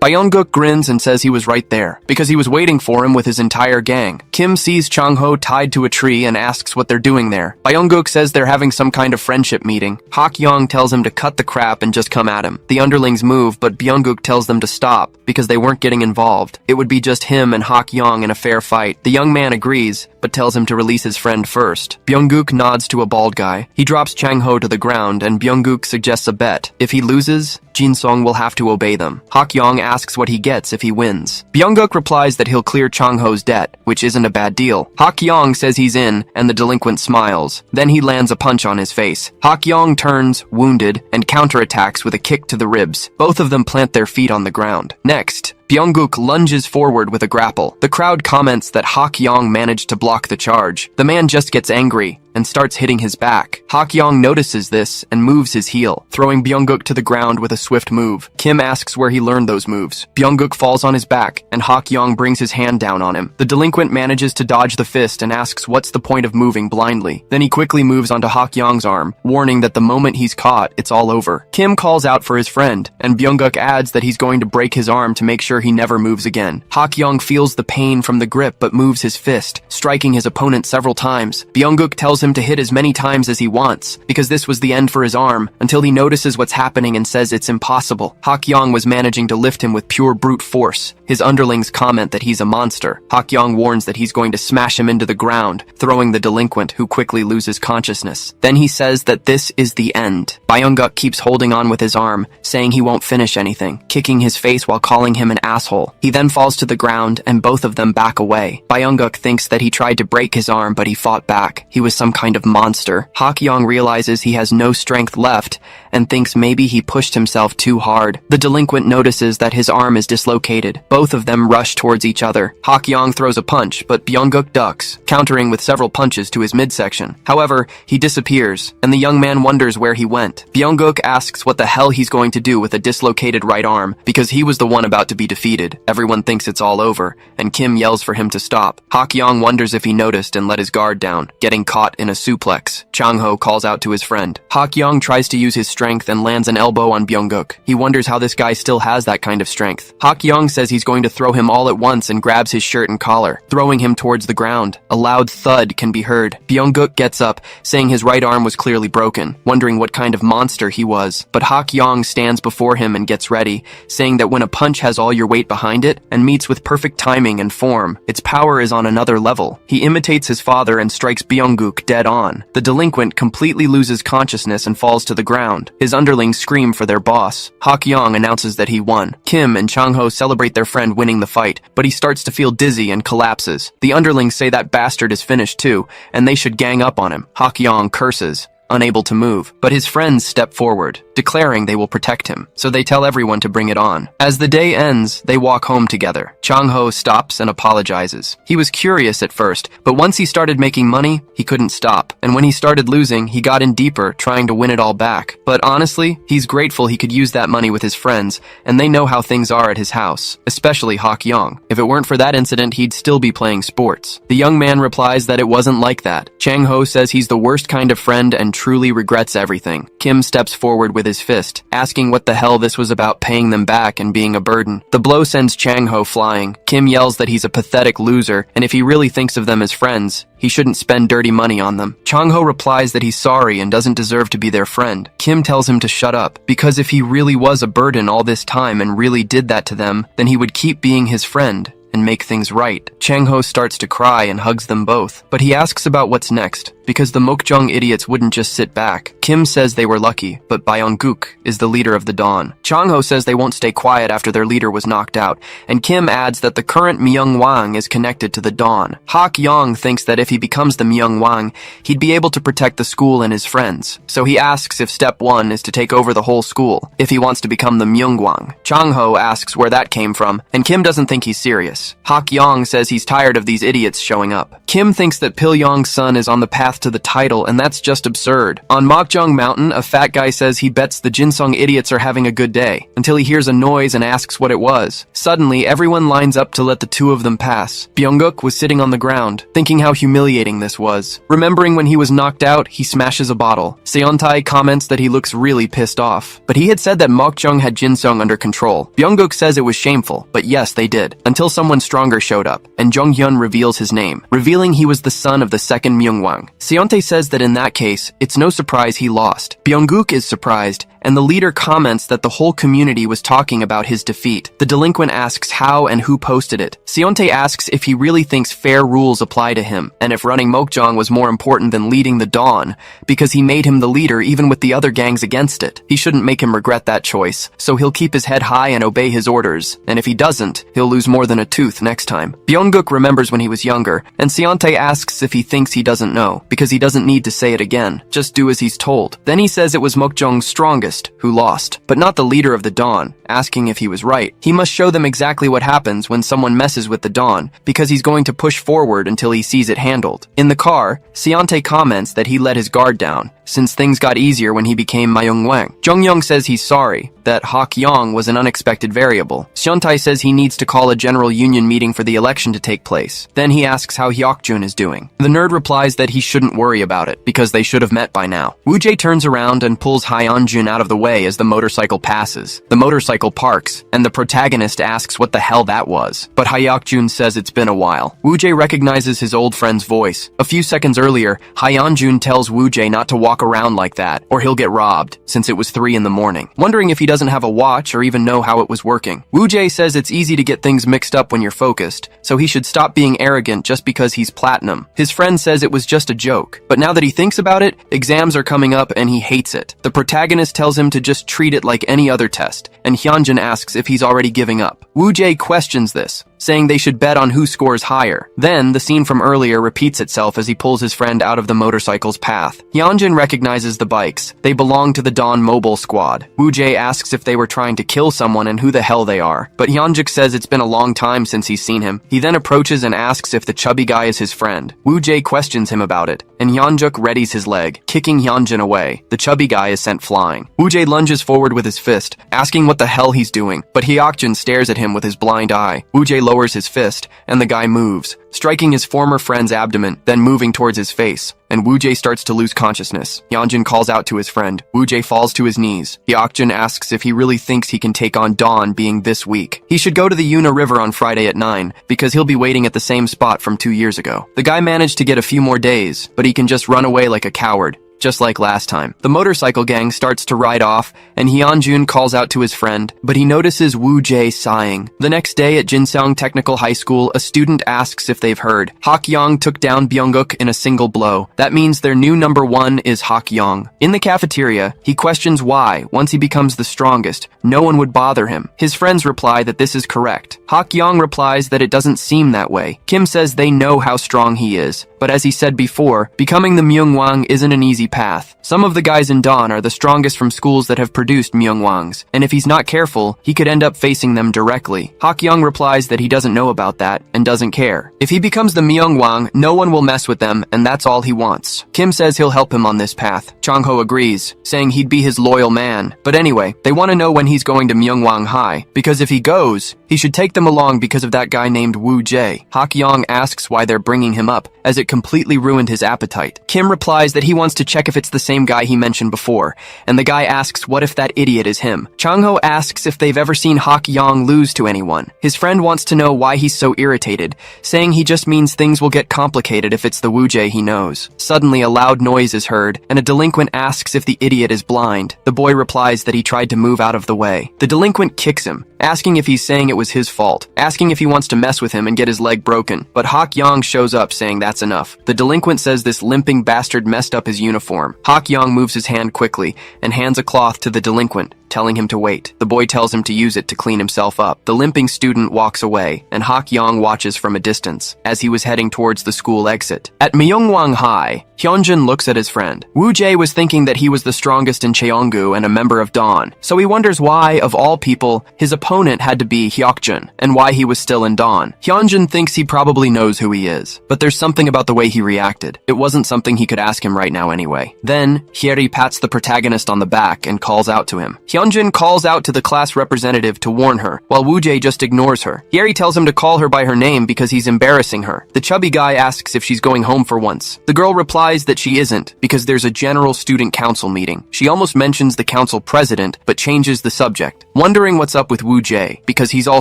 Byunguk grins and says he was right there, because he was waiting for him with his entire gang. Kim sees Changho tied to a tree and asks what they're doing there. Byunguk says they're having some kind of friendship meeting. Hak Yong tells him to cut the crap and just come at him. The underlings move, but Byunguk tells them to stop, because they weren't getting involved. It would be just him and Hak Yong in a fair fight. The young man agrees, but tells him to release his friend first. Byunguk nods to a bald guy. He drops Changho to the ground, and Byunguk suggests a bet. If he loses, Jinsong will have to obey them. Hak Yong asks what he gets if he wins. Byunguk replies that he'll clear Changho's debt, which isn't a bad deal. Hak Yong says he's in, and the delinquent smiles. Then he lands a punch on his face. Hak Yong turns, wounded, and counterattacks with a kick to the ribs. Both of them plant their feet on the ground. Next, Byunguk lunges forward with a grapple. The crowd comments that Hak Yong managed to block the charge. The man just gets angry and starts hitting his back. Hak Yong notices this and moves his heel, throwing Byunguk to the ground with a swift move. Kim asks where he learned those moves. Byunguk falls on his back, and Hak Yong brings his hand down on him. The delinquent manages to dodge the fist and asks what's the point of moving blindly. Then he quickly moves onto Hak Yong's arm, warning that the moment he's caught, it's all over. Kim calls out for his friend, and Byunguk adds that he's going to break his arm to make sure he never moves again. Hak Yong feels the pain from the grip but moves his fist, striking his opponent several times. Byunguk tells him him to hit as many times as he wants, because this was the end for his arm, until he notices what's happening and says it's impossible. Hak-yong was managing to lift him with pure brute force. His underlings comment that he's a monster. Hak-yong warns that he's going to smash him into the ground, throwing the delinquent, who quickly loses consciousness. Then he says that this is the end. Byung-guk keeps holding on with his arm, saying he won't finish anything, kicking his face while calling him an asshole. He then falls to the ground, and both of them back away. Byung-guk thinks that he tried to break his arm, but he fought back. He was some kind of monster. Hak-yong realizes he has no strength left, and thinks maybe he pushed himself too hard. The delinquent notices that his arm is dislocated. Both of them rush towards each other. Hak-yong throws a punch, but Byung-guk ducks, countering with several punches to his midsection. However, he disappears, and the young man wonders where he went. Byung-guk asks what the hell he's going to do with a dislocated right arm, because he was the one about to be defeated. Everyone thinks it's all over, and Kim yells for him to stop. Hak-yong wonders if he noticed and let his guard down, getting caught in a suplex. Chang-ho calls out to his friend. Hak-yong tries to use his strength and lands an elbow on Byung-guk. He wonders how this guy still has that kind of strength. Hak-yong says he's going to throw him all at once and grabs his shirt and collar, throwing him towards the ground. A loud thud can be heard. Byung-guk gets up, saying his right arm was clearly broken, wondering what kind of monster he was. But Hak-yong stands before him and gets ready, saying that when a punch has all your weight behind it and meets with perfect timing and form, its power is on another level. He imitates his father and strikes Byung-guk dead on. The delinquent completely loses consciousness and falls to the ground. His underlings scream for their boss. Hak-yong announces that he won. Kim and Chang-ho celebrate their friend winning the fight, but he starts to feel dizzy and collapses. The underlings say that bastard is finished too, and they should gang up on him. Hak-yong curses, unable to move, but his friends step forward, declaring they will protect him, so they tell everyone to bring it on. As the day ends, they walk home together. Chang-ho stops and apologizes. He was curious at first, but once he started making money, he couldn't stop, and when he started losing, he got in deeper, trying to win it all back. But honestly, he's grateful he could use that money with his friends, and they know how things are at his house, especially Hak-yong. If it weren't for that incident, he'd still be playing sports. The young man replies that it wasn't like that. Chang-ho says he's the worst kind of friend and truly regrets everything. Kim steps forward with his fist, asking what the hell this was about paying them back and being a burden. The blow sends Chang-ho flying. Kim yells that he's a pathetic loser, and if he really thinks of them as friends, he shouldn't spend dirty money on them. Chang-ho replies that he's sorry and doesn't deserve to be their friend. Kim tells him to shut up, because if he really was a burden all this time and really did that to them, then he would keep being his friend and make things right. Chang-ho starts to cry and hugs them both, but he asks about what's next, because the Mokjong idiots wouldn't just sit back. Kim says they were lucky, but Byung-guk is the leader of the Dawn. Chang-ho says they won't stay quiet after their leader was knocked out, and Kim adds that the current Myung-wang is connected to the Dawn. Hak-yong thinks that if he becomes the Myung-wang, he'd be able to protect the school and his friends, so he asks if step 1 is to take over the whole school, if he wants to become the Myung-wang. Chang-ho asks where that came from, and Kim doesn't think he's serious. Hak-yong says he's tired of these idiots showing up. Kim thinks that Pil-yong's son is on the path to the title, and that's just absurd. On Mokjong Mountain, a fat guy says he bets the Jinsung idiots are having a good day, until he hears a noise and asks what it was. Suddenly, everyone lines up to let the two of them pass. Byung-guk was sitting on the ground, thinking how humiliating this was. Remembering when he was knocked out, he smashes a bottle. Seontae comments that he looks really pissed off, but he had said that Mokjong had Jinsung under control. Byung-guk says it was shameful, but yes, they did, until someone stronger showed up, and Jong-hyun reveals his name, revealing he was the son of the second Myung-wang. Seontae says that in that case, it's no surprise he lost. Byung-guk is surprised, and the leader comments that the whole community was talking about his defeat. The delinquent asks how and who posted it. Seontae asks if he really thinks fair rules apply to him, and if running Mokjong was more important than leading the Dawn, because he made him the leader even with the other gangs against it. He shouldn't make him regret that choice, so he'll keep his head high and obey his orders, and if he doesn't, he'll lose more than a tooth next time. Byung-guk remembers when he was younger, and Seontae asks if he thinks he doesn't know, because he doesn't need to say it again, just do as he's told. Then he says it was Mokjong's strongest who lost, but not the leader of the Dawn, asking if he was right. He must show them exactly what happens when someone messes with the Dawn, because he's going to push forward until he sees it handled. In the car, Seontae comments that he let his guard down, since things got easier when he became Mayungwang. Jongyoung says he's sorry, that Hak-yong was an unexpected variable. Seontae says he needs to call a general union meeting for the election to take place. Then he asks how Hyokjun is doing. The nerd replies that he shouldn't worry about it, because they should have met by now. Woo-jae turns around and pulls Hyunjun out of the way as the motorcycle passes. The motorcycle parks, and the protagonist asks what the hell that was. But Hyokjun says it's been a while. Woo-jae recognizes his old friend's voice. A few seconds earlier, Hyunjun tells Woo-jae not to walk around like that, or he'll get robbed, since it was 3 in the morning. Wondering if he doesn't have a watch or even know how it was working. Woo-jae says it's easy to get things mixed up when you're focused, so he should stop being arrogant just because he's platinum. His friend says it was just a joke, but now that he thinks about it, exams are coming up and he hates it. The protagonist tells him to just treat it like any other test, and Hyunjin asks if he's already giving up. Woo-jae questions this, saying they should bet on who scores higher. Then, the scene from earlier repeats itself as he pulls his friend out of the motorcycle's path. Hyunjin recognizes the bikes. They belong to the Dawn Mobile Squad. Woo-jae asks if they were trying to kill someone and who the hell they are, but Hyunjuk says it's been a long time since he's seen him. He then approaches and asks if the chubby guy is his friend. Woo-jae questions him about it, and Hyunjuk readies his leg, kicking Hyunjin away. The chubby guy is sent flying. Woo-jae lunges forward with his fist, asking what the hell he's doing, but Hyokjin stares at him with his blind eye. Woo-jae lowers his fist, and the guy moves, striking his former friend's abdomen, then moving towards his face, and Woo-jae starts to lose consciousness. Hyunjin calls out to his friend. Woo-jae falls to his knees. Hyokjin asks if he really thinks he can take on Dawn being this weak. He should go to the Yuna River on Friday at 9, because he'll be waiting at the same spot from 2 years ago. The guy managed to get a few more days, but he can just run away like a coward, just like last time. The motorcycle gang starts to ride off, and Hyunjun calls out to his friend, but he notices Woo-jae sighing. The next day at Jinseong Technical High School, a student asks if they've heard. Hak-yong took down Byunguk in a single blow. That means their new number 1 is Hak-yong. In the cafeteria, he questions why, once he becomes the strongest, no one would bother him. His friends reply that this is correct. Hak-yong replies that it doesn't seem that way. Kim says they know how strong he is, but as he said before, becoming the Myungwang isn't an easy path. Some of the guys in Dawn are the strongest from schools that have produced Myungwangs, and if he's not careful, he could end up facing them directly. Hak-yong replies that he doesn't know about that, and doesn't care. If he becomes the Myungwang, no one will mess with them, and that's all he wants. Kim says he'll help him on this path. Changho agrees, saying he'd be his loyal man. But anyway, they want to know when he's going to Myungwang High, because if he goes, he should take them along because of that guy named Woo-jae. Hak-yong asks why they're bringing him up, as it completely ruined his appetite. Kim replies that he wants to check if it's the same guy he mentioned before, and the guy asks what if that idiot is him. Changho asks if they've ever seen Hak-yong lose to anyone. His friend wants to know why he's so irritated, saying he just means things will get complicated if it's the Woo-jae he knows. Suddenly, a loud noise is heard, and a delinquent asks if the idiot is blind. The boy replies that he tried to move out of the way. The delinquent kicks him, asking if he's saying it was his fault, asking if he wants to mess with him and get his leg broken. But Hak-yong shows up saying that's enough. The delinquent says this limping bastard messed up his uniform. Hak-yong moves his hand quickly and hands a cloth to the delinquent, telling him to wait. The boy tells him to use it to clean himself up. The limping student walks away, and Hak-yong watches from a distance as he was heading towards the school exit. At Myungwang High, Hyunjin looks at his friend. Woo-jae was thinking that he was the strongest in Cheonggu and a member of Dawn, so he wonders why, of all people, his opponent had to be Hyokjun, and why he was still in Dawn. Hyunjin thinks he probably knows who he is, but there's something about the way he reacted. It wasn't something he could ask him right now anyway. Then, Hyeri pats the protagonist on the back and calls out to him. Hyunjin calls out to the class representative to warn her, while Woo-jae just ignores her. Hyeri tells him to call her by her name because he's embarrassing her. The chubby guy asks if she's going home for once. The girl replies that she isn't, because there's a general student council meeting. She almost mentions the council president, but changes the subject, wondering what's up with Woo-jae, because he's all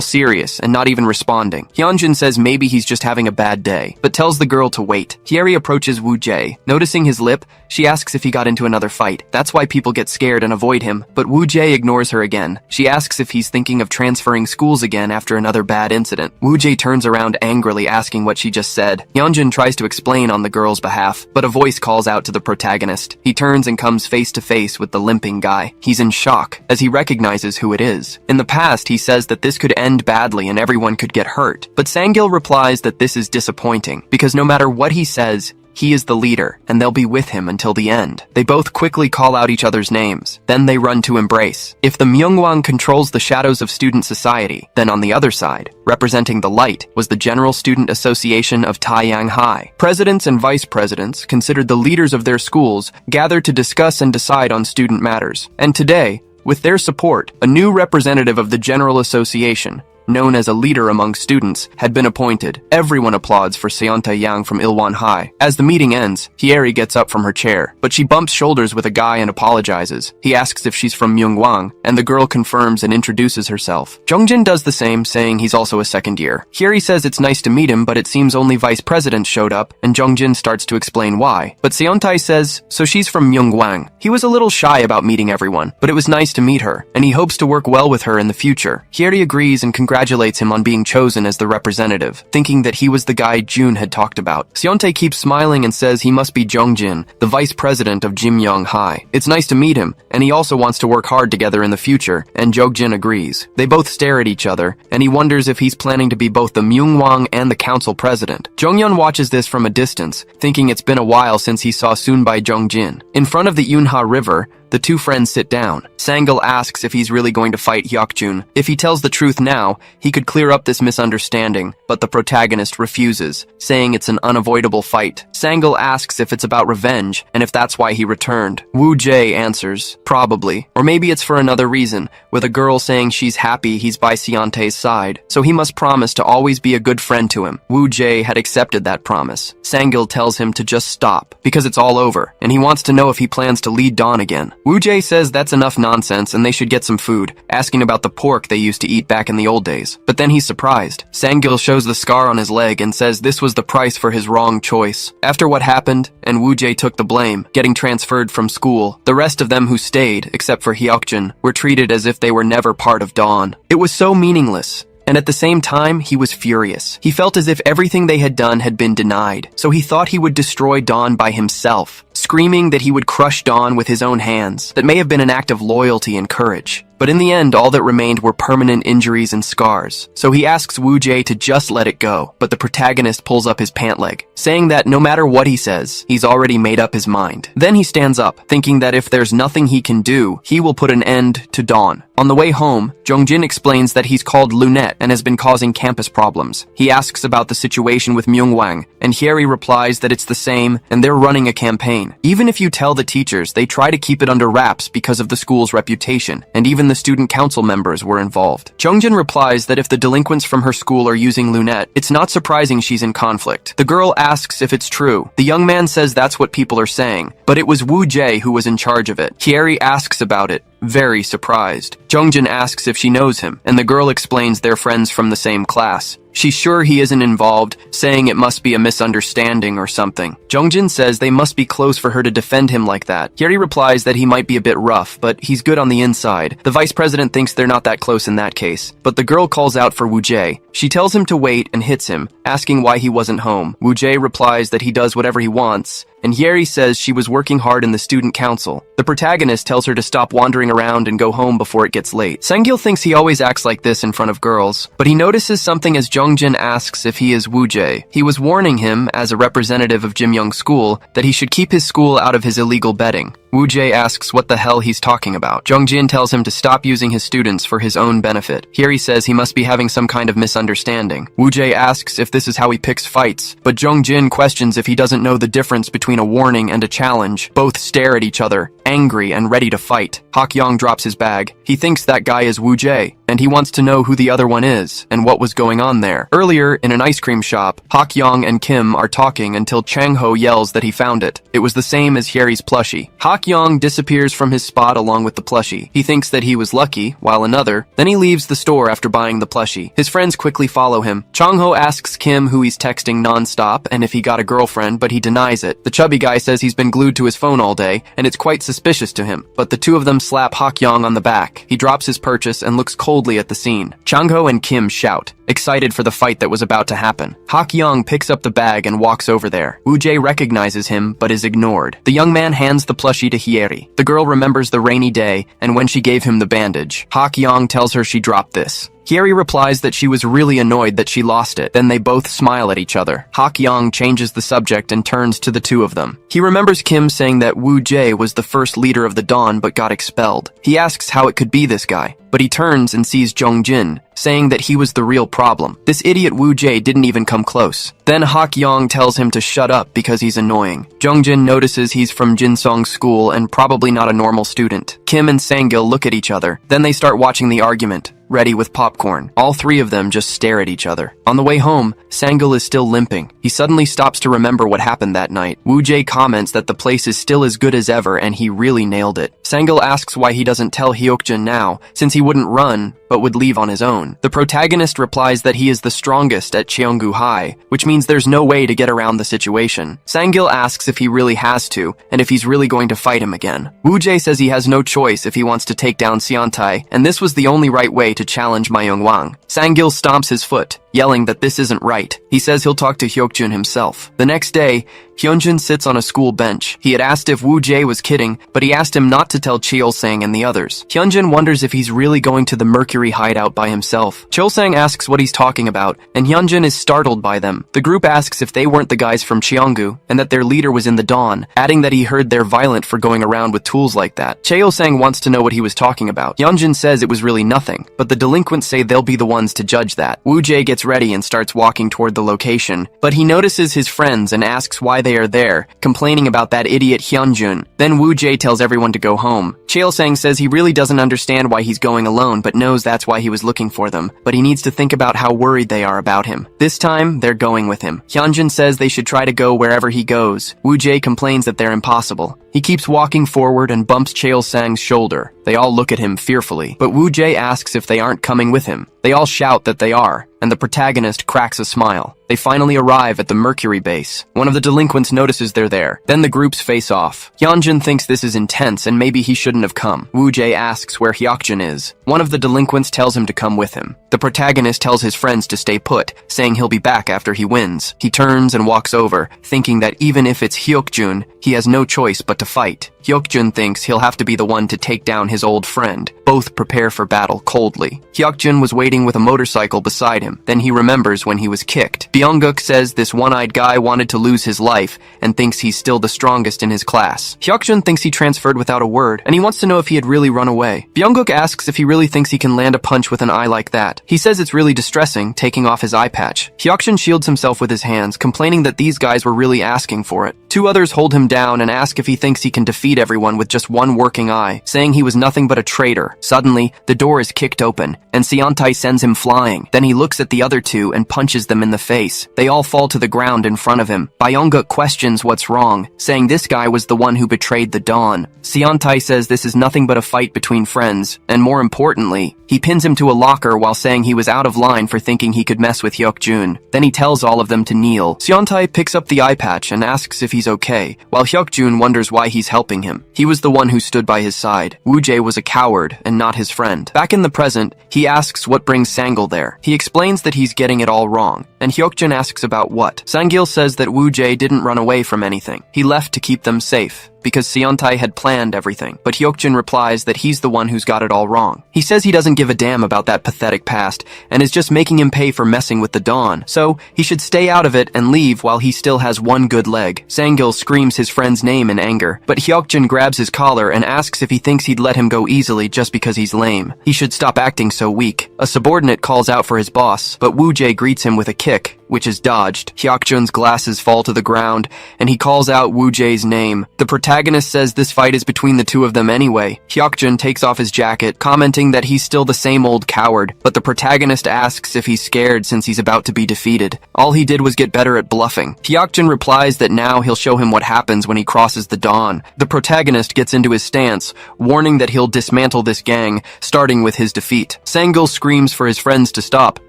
serious and not even responding. Hyunjin says maybe he's just having a bad day, but tells the girl to wait. Hyeri approaches Woo-jae. Noticing his lip, she asks if he got into another fight. That's why people get scared and avoid him, but Woo-jae ignores her again. She asks if he's thinking of transferring schools again after another bad incident. Woo-jae turns around angrily asking what she just said. Hyunjin tries to explain on the girl's behalf, but a voice calls out to the protagonist. He turns and comes face to face with the limping guy. He's in shock, as he recognizes who it is. In the past, he says that this could end badly and everyone could get hurt, but Sangil replies that this is disappointing, because no matter what he says, He is the leader, and they'll be with him until the end. They both quickly call out each other's names. Then they run to embrace. If the Myungwang controls the shadows of student society, then on the other side, representing the light, was the General Student Association of Taiyang High. Presidents and vice presidents, considered the leaders of their schools, gathered to discuss and decide on student matters. And today, with their support, a new representative of the General Association, known as a leader among students, had been appointed. Everyone applauds for Seontae Yang from Ilwon High. As the meeting ends, Hyeri gets up from her chair, but she bumps shoulders with a guy and apologizes. He asks if she's from Myungwang, and the girl confirms and introduces herself. Jongjin does the same, saying he's also a second year. Hyeri says it's nice to meet him, but it seems only vice presidents showed up, and Jongjin starts to explain why. But Seontae says, so she's from Myungwang. He was a little shy about meeting everyone, but it was nice to meet her, and he hopes to work well with her in the future. Hyeri agrees and congratulates him on being chosen as the representative, thinking that he was the guy June had talked about. Seontae keeps smiling and says he must be Jongjin, the vice president of Jimyong High. It's nice to meet him, and he also wants to work hard together in the future, and Jongjin agrees. They both stare at each other, and he wonders if he's planning to be both the Myungwang and the council president. Jonghyun watches this from a distance, thinking it's been a while since he saw Soonbai Jongjin. In front of the Yunha River, the two friends sit down. Sangil asks if he's really going to fight Hyokjun. If he tells the truth now, he could clear up this misunderstanding, but the protagonist refuses, saying it's an unavoidable fight. Sangil asks if it's about revenge, and if that's why he returned. Woo Jae answers, probably. Or maybe it's for another reason, with a girl saying she's happy he's by Seontae's side, so he must promise to always be a good friend to him. Woo Jae had accepted that promise. Sangil tells him to just stop, because it's all over, and he wants to know if he plans to lead Dawn again. Woo Jae says that's enough nonsense and they should get some food, asking about the pork they used to eat back in the old days. But then he's surprised. Sangil shows the scar on his leg and says this was the price for his wrong choice. After what happened, and Woo Jae took the blame, getting transferred from school, the rest of them who stayed, except for Hyokjun, were treated as if they were never part of Dawn. It was so meaningless. And at the same time, he was furious. He felt as if everything they had done had been denied, so he thought he would destroy Dawn by himself, screaming that he would crush Dawn with his own hands. That may have been an act of loyalty and courage. But in the end, all that remained were permanent injuries and scars. So he asks Woo Jae to just let it go, but the protagonist pulls up his pant leg, saying that no matter what he says, he's already made up his mind. Then he stands up, thinking that if there's nothing he can do, he will put an end to Dawn. On the way home, Jongjin explains that he's called Lunette and has been causing campus problems. He asks about the situation with Myungwang, and Hyeri replies that it's the same, and they're running a campaign. Even if you tell the teachers, they try to keep it under wraps because of the school's reputation, and even the student council members were involved. Jongjin replies that if the delinquents from her school are using Lunette, it's not surprising she's in conflict. The girl asks if it's true. The young man says that's what people are saying, but it was Woo Jae who was in charge of it. Hyeri asks about it, very surprised. Jongjin asks if she knows him, and the girl explains they're friends from the same class. She's sure he isn't involved, saying it must be a misunderstanding or something. Jongjin says they must be close for her to defend him like that. Hyeri replies that he might be a bit rough, but he's good on the inside. The vice president thinks they're not that close in that case, but the girl calls out for Woo Jae. She tells him to wait and hits him, asking why he wasn't home. Woo Jae replies that he does whatever he wants, and Hyeri says she was working hard in the student council. The protagonist tells her to stop wandering around and go home before it gets late. Sangil thinks he always acts like this in front of girls, but he notices something as Jongjin asks if he is Woo Jae. He was warning him, as a representative of Jimyoung's school, that he should keep his school out of his illegal betting. Woo Jae asks what the hell he's talking about. Jongjin tells him to stop using his students for his own benefit. Hyeri says he must be having some kind of misunderstanding. Woo Jae asks if this is how he picks fights, but Jongjin questions if he doesn't know the difference between a warning and a challenge. Both stare at each other, angry and ready to fight. Hakyong drops his bag. He thinks that guy is Woo Jae, and he wants to know who the other one is and what was going on there. Earlier, in an ice cream shop, Hakyong and Kim are talking until Chang-ho yells that he found it. It was the same as Hyeri's plushie. Hakyong disappears from his spot along with the plushie. He thinks that he was lucky, while another. Then he leaves the store after buying the plushie. His friends quickly follow him. Chang-ho asks Kim who he's texting non-stop and if he got a girlfriend, but he denies it. The chubby guy says he's been glued to his phone all day, and it's quite suspicious to him. But the two of them slap Hakyong on the back. He drops his purchase and looks coldly at the scene. Chang-ho and Kim shout, excited for the fight that was about to happen. Hakyong picks up the bag and walks over there. Woo Jae recognizes him, but is ignored. The young man hands the plushie to Hyeri. The girl remembers the rainy day and when she gave him the bandage. Hakyong tells her she dropped this. Hyeri replies that she was really annoyed that she lost it. Then they both smile at each other. Hak Yang changes the subject and turns to the two of them. He remembers Kim saying that Woo Jae was the first leader of the Dawn but got expelled. He asks how it could be this guy, but he turns and sees Jung Jin, saying that he was the real problem. This idiot Woo Jae didn't even come close. Then Hak Yang tells him to shut up because he's annoying. Jung Jin notices he's from Jinsong's school and probably not a normal student. Kim and Sangil look at each other. Then they start watching the argument, ready with popcorn. All three of them just stare at each other. On the way home, Sangil is still limping. He suddenly stops to remember what happened that night. Woo Jae comments that the place is still as good as ever and he really nailed it. Sangil asks why he doesn't tell Hyokjin now, since he wouldn't run, but would leave on his own. The protagonist replies that he is the strongest at Cheonggu High, which means there's no way to get around the situation. Sangil asks if he really has to, and if he's really going to fight him again. Woo Jae says he has no choice if he wants to take down Seontai, and this was the only right way to challenge Myung Wang. Sangil stomps his foot, yelling that this isn't right. He says he'll talk to Hyokjun himself. The next day, Hyunjin sits on a school bench. He had asked if Woo Jae was kidding, but he asked him not to tell Cheol-sang and the others. Hyunjin wonders if he's really going to the Mercury hideout by himself. Cheol-sang asks what he's talking about, and Hyunjin is startled by them. The group asks if they weren't the guys from Cheonggu, and that their leader was in the Dawn, adding that he heard they're violent for going around with tools like that. Cheol-sang wants to know what he was talking about. Hyunjin says it was really nothing, but the delinquents say they'll be the ones to judge that. Woo Jae gets ready and starts walking toward the location, but he notices his friends and asks why they are there, complaining about that idiot Hyunjun. Then Woo Jae tells everyone to go home. Cheol-sang says he really doesn't understand why he's going alone, but knows that's why he was looking for them, but he needs to think about how worried they are about him. This time, they're going with him. Hyunjin says they should try to go wherever he goes. Woo Jae complains that they're impossible. He keeps walking forward and bumps Cheol-sang's shoulder. They all look at him fearfully, but Woo Jae asks if they aren't coming with him. They all shout that they are, and the protagonist cracks a smile. They finally arrive at the Mercury base. One of the delinquents notices they're there. Then the groups face off. Hyunjin thinks this is intense and maybe he shouldn't have come. Woo Jae asks where Hyokjin is. One of the delinquents tells him to come with him. The protagonist tells his friends to stay put, saying he'll be back after he wins. He turns and walks over, thinking that even if it's Hyokjun, he has no choice but to fight. Hyokjun thinks he'll have to be the one to take down his old friend. Both prepare for battle coldly. Hyokjun was waiting with a motorcycle beside him. Then he remembers when he was kicked. Byunguk says this one-eyed guy wanted to lose his life and thinks he's still the strongest in his class. Hyokjun thinks he transferred without a word, and he wants to know if he had really run away. Byunguk asks if he really thinks he can land a punch with an eye like that. He says it's really distressing, taking off his eye patch. Hyokjun shields himself with his hands, complaining that these guys were really asking for it. Two others hold him down and ask if he thinks he can defeat everyone with just one working eye, saying he was nothing but a traitor. Suddenly, the door is kicked open, and Seontai sends him flying. Then he looks at the other two and punches them in the face. They all fall to the ground in front of him. Byunguk questions what's wrong, saying this guy was the one who betrayed the Dawn. Seontai says this is nothing but a fight between friends, and more importantly, he pins him to a locker while saying he was out of line for thinking he could mess with Hyokjun. Then he tells all of them to kneel. Seontai picks up the eye patch and asks if he's okay, while Hyokjun wonders why he's helping him. He was the one who stood by his side. Woo Jae was a coward and not his friend. Back in the present, he asks what brings Sangil there. He explains that he's getting it all wrong, and Hyokjun asks about what. Sangil says that Woo Jae didn't run away from anything. He left to keep them safe, because Seontai had planned everything. But Hyokjun replies that he's the one who's got it all wrong. He says he doesn't give a damn about that pathetic past, and is just making him pay for messing with the Dawn. So, he should stay out of it and leave while he still has one good leg. Sangil screams his friend's name in anger, but Hyokjun grabs his collar and asks if he thinks he'd let him go easily just because he's lame. He should stop acting so weak. A subordinate calls out for his boss, but Woo Jae greets him with a kick, which is dodged. Hyokjun's glasses fall to the ground, and he calls out Woo Jae's name. The protagonist says this fight is between the two of them anyway. Hyokjun takes off his jacket, commenting that he's still the same old coward, but the protagonist asks if he's scared since he's about to be defeated. All he did was get better at bluffing. Hyokjun replies that now he'll show him what happens when he crosses the Dawn. The protagonist gets into his stance, warning that he'll dismantle this gang, starting with his defeat. Sangil screams for his friends to stop.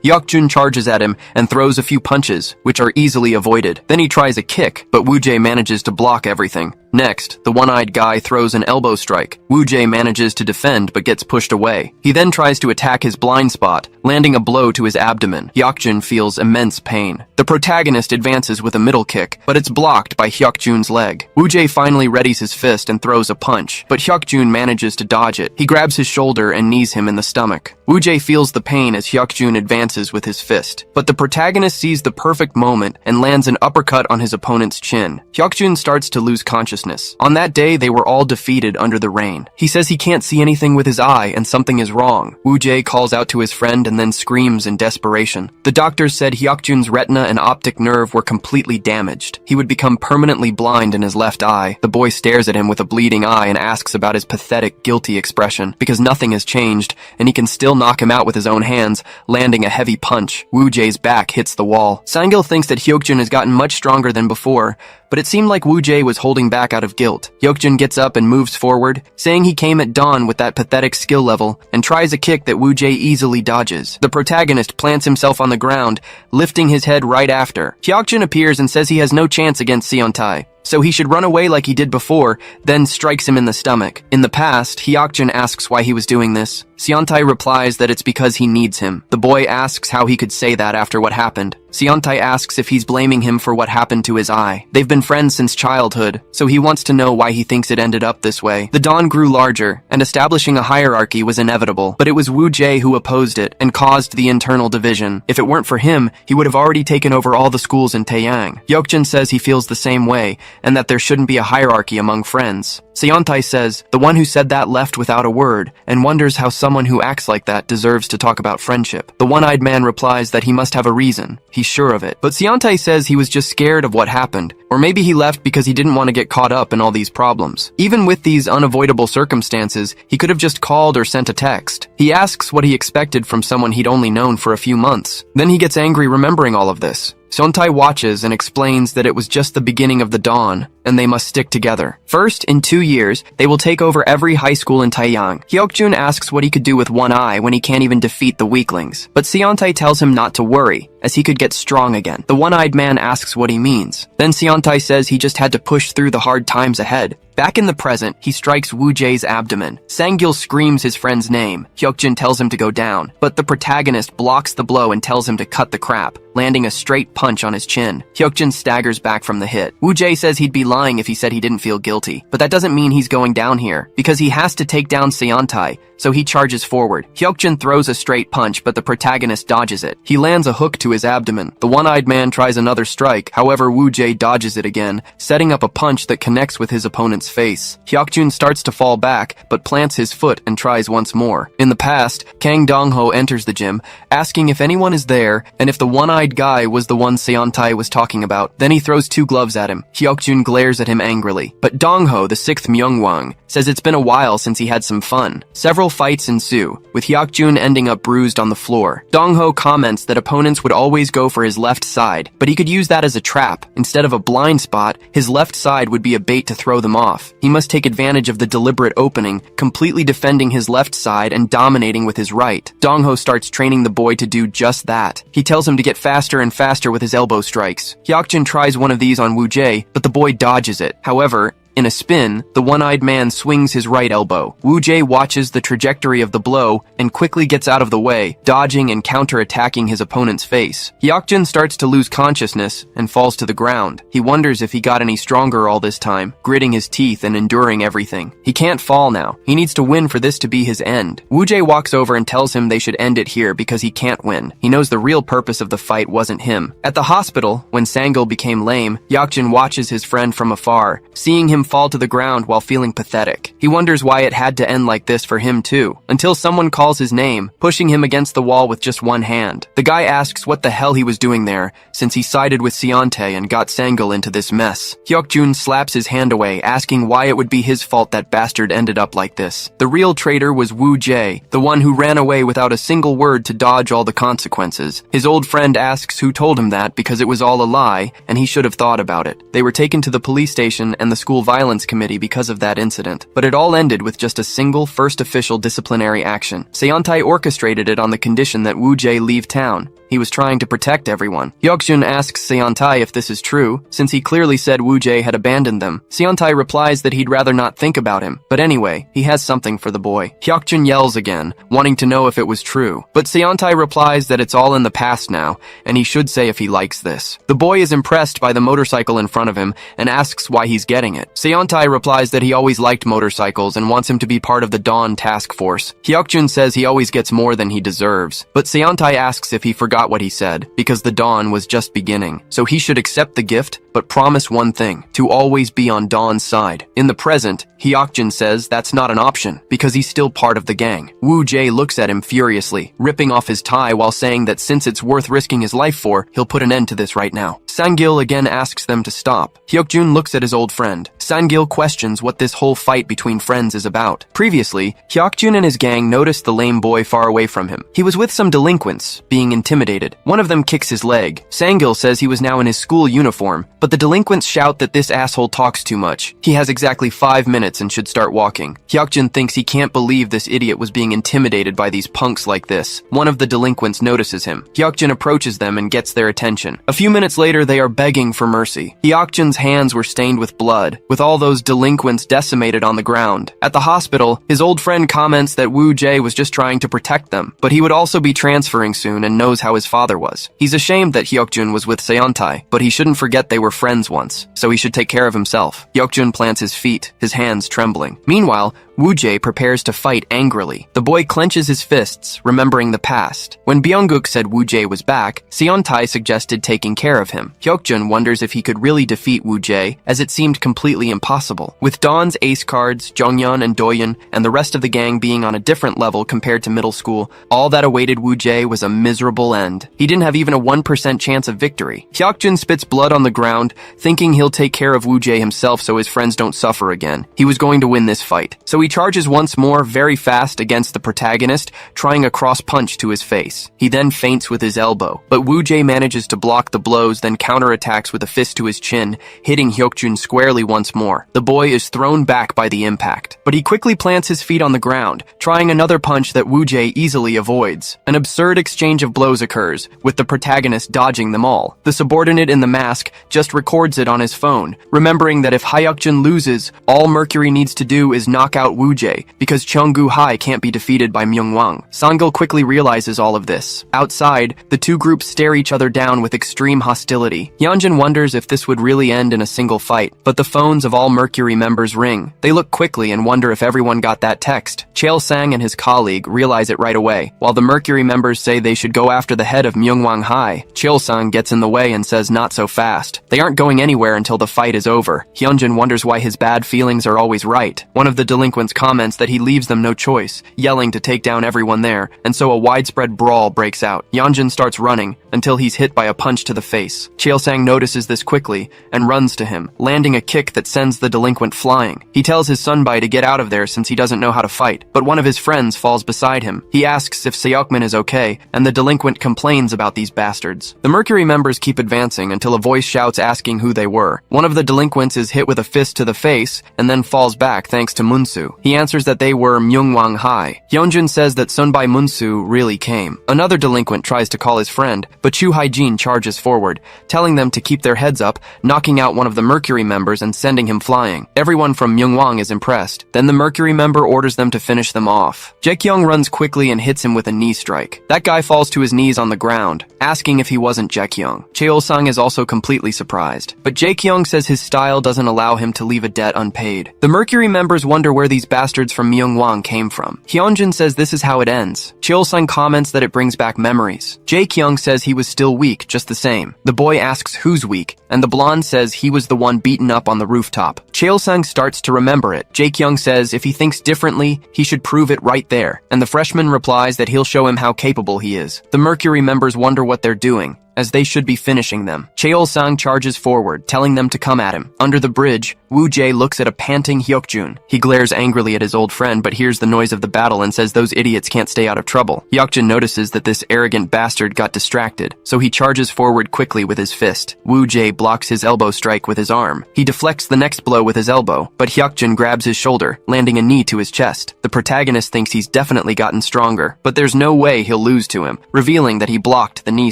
Hyokjun charges at him and throws a few punches, which are easily avoided. Then he tries a kick, but Woo Jae manages to block everything. Next, the one-eyed guy throws an elbow strike. Woo-jae manages to defend but gets pushed away. He then tries to attack his blind spot, landing a blow to his abdomen. Hyukjun feels immense pain. The protagonist advances with a middle kick, but it's blocked by Hyukjun's leg. Woo-jae finally readies his fist and throws a punch, but Hyukjun manages to dodge it. He grabs his shoulder and knees him in the stomach. Woo-jae feels the pain as Hyukjun advances with his fist, but the protagonist sees the perfect moment and lands an uppercut on his opponent's chin. Hyukjun starts to lose consciousness. On that day, they were all defeated under the rain. He says he can't see anything with his eye and something is wrong. Woo-jae calls out to his friend and then screams in desperation. The doctors said Hyukjun's retina and optic nerve were completely damaged. He would become permanently blind in his left eye. The boy stares at him with a bleeding eye and asks about his pathetic, guilty expression, because nothing has changed, and he can still knock him out with his own hands, landing a heavy punch. Woo-jae's back hits the wall. Sang-gil thinks that Hyukjun has gotten much stronger than before, but it seemed like Woo-jae was holding back out of guilt. Hyukjun gets up and moves forward, saying he came at dawn with that pathetic skill level, and tries a kick that Woo-jae easily dodges. The protagonist plants himself on the ground, lifting his head right after. Hyukjun appears and says he has no chance against Seontae, so he should run away like he did before, then strikes him in the stomach. In the past, Hyukjun asks why he was doing this. Seontae replies that it's because he needs him. The boy asks how he could say that after what happened. Seontae asks if he's blaming him for what happened to his eye. They've been friends since childhood, so he wants to know why he thinks it ended up this way. The dawn grew larger, and establishing a hierarchy was inevitable, but it was Woo-jae who opposed it and caused the internal division. If it weren't for him, he would have already taken over all the schools in Taeyang. Hyukjun says he feels the same way, and that there shouldn't be a hierarchy among friends. Seontae says, the one who said that left without a word, and wonders how someone who acts like that deserves to talk about friendship. The one-eyed man replies that he must have a reason. He's sure of it. But Seontae says he was just scared of what happened, or maybe he left because he didn't want to get caught up in all these problems. Even with these unavoidable circumstances, he could have just called or sent a text. He asks what he expected from someone he'd only known for a few months. Then he gets angry remembering all of this. Seontae watches and explains that it was just the beginning of the dawn, and they must stick together. First, in 2 years, they will take over every high school in Taeyang. Hyukjun asks what he could do with one eye when he can't even defeat the weaklings. But Seontae tells him not to worry, as he could get strong again. The one-eyed man asks what he means. Then Seontae says he just had to push through the hard times ahead. Back in the present, he strikes Woo-jae's abdomen. Sang-gil screams his friend's name. Hyukjun tells him to go down, but the protagonist blocks the blow and tells him to cut the crap, landing a straight punch on his chin. Hyukjun staggers back from the hit. Woo-jae says he'd be lying if he said he didn't feel guilty, but that doesn't mean he's going down here, because he has to take down Seontae, so he charges forward. Hyukjun throws a straight punch, but the protagonist dodges it. He lands a hook to his abdomen. The one-eyed man tries another strike, however Woo-jae dodges it again, setting up a punch that connects with his opponent's face. Hyukjun starts to fall back, but plants his foot and tries once more. In the past, Kang Dong-ho enters the gym, asking if anyone is there, and if the one-eyed guy was the one Seontae was talking about. Then he throws 2 gloves at him. Hyukjun glares at him angrily. But Dong-ho, the 6th Myungwang, says it's been a while since he had some fun. Several fights ensue, with Hyukjun ending up bruised on the floor. Dong-ho comments that opponents would always go for his left side, but he could use that as a trap. Instead of a blind spot, his left side would be a bait to throw them off. He must take advantage of the deliberate opening, completely defending his left side and dominating with his right. Dong-ho starts training the boy to do just that. He tells him to get faster and faster with his elbow strikes. Hyukjun tries one of these on Woo-jae, but the boy dodges it. However, in a spin, the one-eyed man swings his right elbow. Woo-jae watches the trajectory of the blow and quickly gets out of the way, dodging and counter-attacking his opponent's face. Hyukjun starts to lose consciousness and falls to the ground. He wonders if he got any stronger all this time, gritting his teeth and enduring everything. He can't fall now. He needs to win for this to be his end. Woo-jae walks over and tells him they should end it here because he can't win. He knows the real purpose of the fight wasn't him. At the hospital, when Sang-gil became lame, Hyukjun watches his friend from afar, seeing him fall to the ground while feeling pathetic. He wonders why it had to end like this for him too, until someone calls his name, pushing him against the wall with just one hand. The guy asks what the hell he was doing there, since he sided with Seontae and got Sang-gil into this mess. Hyukjun slaps his hand away, asking why it would be his fault that bastard ended up like this. The real traitor was Woo-jae, the one who ran away without a single word to dodge all the consequences. His old friend asks who told him that because it was all a lie, and he should have thought about it. They were taken to the police station and the school vice violence committee because of that incident, but it all ended with just a single first official disciplinary action. Seontae orchestrated it on the condition that Woo-jae leave town. He was trying to protect everyone. Hyuk-jun asks Seontae if this is true, since he clearly said Woo-jae had abandoned them. Seontae replies that he'd rather not think about him, but anyway, he has something for the boy. Hyuk-jun yells again, wanting to know if it was true, but Seontae replies that it's all in the past now, and he should say if he likes this. The boy is impressed by the motorcycle in front of him and asks why he's getting it. Seontae replies that he always liked motorcycles and wants him to be part of the Dawn task force. Hyuk-jun says he always gets more than he deserves, but Seontae asks if he forgot what he said, because the Dawn was just beginning. So he should accept the gift, but promise one thing, to always be on Dawn's side. In the present, Hyuk-jun says that's not an option, because he's still part of the gang. Woo-jae looks at him furiously, ripping off his tie while saying that since it's worth risking his life for, he'll put an end to this right now. Sang-gil again asks them to stop. Hyuk-jun looks at his old friend. Sang-gil questions what this whole fight between friends is about. Previously, Hyuk-jun and his gang noticed the lame boy far away from him. He was with some delinquents, being intimidated. One of them kicks his leg. Sang-gil says he was now in his school uniform, but the delinquents shout that this asshole talks too much. He has exactly 5 minutes and should start walking. Hyuk-jun thinks he can't believe this idiot was being intimidated by these punks like this. One of the delinquents notices him. Hyuk-jun approaches them and gets their attention. A few minutes later, they are begging for mercy. Hyuk-jun's hands were stained with blood, with all those delinquents decimated on the ground. At the hospital, his old friend comments that Woo-jae was just trying to protect them, but he would also be transferring soon and knows how his father was. He's ashamed that Hyuk-jun was with Seontae, but he shouldn't forget they were friends once, so he should take care of himself. Hyuk-jun plants his feet, his hands trembling. Meanwhile, Woo-jae prepares to fight angrily. The boy clenches his fists, remembering the past. When Byung-guk said Woo-jae was back, Seontae suggested taking care of him. Hyuk-jun wonders if he could really defeat Woo-jae, as it seemed completely impossible. With Dawn's ace cards, Jonghyun and Doyeon, and the rest of the gang being on a different level compared to middle school, all that awaited Woo-jae was a miserable end. He didn't have even a 1% chance of victory. Hyuk-jun spits blood on the ground, thinking he'll take care of Woo-jae himself so his friends don't suffer again. He was going to win this fight. So he charges once more very fast against the protagonist, trying a cross punch to his face. He then feints with his elbow, but Woo-jae manages to block the blows, then counterattacks with a fist to his chin, hitting Hyuk-jun squarely once more. The boy is thrown back by the impact, but he quickly plants his feet on the ground, trying another punch that Woo-jae easily avoids. An absurd exchange of blows occurs, with the protagonist dodging them all. The subordinate in the mask just records it on his phone, remembering that if Hyuk-jun loses, all Mercury needs to do is knock out Woo-jae, because Cheonggu-hae can't be defeated by Myung-wang. Sang-gil quickly realizes all of this. Outside, the two groups stare each other down with extreme hostility. Hyunjin wonders if this would really end in a single fight, but the phones of all Mercury members ring. They look quickly and wonder if everyone got that text. Chael-sang and his colleague realize it right away. While the Mercury members say they should go after the head of Myung-wang-hae, Chael-sang gets in the way and says not so fast. They aren't going anywhere until the fight is over. Hyunjin wonders why his bad feelings are always right. One of the delinquents comments that he leaves them no choice, yelling to take down everyone there, and so a widespread brawl breaks out. Hyunjin starts running until he's hit by a punch to the face. Chael-sang notices this quickly and runs to him, landing a kick that sends the delinquent flying. He tells his sunbae to get out of there since he doesn't know how to fight, but one of his friends falls beside him. He asks if Seokmin is okay, and the delinquent complains about these bastards. The Mercury members keep advancing until a voice shouts asking who they were. One of the delinquents is hit with a fist to the face and then falls back thanks to Munsu. He answers that they were Myung-wang-hae. Hyunjin says that Sunbae Munsu really came. Another delinquent tries to call his friend, but Chu Haijin charges forward, telling them to keep their heads up, knocking out one of the Mercury members and sending him flying. Everyone from Myung-wang is impressed. Then the Mercury member orders them to finish them off. Jae-kyung runs quickly and hits him with a knee strike. That guy falls to his knees on the ground, asking if he wasn't Jae-kyung. Cheol-sang is also completely surprised, but Jae-kyung says his style doesn't allow him to leave a debt unpaid. The Mercury members wonder where these bastards from Myung-wang came from. Hyunjin says this is how it ends. Cheol-sang comments that it brings back memories. Jae-kyung says he was still weak just the same. The boy asks who's weak, and the blonde says he was the one beaten up on the rooftop. Cheol-sang starts to remember it. Jae-kyung says if he thinks differently, he should prove it right there, and the freshman replies that he'll show him how capable he is. The Mercury members wonder what they're doing. as they should be finishing them. Cheol-sang charges forward, telling them to come at him. Under the bridge, Woo-jae looks at a panting Hyuk-jun. He glares angrily at his old friend but hears the noise of the battle and says those idiots can't stay out of trouble. Hyuk-jun notices that this arrogant bastard got distracted, so he charges forward quickly with his fist. Woo-jae blocks his elbow strike with his arm. He deflects the next blow with his elbow, but Hyuk-jun grabs his shoulder, landing a knee to his chest. The protagonist thinks he's definitely gotten stronger, but there's no way he'll lose to him, revealing that he blocked the knee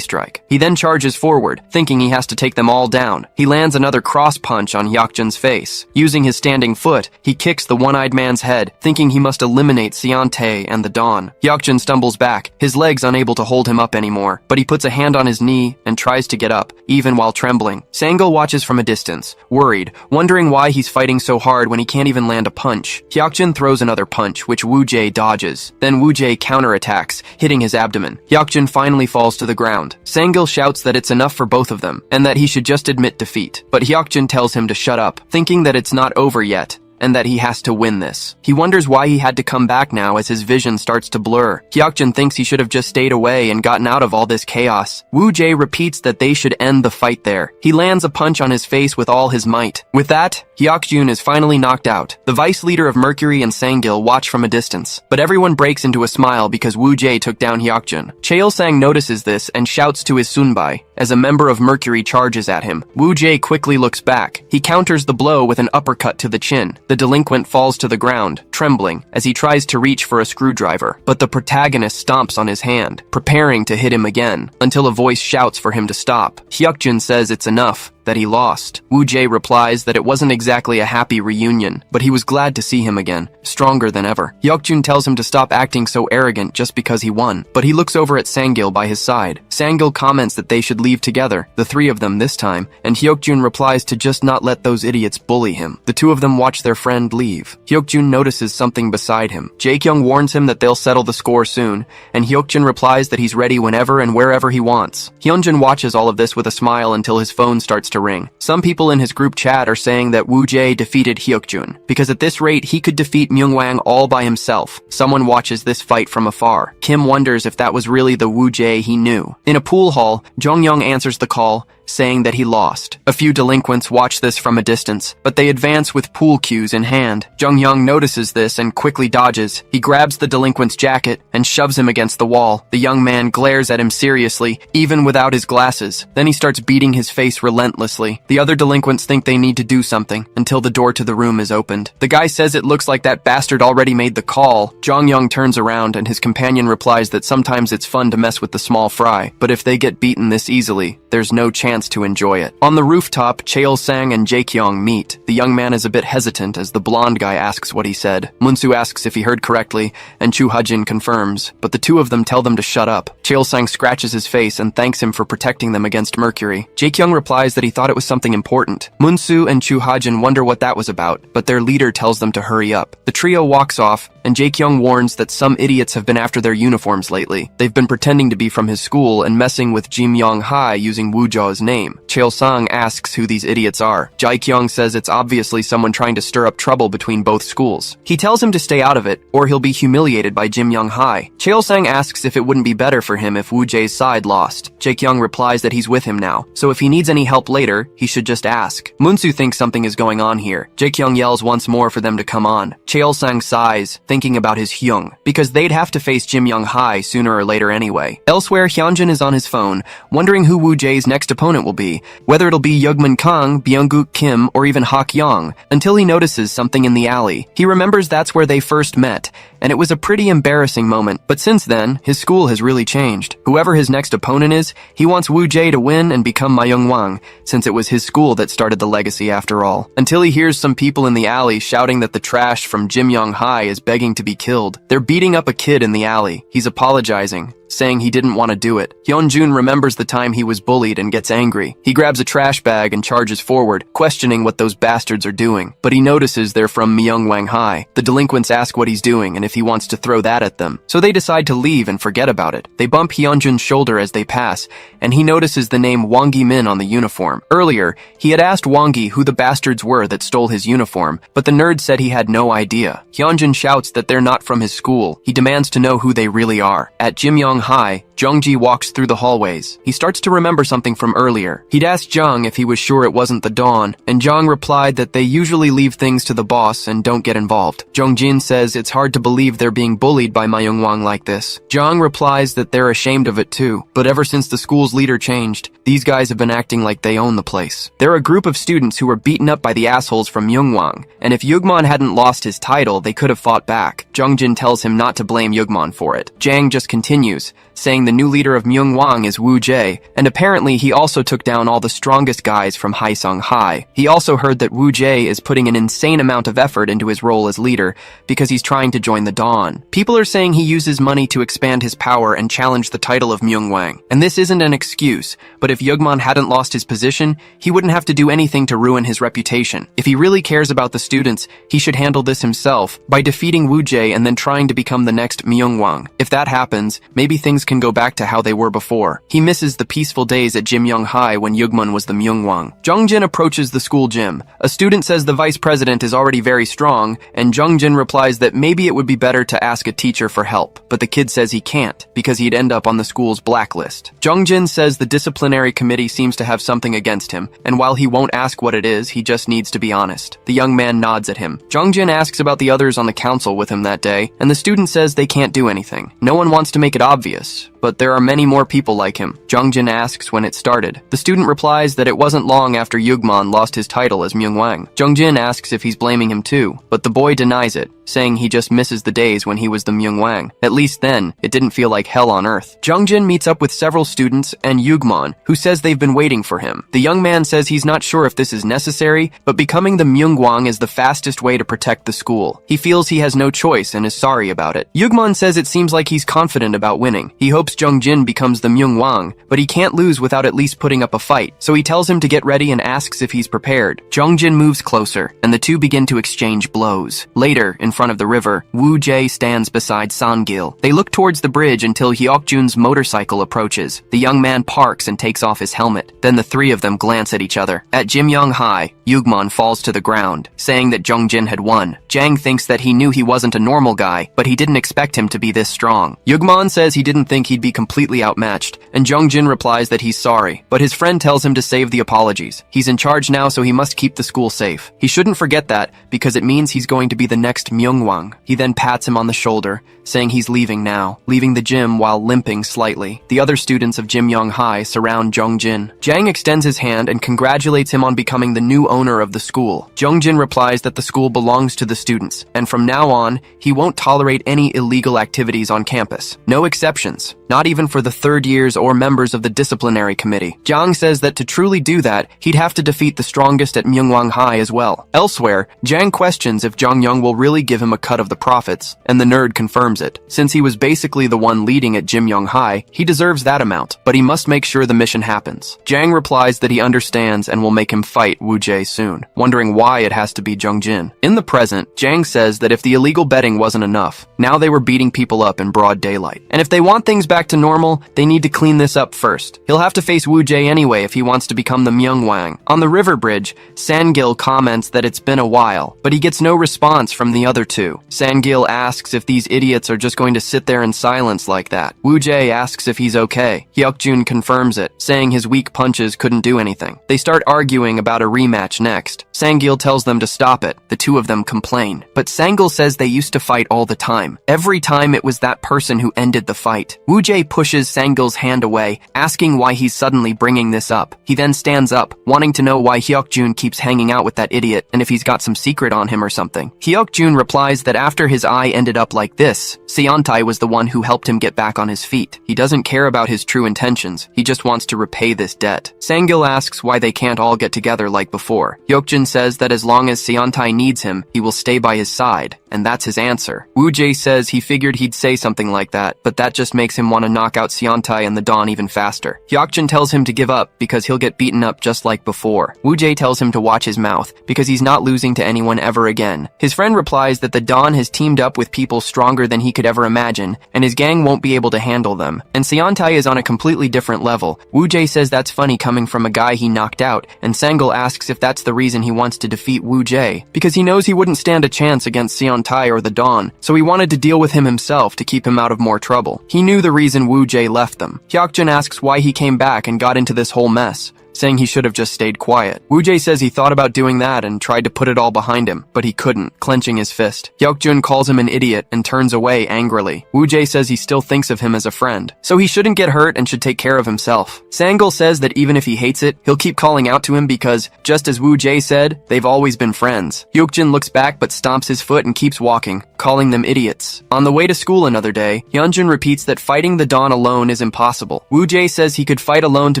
strike. He then charges forward, thinking he has to take them all down. He lands another cross punch on Hyuk-jun's face. Using his standing foot, he kicks the one-eyed man's head, thinking he must eliminate Seontae and the Dawn. Hyuk-jun stumbles back, his legs unable to hold him up anymore, but he puts a hand on his knee and tries to get up, even while trembling. Sangil watches from a distance, worried, wondering why he's fighting so hard when he can't even land a punch. Hyuk-jun throws another punch, which Woo-jae dodges. Then Woo-jae counterattacks, hitting his abdomen. Hyuk-jun finally falls to the ground. Sangil shouts that it's enough for both of them, and that he should just admit defeat. But Hyuk-jun tells him to shut up, thinking that it's not over yet, and that he has to win this. He wonders why he had to come back now as his vision starts to blur. Hyuk-jun thinks he should have just stayed away and gotten out of all this chaos. Woo-jae repeats that they should end the fight there. He lands a punch on his face with all his might. With that, Hyuk-jun is finally knocked out. The vice leader of Mercury and Sangil watch from a distance, but everyone breaks into a smile because Woo-jae took down Hyuk-jun. Cheol-sang notices this and shouts to his sunbai as a member of Mercury charges at him. Woo-jae quickly looks back. He counters the blow with an uppercut to the chin. The delinquent falls to the ground, trembling, as he tries to reach for a screwdriver, but the protagonist stomps on his hand, preparing to hit him again, until a voice shouts for him to stop. Hyuk-jun says it's enough, that he lost. Woo-jae replies that it wasn't exactly a happy reunion, but he was glad to see him again, stronger than ever. Hyuk-jun tells him to stop acting so arrogant just because he won, but he looks over at Sangil by his side. Sangil comments that they should leave together, the three of them this time, and Hyuk-jun replies to just not let those idiots bully him. The two of them watch their friend leave. Hyuk-jun notices something beside him. Jae-kyung warns him that they'll settle the score soon, and Hyuk-jun replies that he's ready whenever and wherever he wants. Hyun-jun watches all of this with a smile until his phone starts to ring. Some people in his group chat are saying that Woo-jae defeated Hyuk-jun, because at this rate he could defeat Myung-wang all by himself. Someone watches this fight from afar. Kim wonders if that was really the Woo-jae he knew. In a pool hall, Jong-young answers the call, saying that he lost. A few delinquents watch this from a distance, but they advance with pool cues in hand. Jong-young notices this and quickly dodges. He grabs the delinquent's jacket and shoves him against the wall. The young man glares at him seriously, even without his glasses. Then he starts beating his face relentlessly. The other delinquents think they need to do something, until the door to the room is opened. The guy says it looks like that bastard already made the call. Jong-young turns around and his companion replies that sometimes it's fun to mess with the small fry, but if they get beaten this easily, there's no chance to enjoy it. On the rooftop, Cheol-sang and Jae-kyung meet. The young man is a bit hesitant as the blonde guy asks what he said. Munsu asks if he heard correctly, and Chu Ha-jin confirms, but the two of them tell them to shut up. Cheol-sang scratches his face and thanks him for protecting them against Mercury. Jae-kyung replies that he thought it was something important. Munsu and Chu Ha-jin wonder what that was about, but their leader tells them to hurry up. The trio walks off, and Jae-kyung warns that some idiots have been after their uniforms lately. They've been pretending to be from his school and messing with Jim Yong-hai using Woo-jae's name. Cheol-sang asks who these idiots are. Jae-kyung says it's obviously someone trying to stir up trouble between both schools. He tells him to stay out of it, or he'll be humiliated by Jim Yong-hai. Cheol-sang asks if it wouldn't be better for him if Woo-jae's side lost. Jae-kyung replies that he's with him now, so if he needs any help later, he should just ask. Munsu thinks something is going on here. Jae-kyung yells once more for them to come on. Cheol-sang sighs, thinking about his Hyung, because they'd have to face Jim Yong-hai sooner or later anyway. Elsewhere, Hyunjin is on his phone, wondering who Woo-jae's next opponent will be, whether it'll be Yeogman Kang, Byung-guk Kim, or even Hak Young, until he notices something in the alley. He remembers that's where they first met, and it was a pretty embarrassing moment, but since then, his school has really changed. Whoever his next opponent is, he wants Woo-jae to win and become Myung-wang, since it was his school that started the legacy after all. Until he hears some people in the alley shouting that the trash from Jim Yong-hai is begging to be killed. They're beating up a kid in the alley. He's apologizing, saying he didn't want to do it. Hyunjun remembers the time he was bullied and gets angry. He grabs a trash bag and charges forward, questioning what those bastards are doing. But he notices they're from Myung-wang High. The delinquents ask what he's doing and if he wants to throw that at them. So they decide to leave and forget about it. They bump Hyunjun's shoulder as they pass, and he notices the name Wang Gi-min on the uniform. Earlier, he had asked Wang Gi who the bastards were that stole his uniform, but the nerd said he had no idea. Hyunjun shouts that they're not from his school. He demands to know who they really are. At Jimyong High, Jungji walks through the hallways. He starts to remember something from earlier. He'd asked Jung if he was sure it wasn't the dawn, and Jung replied that they usually leave things to the boss and don't get involved. Jungjin says it's hard to believe they're being bullied by Myungwang like this. Jung replies that they're ashamed of it too, but ever since the school's leader changed, these guys have been acting like they own the place. They're a group of students who were beaten up by the assholes from Myungwang, and if Yugmon hadn't lost his title, they could have fought back. Jungjin tells him not to blame Yugmon for it. Jang just continues, saying the new leader of Myungwang is Wu Jae, and apparently he also took down all the strongest guys from Haesung High. He also heard that Wu Jae is putting an insane amount of effort into his role as leader because he's trying to join the Dawn. People are saying he uses money to expand his power and challenge the title of Myungwang. And this isn't an excuse, but if Yugmon hadn't lost his position, he wouldn't have to do anything to ruin his reputation. If he really cares about the students, he should handle this himself by defeating Wu Jae and then trying to become the next Myungwang. If that happens, maybe things can go back to how they were before. He misses the peaceful days at Jimyong High when Yugmon was the Myungwang. Jungjin approaches the school gym. A student says the vice president is already very strong, and Jungjin replies that maybe it would be better to ask a teacher for help, but the kid says he can't, because he'd end up on the school's blacklist. Jungjin says the disciplinary committee seems to have something against him, and while he won't ask what it is, he just needs to be honest. The young man nods at him. Jungjin asks about the others on the council with him that day, and the student says they can't do anything. No one wants to make it obvious, but there are many more people like him. Jungjin asks when it started. The student replies that it wasn't long after Yugmon lost his title as Myungwang. Jungjin asks if he's blaming him too, but the boy denies it, saying he just misses the days when he was the Myungwang. At least then, it didn't feel like hell on earth. Jungjin meets up with several students and Yugmon, who says they've been waiting for him. The young man says he's not sure if this is necessary, but becoming the Myungwang is the fastest way to protect the school. He feels he has no choice and is sorry about it. Yugmon says it seems like he's confident about winning. He hopes Jungjin becomes the Myungwang, but he can't lose without at least putting up a fight, so he tells him to get ready and asks if he's prepared. Jungjin moves closer, and the two begin to exchange blows. Later, in front of the river, Wu Jae stands beside Sangil. They look towards the bridge until Hyokjun's motorcycle approaches. The young man parks and takes off his helmet. Then the three of them glance at each other. At Jimyong High, Yugmon falls to the ground, saying that Jungjin had won. Jang thinks that he knew he wasn't a normal guy, but he didn't expect him to be this strong. Yugmon says he didn't think he'd be completely outmatched, and Jungjin replies that he's sorry, but his friend tells him to save the apologies. He's in charge now, so he must keep the school safe. He shouldn't forget that, because it means he's going to be the next Myungwang. He then pats him on the shoulder, saying he's leaving now, leaving the gym while limping slightly. The other students of Jimyong High surround Jungjin. Jang extends his hand and congratulates him on becoming the new owner of the school. Jungjin replies that the school belongs to the students, and from now on, he won't tolerate any illegal activities on campus. No exceptions, not even for the third years or members of the disciplinary committee. Jang says that to truly do that, he'd have to defeat the strongest at Myungwang High as well. Elsewhere, Jang questions if Jongyung will really give him a cut of the profits, and the nerd confirms it. Since he was basically the one leading at Jimyong High, he deserves that amount, but he must make sure the mission happens. Jang replies that he understands and will make him fight Wu Jae soon, wondering why it has to be Jungjin. In the present, Jang says that if the illegal betting wasn't enough, now they were beating people up in broad daylight. And if they want things back to normal, they need to clean this up first. He'll have to face Wu Jae anyway if he wants to become the Myungwang. On the river bridge, Sangil comments that it's been a while, but he gets no response from the other two. Sangil asks if these idiots are just going to sit there in silence like that. Wu Jae asks if he's okay. Hyokjun confirms it, saying his weak punches couldn't do anything. They start arguing about a rematch next. Sangil tells them to stop it. The two of them complain. But Sangil says they used to fight all the time. Every time it was that person who ended the fight. Wu Jae pushes Sangil's hand away, asking why he's suddenly bringing this up. He then stands up, wanting to know why Hyokjun keeps hanging out with that idiot and if he's got some secret on him or something. Hyokjun replies that after his eye ended up like this, Seontai was the one who helped him get back on his feet. He doesn't care about his true intentions. He just wants to repay this debt. Sangil asks why they can't all get together like before. Hyokjun says that as long as Seontai needs him, he will stay by his side, and that's his answer. Wu Jae says he figured he'd say something like that, but that just makes him want to knock out Seontai and the Dawn even faster. Hyokjun tells him to give up because he'll get beaten up just like before. Wu Jae tells him to watch his mouth because he's not losing to anyone ever again. His friend replies that the Dawn has teamed up with people stronger than he could ever imagine, and his gang won't be able to handle them. And Seontai is on a completely different level. Wu Jae says that's funny coming from a guy he knocked out, and Sangil asks if that's the reason he wants to defeat Wu Jae, because he knows he wouldn't stand a chance against Seontai Tai or the Dawn, so he wanted to deal with him himself to keep him out of more trouble. He knew the reason Woo Jae left them. Hyukjin asks why he came back and got into this whole mess, saying he should have just stayed quiet. Woo Jae says he thought about doing that and tried to put it all behind him, but he couldn't, clenching his fist. Hyukjun calls him an idiot and turns away angrily. Woo Jae says he still thinks of him as a friend, so he shouldn't get hurt and should take care of himself. Sangul says that even if he hates it, he'll keep calling out to him because, just as Woo Jae said, they've always been friends. Hyukjin looks back but stomps his foot and keeps walking, calling them idiots. On the way to school another day, Hyunjin repeats that fighting the Dawn alone is impossible. Woo Jae says he could fight alone to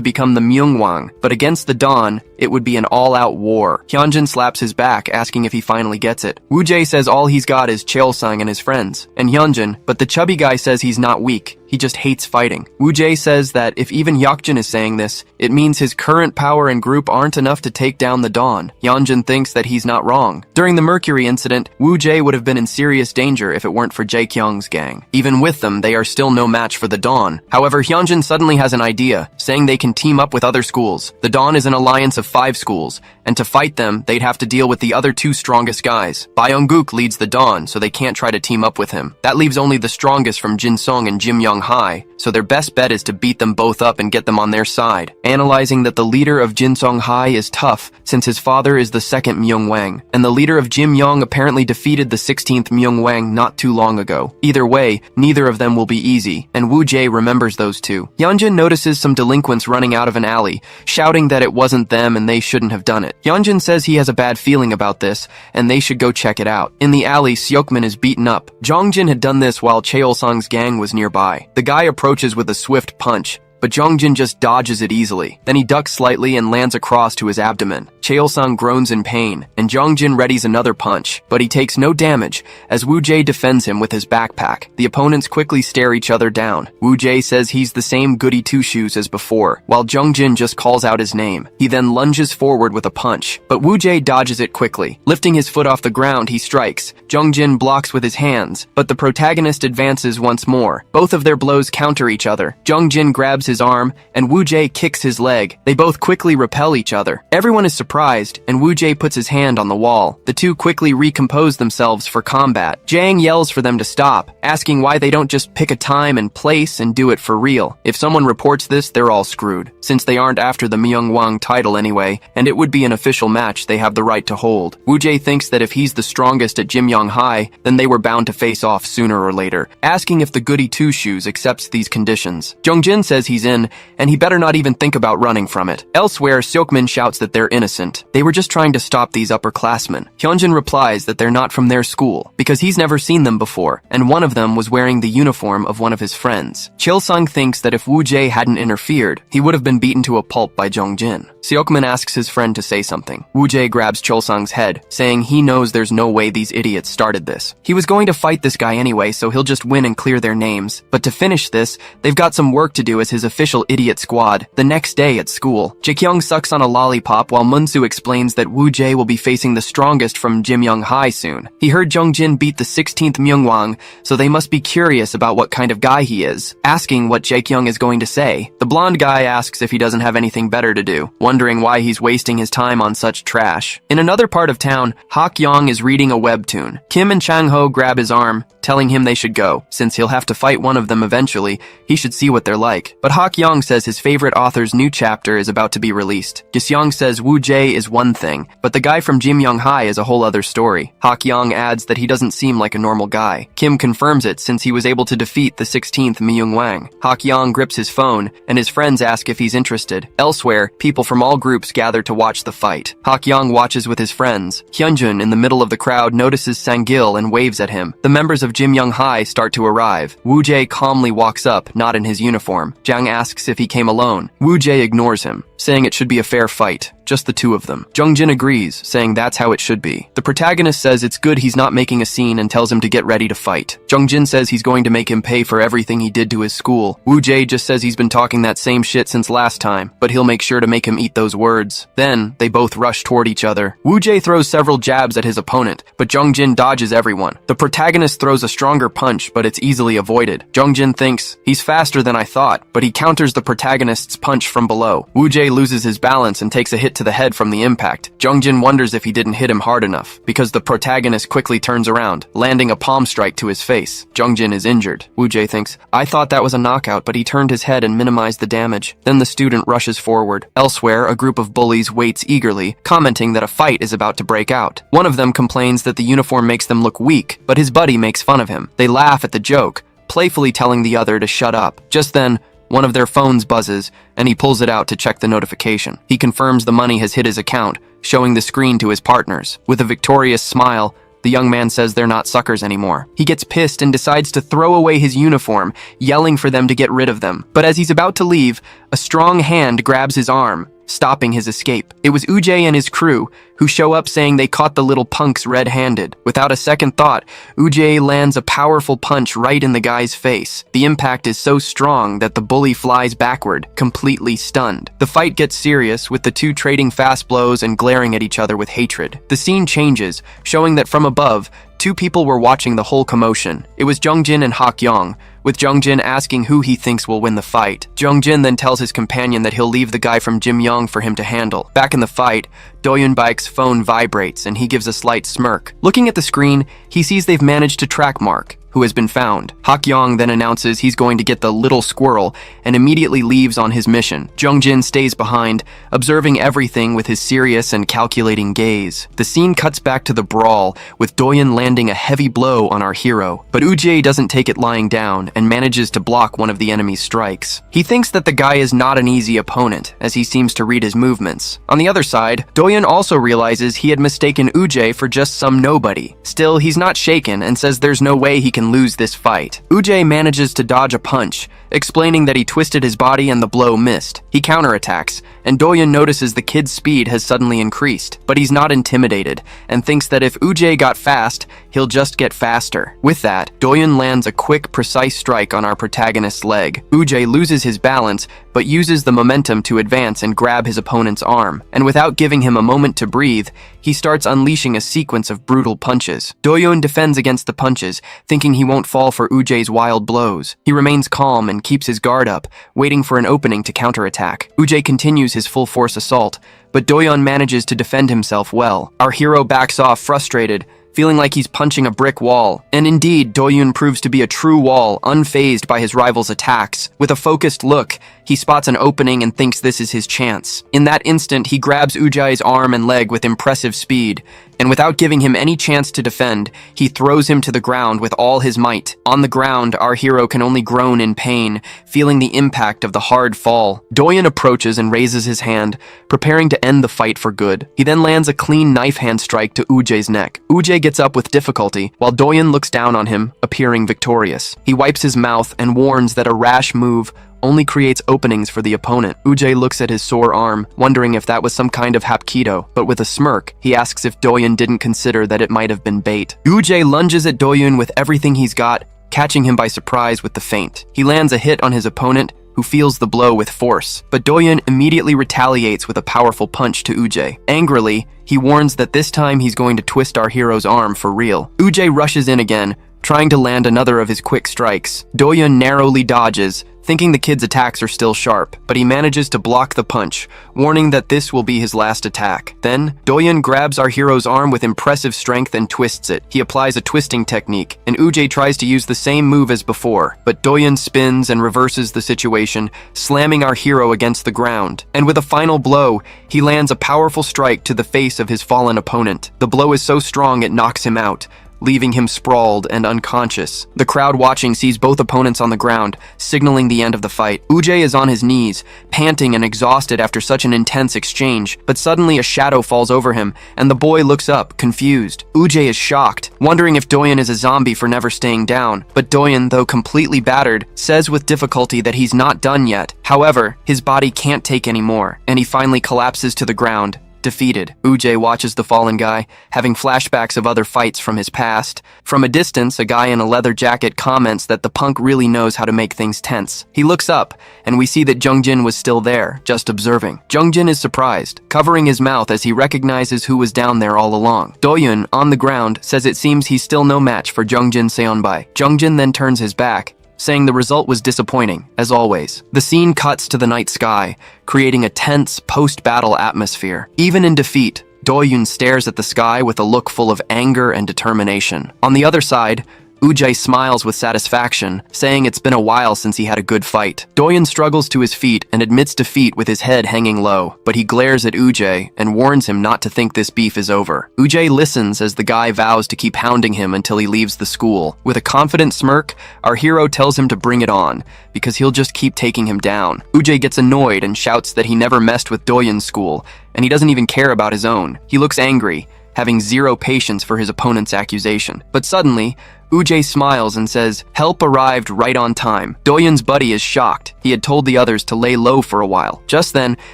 become the Myungwang, but against the Dawn, it would be an all-out war. Hyunjin slaps his back, asking if he finally gets it. Woo Jae says all he's got is Cheolsung and his friends, and Hyunjin, but the chubby guy says he's not weak. He just hates fighting. Woo Jae says that if even Hyukjin is saying this, it means his current power and group aren't enough to take down the Dawn. Hyunjin thinks that he's not wrong. During the Mercury incident, Woo Jae would have been in serious danger if it weren't for Jae Kyung's gang. Even with them, they are still no match for the Dawn. However, Hyunjin suddenly has an idea, saying they can team up with other schools. The Dawn is an alliance of 5 schools, and to fight them, they'd have to deal with the other 2 strongest guys. Baeonguk leads the Dawn, so they can't try to team up with him. That leaves only the strongest from Jinsung and Jimyoung High, so their best bet is to beat them both up and get them on their side. Analyzing that the leader of Jinsung High is tough, since his father is the 2nd Myungwang, and the leader of Jimyoung apparently defeated the 16th Myungwang not too long ago. Either way, neither of them will be easy, and Woo Jae remembers those 2. Hyunjin notices some delinquents running out of an alley, shouting that it wasn't them and they shouldn't have done it. Hyunjin says he has a bad feeling about this, and they should go check it out. In the alley, Seokmin is beaten up. Jongjin had done this while Cheolsung's gang was nearby. The guy approaches with a swift punch, but Jongjin just dodges it easily. Then he ducks slightly and lands across to his abdomen. Cheolsung groans in pain, and Jongjin readies another punch, but he takes no damage as Woo Jae defends him with his backpack. The opponents quickly stare each other down. Woo Jae says he's the same goody two-shoes as before, while Jongjin just calls out his name. He then lunges forward with a punch, but Woo Jae dodges it quickly. Lifting his foot off the ground, he strikes. Jongjin blocks with his hands, but the protagonist advances once more. Both of their blows counter each other. Jongjin grabs his arm, and Woo Jae kicks his leg. They both quickly repel each other. Everyone is surprised, and Woo Jae puts his hand on the wall. The 2 quickly recompose themselves for combat. Jang yells for them to stop, asking why they don't just pick a time and place and do it for real. If someone reports this, they're all screwed, since they aren't after the Myungwang title anyway, and it would be an official match they have the right to hold. Woo Jae thinks that if he's the strongest at Jimyoung High, then they were bound to face off sooner or later, asking if the goody two-shoes accepts these conditions. Jongjin says he's in, and he better not even think about running from it. Elsewhere, Seokmin shouts that they're innocent. They were just trying to stop these upperclassmen. Hyunjin replies that they're not from their school, because he's never seen them before, and one of them was wearing the uniform of one of his friends. Cheolsung thinks that if Woo Jae hadn't interfered, he would have been beaten to a pulp by Jongjin. Seokmin asks his friend to say something. Woo Jae grabs Cheolsung's head, saying he knows there's no way these idiots started this. He was going to fight this guy anyway, so he'll just win and clear their names. But to finish this, they've got some work to do as his official idiot squad. The next day at school, Jaekyung sucks on a lollipop while Munsu explains that Woo Jae will be facing the strongest from Jimyoung High soon. He heard Jongjin beat the 16th Myungwang, so they must be curious about what kind of guy he is, asking what Jaekyung is going to say. The blonde guy asks if he doesn't have anything better to do, wondering why he's wasting his time on such trash. In another part of town, Hak Yong is reading a webtoon. Kim and Chang Ho grab his arm, telling him they should go. Since he'll have to fight one of them eventually, he should see what they're like. But Hak Yong says his favorite author's new chapter is about to be released. Gisyong says Woo Jae is one thing, but the guy from Jimyoung High is a whole other story. Hak Yong adds that he doesn't seem like a normal guy. Kim confirms it since he was able to defeat the 16th Myungwang. Hak Yong grips his phone, and his friends ask if he's interested. Elsewhere, people from all groups gather to watch the fight. Hak Yong watches with his friends. Hyunjun, in the middle of the crowd, notices Sangil and waves at him. The members of Jimyoung High start to arrive. Woo Jae calmly walks up, not in his uniform. Jang asks if he came alone. Woo Jae ignores him, saying it should be a fair fight, just the 2 of them. Jongjin agrees, saying that's how it should be. The protagonist says it's good he's not making a scene and tells him to get ready to fight. Jongjin says he's going to make him pay for everything he did to his school. Woo Jae just says he's been talking that same shit since last time, but he'll make sure to make him eat those words. Then, they both rush toward each other. Woo Jae throws several jabs at his opponent, but Jongjin dodges everyone. The protagonist throws a stronger punch, but it's easily avoided. Jongjin thinks, he's faster than I thought, but he counters the protagonist's punch from below. Woo Jae loses his balance and takes a hit hit to the head from the impact. Jungjin wonders if he didn't hit him hard enough, because the protagonist quickly turns around, landing a palm strike to his face. Jungjin is injured. Woo-jae thinks, I thought that was a knockout, but he turned his head and minimized the damage. Then the student rushes forward. Elsewhere, a group of bullies waits eagerly, commenting that a fight is about to break out. One of them complains that the uniform makes them look weak, but his buddy makes fun of him. They laugh at the joke, playfully telling the other to shut up. Just then, one of their phones buzzes, and he pulls it out to check the notification. He confirms the money has hit his account, showing the screen to his partners. With a victorious smile, the young man says they're not suckers anymore. He gets pissed and decides to throw away his uniform, yelling for them to get rid of them. But as he's about to leave, a strong hand grabs his arm, stopping his escape. It was Woo-jae and his crew, who show up saying they caught the little punks red-handed. Without a second thought, Woo-jae lands a powerful punch right in the guy's face. The impact is so strong that the bully flies backward, completely stunned. The fight gets serious, with the two trading fast blows and glaring at each other with hatred. The scene changes, showing that from above, two people were watching the whole commotion. It was Jungjin and Hak-yong, with Jungjin asking who he thinks will win the fight. Jungjin then tells his companion that he'll leave the guy from Jim-young for him to handle. Back in the fight, Do-yeon-baek's phone vibrates and he gives a slight smirk. Looking at the screen, he sees they've managed to track Mark, who has been found. Hak-yong then announces he's going to get the little squirrel and immediately leaves on his mission. Jungjin stays behind, observing everything with his serious and calculating gaze. The scene cuts back to the brawl, with Do-yeon landing a heavy blow on our hero. But Woo-jae doesn't take it lying down and manages to block one of the enemy's strikes. He thinks that the guy is not an easy opponent, as he seems to read his movements. On the other side, Do-yeon also realizes he had mistaken Woo-jae for just some nobody. Still, he's not shaken and says there's no way he can lose this fight. Woo-jae manages to dodge a punch, explaining that he twisted his body and the blow missed. He counterattacks, and Do-yeon notices the kid's speed has suddenly increased, but he's not intimidated, and thinks that if Woo-jae got fast, he'll just get faster. With that, Do-yeon lands a quick, precise strike on our protagonist's leg. Woo-jae loses his balance, but uses the momentum to advance and grab his opponent's arm, and without giving him a moment to breathe, he starts unleashing a sequence of brutal punches. Do-yeon defends against the punches, thinking he won't fall for Woo-jae's wild blows. He remains calm and keeps his guard up, waiting for an opening to counterattack. Woo-jae continues his full-force assault, but Do-yeon manages to defend himself well. Our hero backs off frustrated, feeling like he's punching a brick wall. And indeed, Do-yeon proves to be a true wall, unfazed by his rival's attacks. With a focused look, he spots an opening and thinks this is his chance. In that instant, he grabs Woo-jae's arm and leg with impressive speed, and without giving him any chance to defend, he throws him to the ground with all his might. On the ground, our hero can only groan in pain, feeling the impact of the hard fall. Do-yeon approaches and raises his hand, preparing to end the fight for good. He then lands a clean knife hand strike to Woo-jae's neck. Woo-jae gets up with difficulty, while Do-yeon looks down on him, appearing victorious. He wipes his mouth and warns that a rash move only creates openings for the opponent. Woo-jae looks at his sore arm, wondering if that was some kind of hapkido, but with a smirk, he asks if Do-yeon didn't consider that it might have been bait. Woo-jae lunges at Do-yeon with everything he's got, catching him by surprise with the feint. He lands a hit on his opponent, who feels the blow with force, but Do-yeon immediately retaliates with a powerful punch to Woo-jae. Angrily, he warns that this time he's going to twist our hero's arm for real. Woo-jae rushes in again, trying to land another of his quick strikes. Do-yeon narrowly dodges, thinking the kid's attacks are still sharp, but he manages to block the punch, warning that this will be his last attack. Then, Do-yeon grabs our hero's arm with impressive strength and twists it. He applies a twisting technique, and Woo-jae tries to use the same move as before, but Do-yeon spins and reverses the situation, slamming our hero against the ground. And with a final blow, he lands a powerful strike to the face of his fallen opponent. The blow is so strong it knocks him out, leaving him sprawled and unconscious. The crowd watching sees both opponents on the ground, signaling the end of the fight. Woo-jae is on his knees, panting and exhausted after such an intense exchange, but suddenly a shadow falls over him, and the boy looks up, confused. Woo-jae is shocked, wondering if Do-yeon is a zombie for never staying down, but Do-yeon, though completely battered, says with difficulty that he's not done yet. However, his body can't take any more, and he finally collapses to the ground, defeated. Woo-jae watches the fallen guy, having flashbacks of other fights from his past. From a distance, a guy in a leather jacket comments that the punk really knows how to make things tense. He looks up, and we see that Jungjin was still there, just observing. Jungjin is surprised, covering his mouth as he recognizes who was down there all along. Do-yeon, on the ground, says it seems he's still no match for Jungjin Seonbai. Jungjin then turns his back, saying the result was disappointing, as always. The scene cuts to the night sky, creating a tense, post-battle atmosphere. Even in defeat, Do-yoon stares at the sky with a look full of anger and determination. On the other side, Ujjae smiles with satisfaction, saying it's been a while since he had a good fight. Do-yoon struggles to his feet and admits defeat with his head hanging low, but he glares at Ujjae and warns him not to think this beef is over. Ujjae listens as the guy vows to keep hounding him until he leaves the school. With a confident smirk, our hero tells him to bring it on, because he'll just keep taking him down. Ujjae gets annoyed and shouts that he never messed with Do-yoon's school, and he doesn't even care about his own. He looks angry, having zero patience for his opponent's accusation. But suddenly, Ujjae smiles and says, "Help arrived right on time." Do-yoon's buddy is shocked. He had told the others to lay low for a while. Just then,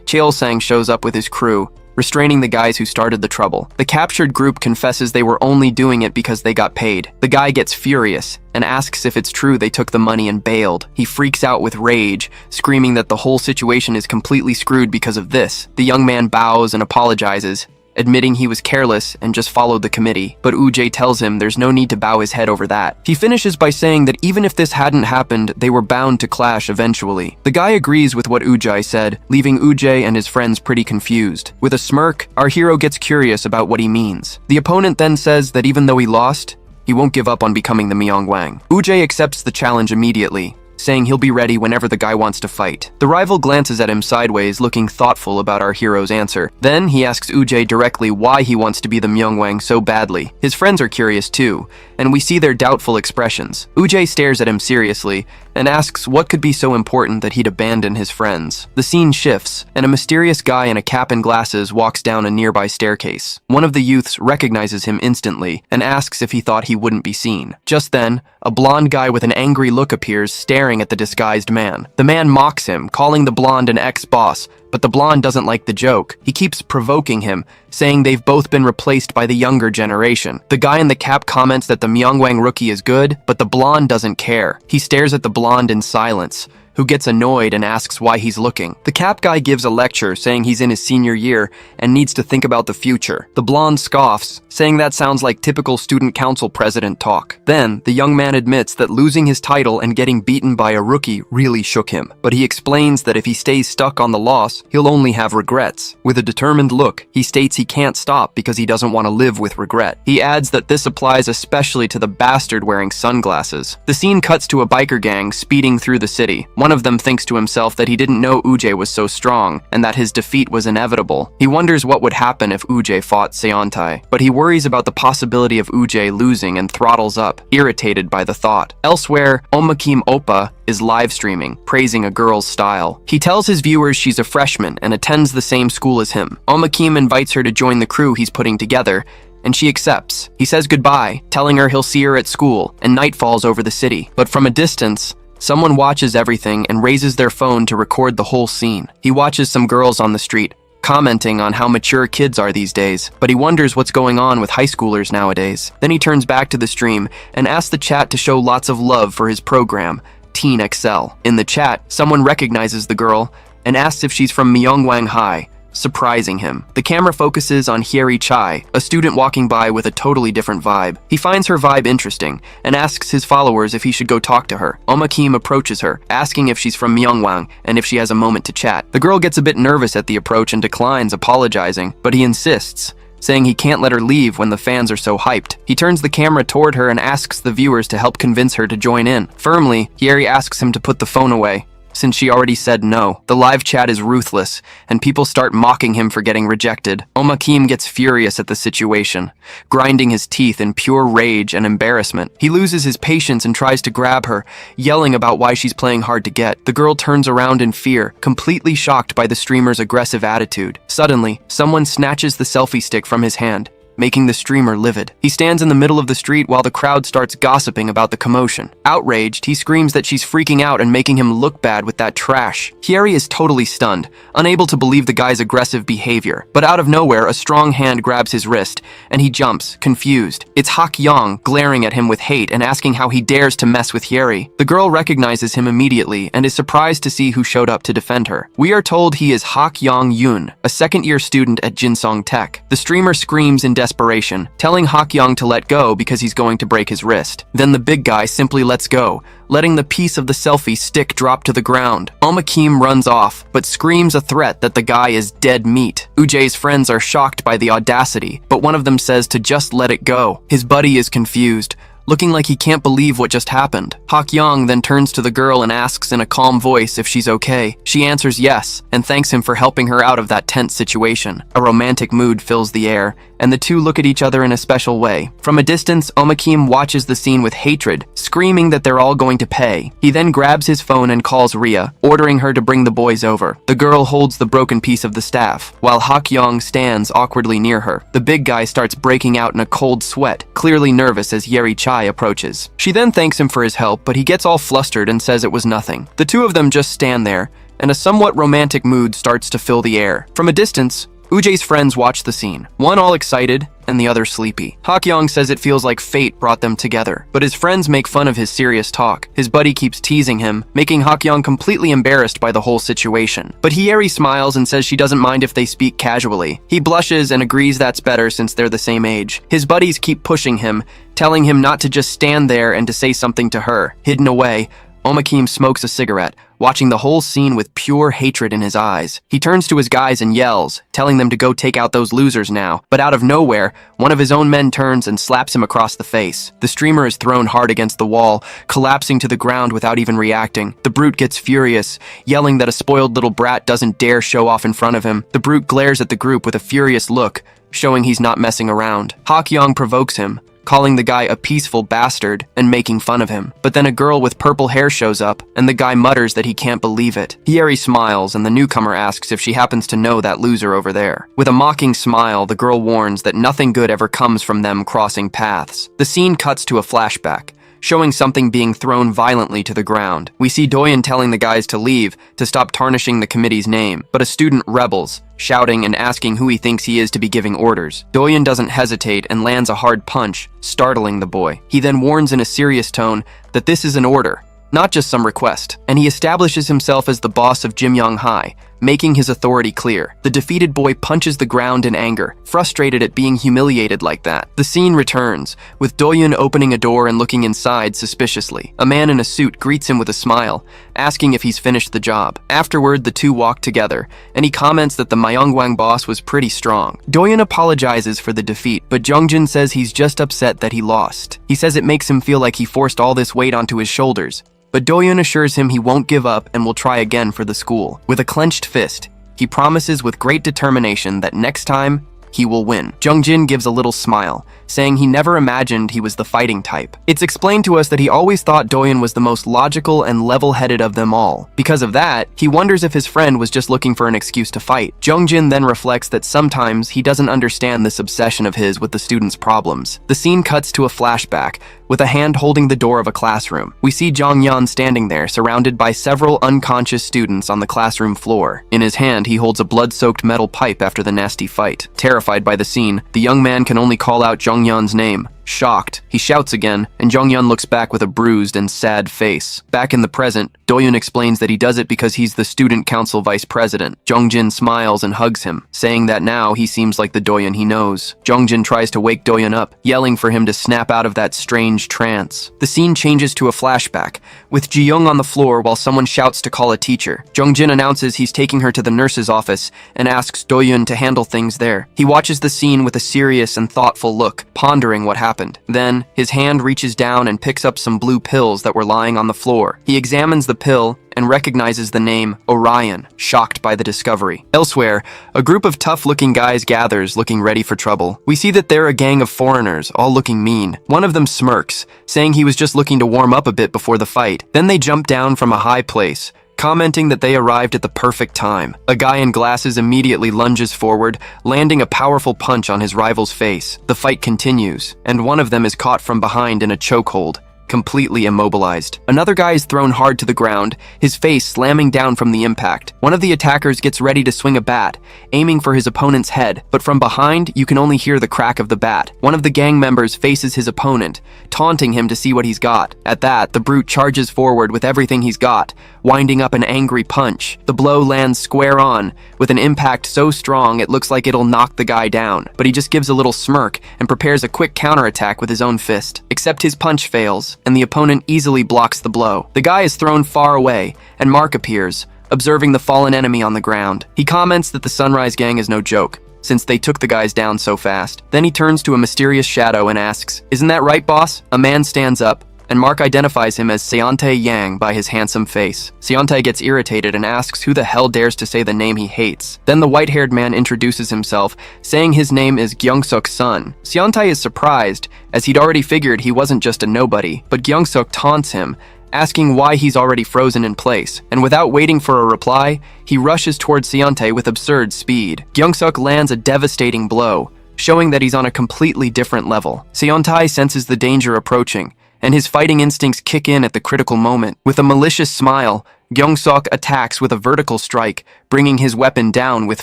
Cheol-sang shows up with his crew, restraining the guys who started the trouble. The captured group confesses they were only doing it because they got paid. The guy gets furious and asks if it's true they took the money and bailed. He freaks out with rage, screaming that the whole situation is completely screwed because of this. The young man bows and apologizes, admitting he was careless and just followed the committee, but Ujjae tells him there's no need to bow his head over that. He finishes by saying that even if this hadn't happened, they were bound to clash eventually. The guy agrees with what Ujjae said, leaving Ujjae and his friends pretty confused. With a smirk, our hero gets curious about what he means. The opponent then says that even though he lost, he won't give up on becoming the Myeongwang. Ujjae accepts the challenge immediately, saying he'll be ready whenever the guy wants to fight. The rival glances at him sideways, looking thoughtful about our hero's answer. Then he asks Ujjae directly why he wants to be the Myeongwang so badly. His friends are curious too, and we see their doubtful expressions. Ujjae stares at him seriously and asks what could be so important that he'd abandon his friends. The scene shifts, and a mysterious guy in a cap and glasses walks down a nearby staircase. One of the youths recognizes him instantly and asks if he thought he wouldn't be seen. Just then, a blonde guy with an angry look appears, staring at the disguised man. The man mocks him, calling the blonde an ex-boss, but the blonde doesn't like the joke. He keeps provoking him, saying they've both been replaced by the younger generation. The guy in the cap comments that the Myeongwang rookie is good, but the blonde doesn't care. He stares at the blonde in silence, who gets annoyed and asks why he's looking. The cap guy gives a lecture saying he's in his senior year and needs to think about the future. The blonde scoffs, saying that sounds like typical student council president talk. Then, the young man admits that losing his title and getting beaten by a rookie really shook him, but he explains that if he stays stuck on the loss, he'll only have regrets. With a determined look, he states he can't stop because he doesn't want to live with regret. He adds that this applies especially to the bastard wearing sunglasses. The scene cuts to a biker gang speeding through the city. One of them thinks to himself that he didn't know Ujjae was so strong and that his defeat was inevitable. He wonders what would happen if Ujjae fought Seontae, but he worries about the possibility of Ujjae losing and throttles up, irritated by the thought. Elsewhere, Omakim Oppa is live streaming, praising a girl's style. He tells his viewers she's a freshman and attends the same school as him. Omakim invites her to join the crew he's putting together, and she accepts. He says goodbye, telling her he'll see her at school, and night falls over the city. But from a distance, someone watches everything and raises their phone to record the whole scene. He watches some girls on the street, commenting on how mature kids are these days, but he wonders what's going on with high schoolers nowadays. Then he turns back to the stream and asks the chat to show lots of love for his program, Teen Excel. In the chat, someone recognizes the girl and asks if she's from Myeongwang High, surprising him. The camera focuses on Hyeri Chai, a student walking by with a totally different vibe. He finds her vibe interesting and asks his followers if he should go talk to her. Omakim approaches her, asking if she's from Myeongwang and if she has a moment to chat. The girl gets a bit nervous at the approach and declines, apologizing, but he insists, saying he can't let her leave when the fans are so hyped. He turns the camera toward her and asks the viewers to help convince her to join in. Firmly, Hyeri asks him to put the phone away, since she already said no. The live chat is ruthless, and people start mocking him for getting rejected. Omakim gets furious at the situation, grinding his teeth in pure rage and embarrassment. He loses his patience and tries to grab her, yelling about why she's playing hard to get. The girl turns around in fear, completely shocked by the streamer's aggressive attitude. Suddenly, someone snatches the selfie stick from his hand, making the streamer livid. He stands in the middle of the street while the crowd starts gossiping about the commotion. Outraged, he screams that she's freaking out and making him look bad with that trash. Hyeri is totally stunned, unable to believe the guy's aggressive behavior. But out of nowhere, a strong hand grabs his wrist, and he jumps, confused. It's Hak Yong, glaring at him with hate and asking how he dares to mess with Hyeri. The girl recognizes him immediately and is surprised to see who showed up to defend her. We are told he is Hak Yong Yoon, a second-year student at Jinsong Tech. The streamer screams in desperation, telling Hakyung to let go because he's going to break his wrist. Then the big guy simply lets go, letting the piece of the selfie stick drop to the ground. Omakim runs off, but screams a threat that the guy is dead meat. Ujay's friends are shocked by the audacity, but one of them says to just let it go. His buddy is confused, looking like he can't believe what just happened. Hakyung then turns to the girl and asks in a calm voice if she's okay. She answers yes, and thanks him for helping her out of that tense situation. A romantic mood fills the air, and the two look at each other in a special way. From a distance, Omakim watches the scene with hatred, screaming that they're all going to pay. He then grabs his phone and calls Rhea, ordering her to bring the boys over. The girl holds the broken piece of the staff, while Hakyung stands awkwardly near her. The big guy starts breaking out in a cold sweat, clearly nervous as Yeri Chai approaches. She then thanks him for his help, but he gets all flustered and says it was nothing. The two of them just stand there, and a somewhat romantic mood starts to fill the air. From a distance, Ujay's friends watch the scene, one all excited and the other sleepy. Hakyung says it feels like fate brought them together, but his friends make fun of his serious talk. His buddy keeps teasing him, making Hakyung completely embarrassed by the whole situation. But Hyeri smiles and says she doesn't mind if they speak casually. He blushes and agrees that's better since they're the same age. His buddies keep pushing him, telling him not to just stand there and to say something to her. Hidden away, Omakim smokes a cigarette, watching the whole scene with pure hatred in his eyes. He turns to his guys and yells, telling them to go take out those losers now. But out of nowhere, one of his own men turns and slaps him across the face. The streamer is thrown hard against the wall, collapsing to the ground without even reacting. The brute gets furious, yelling that a spoiled little brat doesn't dare show off in front of him. The brute glares at the group with a furious look, showing he's not messing around. Hakyung provokes him, calling the guy a peaceful bastard and making fun of him. But then a girl with purple hair shows up, and the guy mutters that he can't believe it. Hyeri smiles, and the newcomer asks if she happens to know that loser over there. With a mocking smile, the girl warns that nothing good ever comes from them crossing paths. The scene cuts to a flashback, showing something being thrown violently to the ground. We see Doyen telling the guys to leave, to stop tarnishing the committee's name, but a student rebels, shouting and asking who he thinks he is to be giving orders. Doyen doesn't hesitate and lands a hard punch, startling the boy. He then warns in a serious tone that this is an order, not just some request, and he establishes himself as the boss of Jimyong High, making his authority clear. The defeated boy punches the ground in anger, frustrated at being humiliated like that. The scene returns, with Doyun opening a door and looking inside suspiciously. A man in a suit greets him with a smile, asking if he's finished the job. Afterward, the two walk together, and he comments that the Myeongwang boss was pretty strong. Doyun apologizes for the defeat, but Jongjin says he's just upset that he lost. He says it makes him feel like he forced all this weight onto his shoulders, but Doyun assures him he won't give up and will try again for the school. With a clenched fist, he promises with great determination that next time, he will win. Jongjin gives a little smile, saying he never imagined he was the fighting type. It's explained to us that he always thought Doyen was the most logical and level-headed of them all. Because of that, he wonders if his friend was just looking for an excuse to fight. Jongjin then reflects that sometimes he doesn't understand this obsession of his with the students' problems. The scene cuts to a flashback, with a hand holding the door of a classroom. We see Jongyan standing there, surrounded by several unconscious students on the classroom floor. In his hand, he holds a blood-soaked metal pipe after the nasty fight. Terrified by the scene, the young man can only call out Jongyan's name. Shocked, he shouts again, and Jongyan looks back with a bruised and sad face. Back in the present, Doyun explains that he does it because he's the student council vice president. Jongjin smiles and hugs him, saying that now he seems like the Doyun he knows. Jongjin tries to wake Doyun up, yelling for him to snap out of that strange trance. The scene changes to a flashback, with Ji-young on the floor while someone shouts to call a teacher. Jongjin announces he's taking her to the nurse's office and asks Doyun to handle things there. He watches the scene with a serious and thoughtful look, pondering what happened. Then, his hand reaches down and picks up some blue pills that were lying on the floor. He examines the pill and recognizes the name Orion, shocked by the discovery. Elsewhere, a group of tough-looking guys gathers, looking ready for trouble. We see that they're a gang of foreigners, all looking mean. One of them smirks, saying he was just looking to warm up a bit before the fight. Then they jump down from a high place, commenting that they arrived at the perfect time. A guy in glasses immediately lunges forward, landing a powerful punch on his rival's face. The fight continues, and one of them is caught from behind in a chokehold, completely immobilized. Another guy is thrown hard to the ground, his face slamming down from the impact. One of the attackers gets ready to swing a bat, aiming for his opponent's head, but from behind, you can only hear the crack of the bat. One of the gang members faces his opponent, taunting him to see what he's got. At that, the brute charges forward with everything he's got, winding up an angry punch. The blow lands square on, with an impact so strong it looks like it'll knock the guy down, but he just gives a little smirk and prepares a quick counterattack with his own fist. Except his punch fails, and the opponent easily blocks the blow. The guy is thrown far away, and Mark appears, observing the fallen enemy on the ground. He comments that the Sunrise Gang is no joke, since they took the guys down so fast. Then he turns to a mysterious shadow and asks, "Isn't that right, boss?" A man stands up, and Mark identifies him as Seontae Yang by his handsome face. Seontae gets irritated and asks who the hell dares to say the name he hates. Then the white-haired man introduces himself, saying his name is Gyeong-suk's son. Seontae is surprised, as he'd already figured he wasn't just a nobody, but Gyeong-suk taunts him, asking why he's already frozen in place, and without waiting for a reply, he rushes towards Seontae with absurd speed. Gyeong-suk lands a devastating blow, showing that he's on a completely different level. Seontae senses the danger approaching, and his fighting instincts kick in at the critical moment. With a malicious smile, Gyeong-suk attacks with a vertical strike, bringing his weapon down with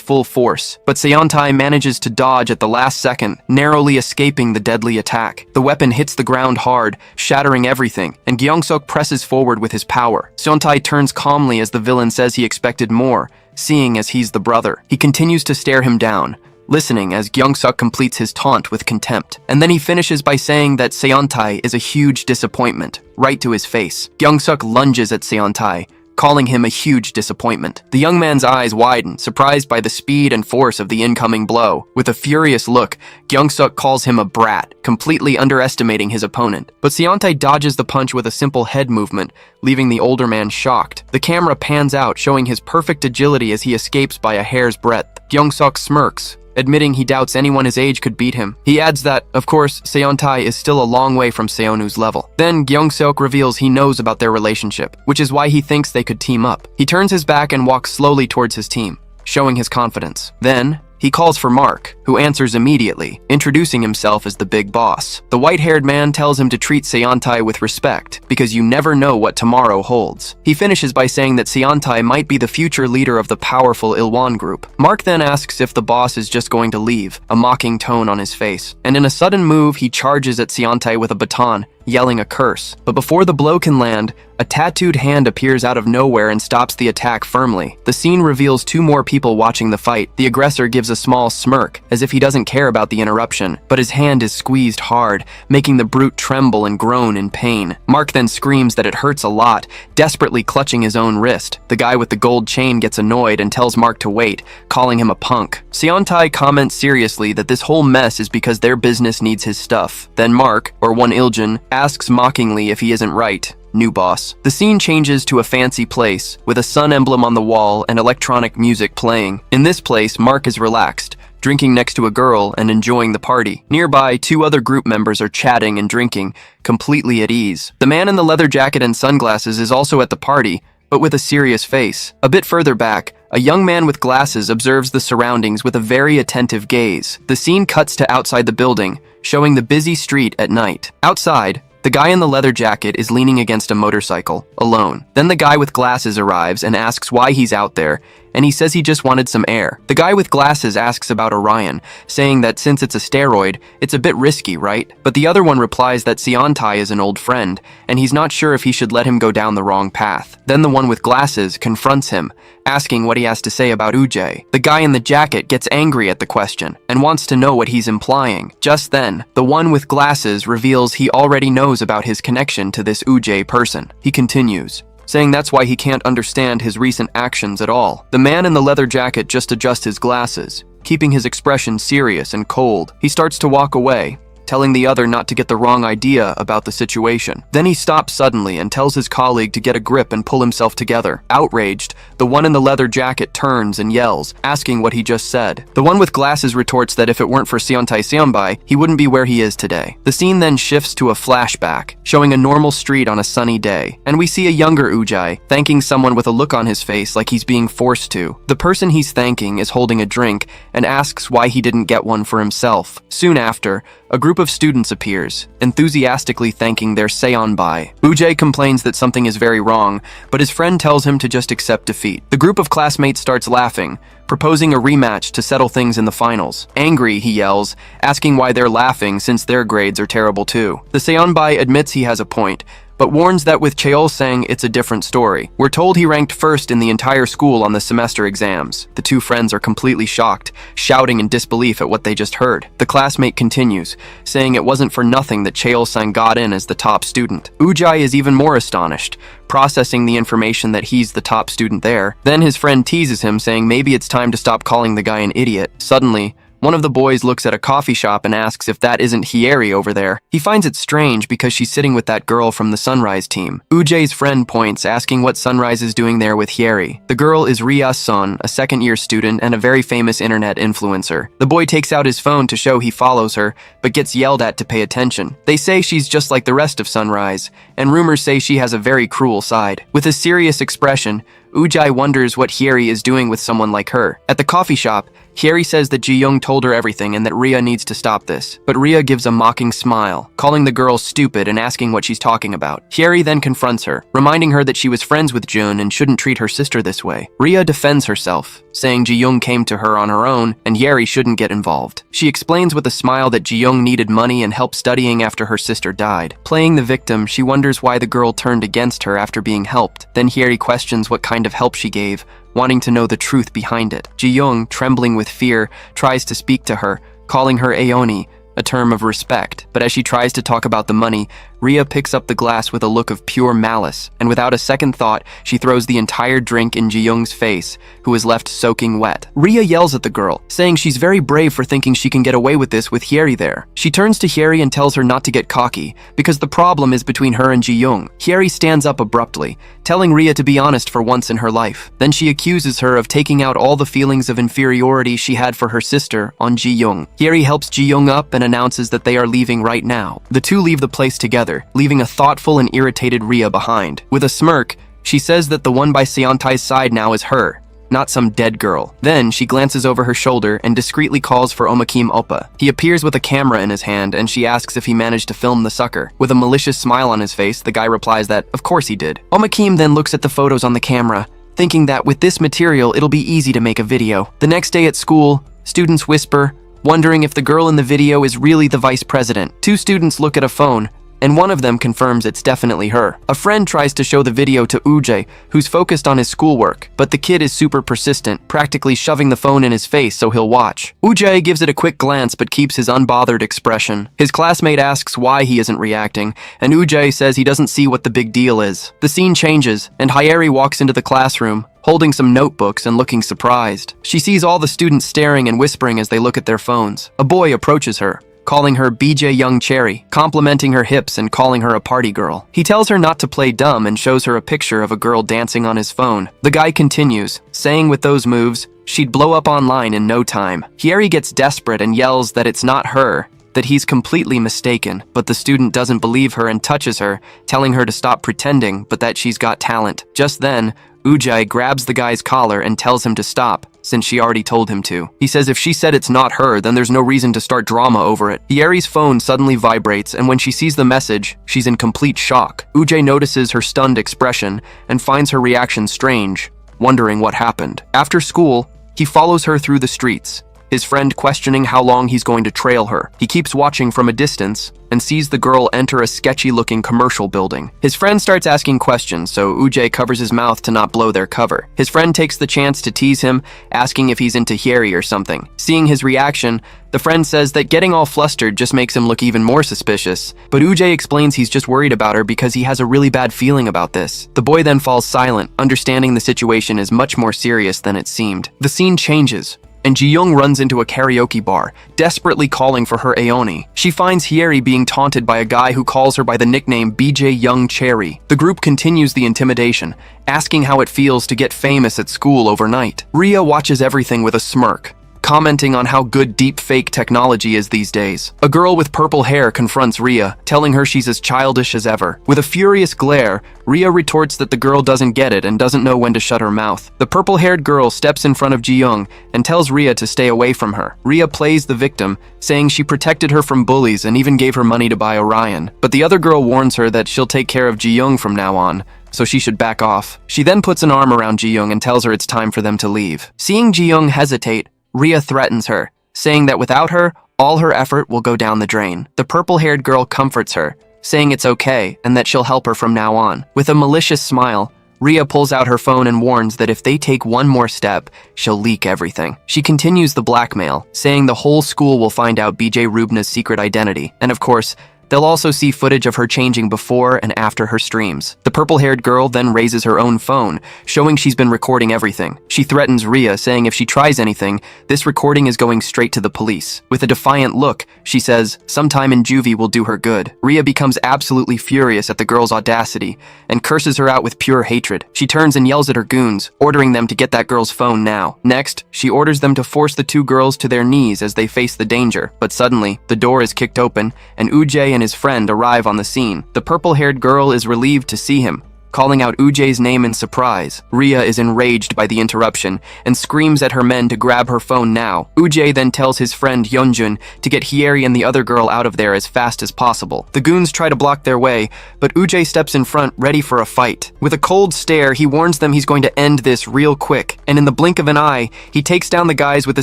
full force. But Seontae manages to dodge at the last second, narrowly escaping the deadly attack. The weapon hits the ground hard, shattering everything, and Gyeong-suk presses forward with his power. Seontae turns calmly as the villain says he expected more, seeing as he's the brother. He continues to stare him down, listening as Gyeong-suk completes his taunt with contempt. And then he finishes by saying that Seontae is a huge disappointment, right to his face. Gyeong-suk lunges at Seontae, calling him a huge disappointment. The young man's eyes widen, surprised by the speed and force of the incoming blow. With a furious look, Gyeong-suk calls him a brat, completely underestimating his opponent. But Seontae dodges the punch with a simple head movement, leaving the older man shocked. The camera pans out, showing his perfect agility as he escapes by a hair's breadth. Gyeong-suk smirks, admitting he doubts anyone his age could beat him. He adds that, of course, Seontae is still a long way from Seonu's level. Then Gyeong-suk reveals he knows about their relationship, which is why he thinks they could team up. He turns his back and walks slowly towards his team, showing his confidence. Then, he calls for Mark, who answers immediately, introducing himself as the big boss. The white-haired man tells him to treat Seontae with respect, because you never know what tomorrow holds. He finishes by saying that Seontae might be the future leader of the powerful Ilwan group. Mark then asks if the boss is just going to leave, a mocking tone on his face. And in a sudden move, he charges at Seontae with a baton, yelling a curse. But before the blow can land, a tattooed hand appears out of nowhere and stops the attack firmly. The scene reveals two more people watching the fight. The aggressor gives a small smirk, as if he doesn't care about the interruption, but his hand is squeezed hard, making the brute tremble and groan in pain. Mark then screams that it hurts a lot, desperately clutching his own wrist. The guy with the gold chain gets annoyed and tells Mark to wait, calling him a punk. Seontae comments seriously that this whole mess is because their business needs his stuff. Then Mark, or one Iljin, asks mockingly if he isn't right. New boss. The scene changes to a fancy place, with a sun emblem on the wall and electronic music playing. In this place, Mark is relaxed, drinking next to a girl and enjoying the party. Nearby, two other group members are chatting and drinking, completely at ease. The man in the leather jacket and sunglasses is also at the party, but with a serious face. A bit further back, a young man with glasses observes the surroundings with a very attentive gaze. The scene cuts to outside the building, showing the busy street at night. Outside, the guy in the leather jacket is leaning against a motorcycle, alone. Then the guy with glasses arrives and asks why he's out there, and he says he just wanted some air. The guy with glasses asks about Orion, saying that since it's a steroid, it's a bit risky, right? But the other one replies that Seontae is an old friend, and he's not sure if he should let him go down the wrong path. Then the one with glasses confronts him, asking what he has to say about Ujjae. The guy in the jacket gets angry at the question, and wants to know what he's implying. Just then, the one with glasses reveals he already knows about his connection to this Ujjae person. He continues, saying that's why he can't understand his recent actions at all. The man in the leather jacket just adjusts his glasses, keeping his expression serious and cold. He starts to walk away, telling the other not to get the wrong idea about the situation. Then he stops suddenly and tells his colleague to get a grip and pull himself together. Outraged, the one in the leather jacket turns and yells, asking what he just said. The one with glasses retorts that if it weren't for Seontae Seonbai, he wouldn't be where he is today. The scene then shifts to a flashback, showing a normal street on a sunny day, and we see a younger Ujjae thanking someone with a look on his face like he's being forced to. The person he's thanking is holding a drink and asks why he didn't get one for himself. Soon after, a group of students appears, enthusiastically thanking their Seonbai. Ujjae complains that something is very wrong, but his friend tells him to just accept defeat. The group of classmates starts laughing, proposing a rematch to settle things in the finals. Angry, he yells, asking why they're laughing since their grades are terrible too. The Seonbai admits he has a point, but warns that with Cheol saying it's a different story. We're told he ranked first in the entire school on the semester exams. The two friends are completely shocked, shouting in disbelief at what they just heard. The classmate continues, saying it wasn't for nothing that Cheol-san got in as the top student. Ujai is even more astonished, processing the information that he's the top student there. Then his friend teases him, saying maybe it's time to stop calling the guy an idiot. Suddenly, one of the boys looks at a coffee shop and asks if that isn't Hieri over there. He finds it strange because she's sitting with that girl from the Sunrise team. Ujai's friend points, asking what Sunrise is doing there with Hieri. The girl is Ria Son, a second-year student and a very famous internet influencer. The boy takes out his phone to show he follows her, but gets yelled at to pay attention. They say she's just like the rest of Sunrise, and rumors say she has a very cruel side. With a serious expression, Ujai wonders what Hieri is doing with someone like her. At the coffee shop, Hieri says that Ji-young told her everything and that Ria needs to stop this. But Ria gives a mocking smile, calling the girl stupid and asking what she's talking about. Hieri then confronts her, reminding her that she was friends with Jun and shouldn't treat her sister this way. Ria defends herself, saying Ji-young came to her on her own and Hieri shouldn't get involved. She explains with a smile that Ji-young needed money and help studying after her sister died. Playing the victim, she wonders why the girl turned against her after being helped. Then Hieri questions what kind of help she gave, wanting to know the truth behind it. Ji-young, trembling with fear, tries to speak to her, calling her Aoni, a term of respect. But as she tries to talk about the money, Ria picks up the glass with a look of pure malice, and without a second thought, she throws the entire drink in Ji-young's face, who is left soaking wet. Ria yells at the girl, saying she's very brave for thinking she can get away with this with Hieri there. She turns to Hieri and tells her not to get cocky, because the problem is between her and Ji-young. Hieri stands up abruptly, telling Ria to be honest for once in her life. Then she accuses her of taking out all the feelings of inferiority she had for her sister on Ji-young. Hieri helps Ji-young up and announces that they are leaving right now. The two leave the place together, leaving a thoughtful and irritated Ria behind. With a smirk, she says that the one by Seontai's side now is her, not some dead girl. Then she glances over her shoulder and discreetly calls for Omakim Oppa. He appears with a camera in his hand and she asks if he managed to film the sucker. With a malicious smile on his face, the guy replies that of course he did. Omakim then looks at the photos on the camera, thinking that with this material it'll be easy to make a video. The next day at school, students whisper, wondering if the girl in the video is really the vice president. Two students look at a phone, and one of them confirms it's definitely her. A friend tries to show the video to Ujai, who's focused on his schoolwork, but the kid is super persistent, practically shoving the phone in his face so he'll watch. Ujai gives it a quick glance but keeps his unbothered expression. His classmate asks why he isn't reacting, and Ujai says he doesn't see what the big deal is. The scene changes, and Hieri walks into the classroom, holding some notebooks and looking surprised. She sees all the students staring and whispering as they look at their phones. A boy approaches her, calling her BJ Young Cherry, complimenting her hips and calling her a party girl. He tells her not to play dumb and shows her a picture of a girl dancing on his phone. The guy continues, saying with those moves, she'd blow up online in no time. Hieri gets desperate and yells that it's not her, that he's completely mistaken, but the student doesn't believe her and touches her, telling her to stop pretending, but that she's got talent. Just then, Ujai grabs the guy's collar and tells him to stop, since she already told him to. He says if she said it's not her, then there's no reason to start drama over it. Hieri's phone suddenly vibrates, and when she sees the message, she's in complete shock. Ujai notices her stunned expression and finds her reaction strange, wondering what happened. After school, he follows her through the streets, his friend questioning how long he's going to trail her. He keeps watching from a distance and sees the girl enter a sketchy-looking commercial building. His friend starts asking questions, so Ujai covers his mouth to not blow their cover. His friend takes the chance to tease him, asking if he's into Hieri or something. Seeing his reaction, the friend says that getting all flustered just makes him look even more suspicious, but Ujai explains he's just worried about her because he has a really bad feeling about this. The boy then falls silent, understanding the situation is much more serious than it seemed. The scene changes, and Ji-young runs into a karaoke bar, desperately calling for her Aoni. She finds Hieri being taunted by a guy who calls her by the nickname BJ Young Cherry. The group continues the intimidation, asking how it feels to get famous at school overnight. Ria watches everything with a smirk, commenting on how good deep-fake technology is these days. A girl with purple hair confronts Ria, telling her she's as childish as ever. With a furious glare, Ria retorts that the girl doesn't get it and doesn't know when to shut her mouth. The purple-haired girl steps in front of Ji-young and tells Ria to stay away from her. Ria plays the victim, saying she protected her from bullies and even gave her money to buy Orion. But the other girl warns her that she'll take care of Ji-young from now on, so she should back off. She then puts an arm around Ji-young and tells her it's time for them to leave. Seeing Ji-young hesitate, Ria threatens her, saying that without her, all her effort will go down the drain. The purple-haired girl comforts her, saying it's okay and that she'll help her from now on. With a malicious smile, Rhea pulls out her phone and warns that if they take one more step, she'll leak everything. She continues the blackmail, saying the whole school will find out BJ Rubna's secret identity, and of course, they'll also see footage of her changing before and after her streams. The purple-haired girl then raises her own phone, showing she's been recording everything. She threatens Rhea, saying if she tries anything, this recording is going straight to the police. With a defiant look, she says, sometime in juvie will do her good. Rhea becomes absolutely furious at the girl's audacity and curses her out with pure hatred. She turns and yells at her goons, ordering them to get that girl's phone now. Next, she orders them to force the two girls to their knees as they face the danger. But suddenly, the door is kicked open, and Ujay and his friend arrive on the scene. The purple-haired girl is relieved to see him, calling out Ujay's name in surprise. Rhea is enraged by the interruption and screams at her men to grab her phone now. Ujay then tells his friend Hyunjun to get Hyeri and the other girl out of there as fast as possible. The goons try to block their way, but Ujay steps in front, ready for a fight. With a cold stare, he warns them he's going to end this real quick, and in the blink of an eye, he takes down the guys with a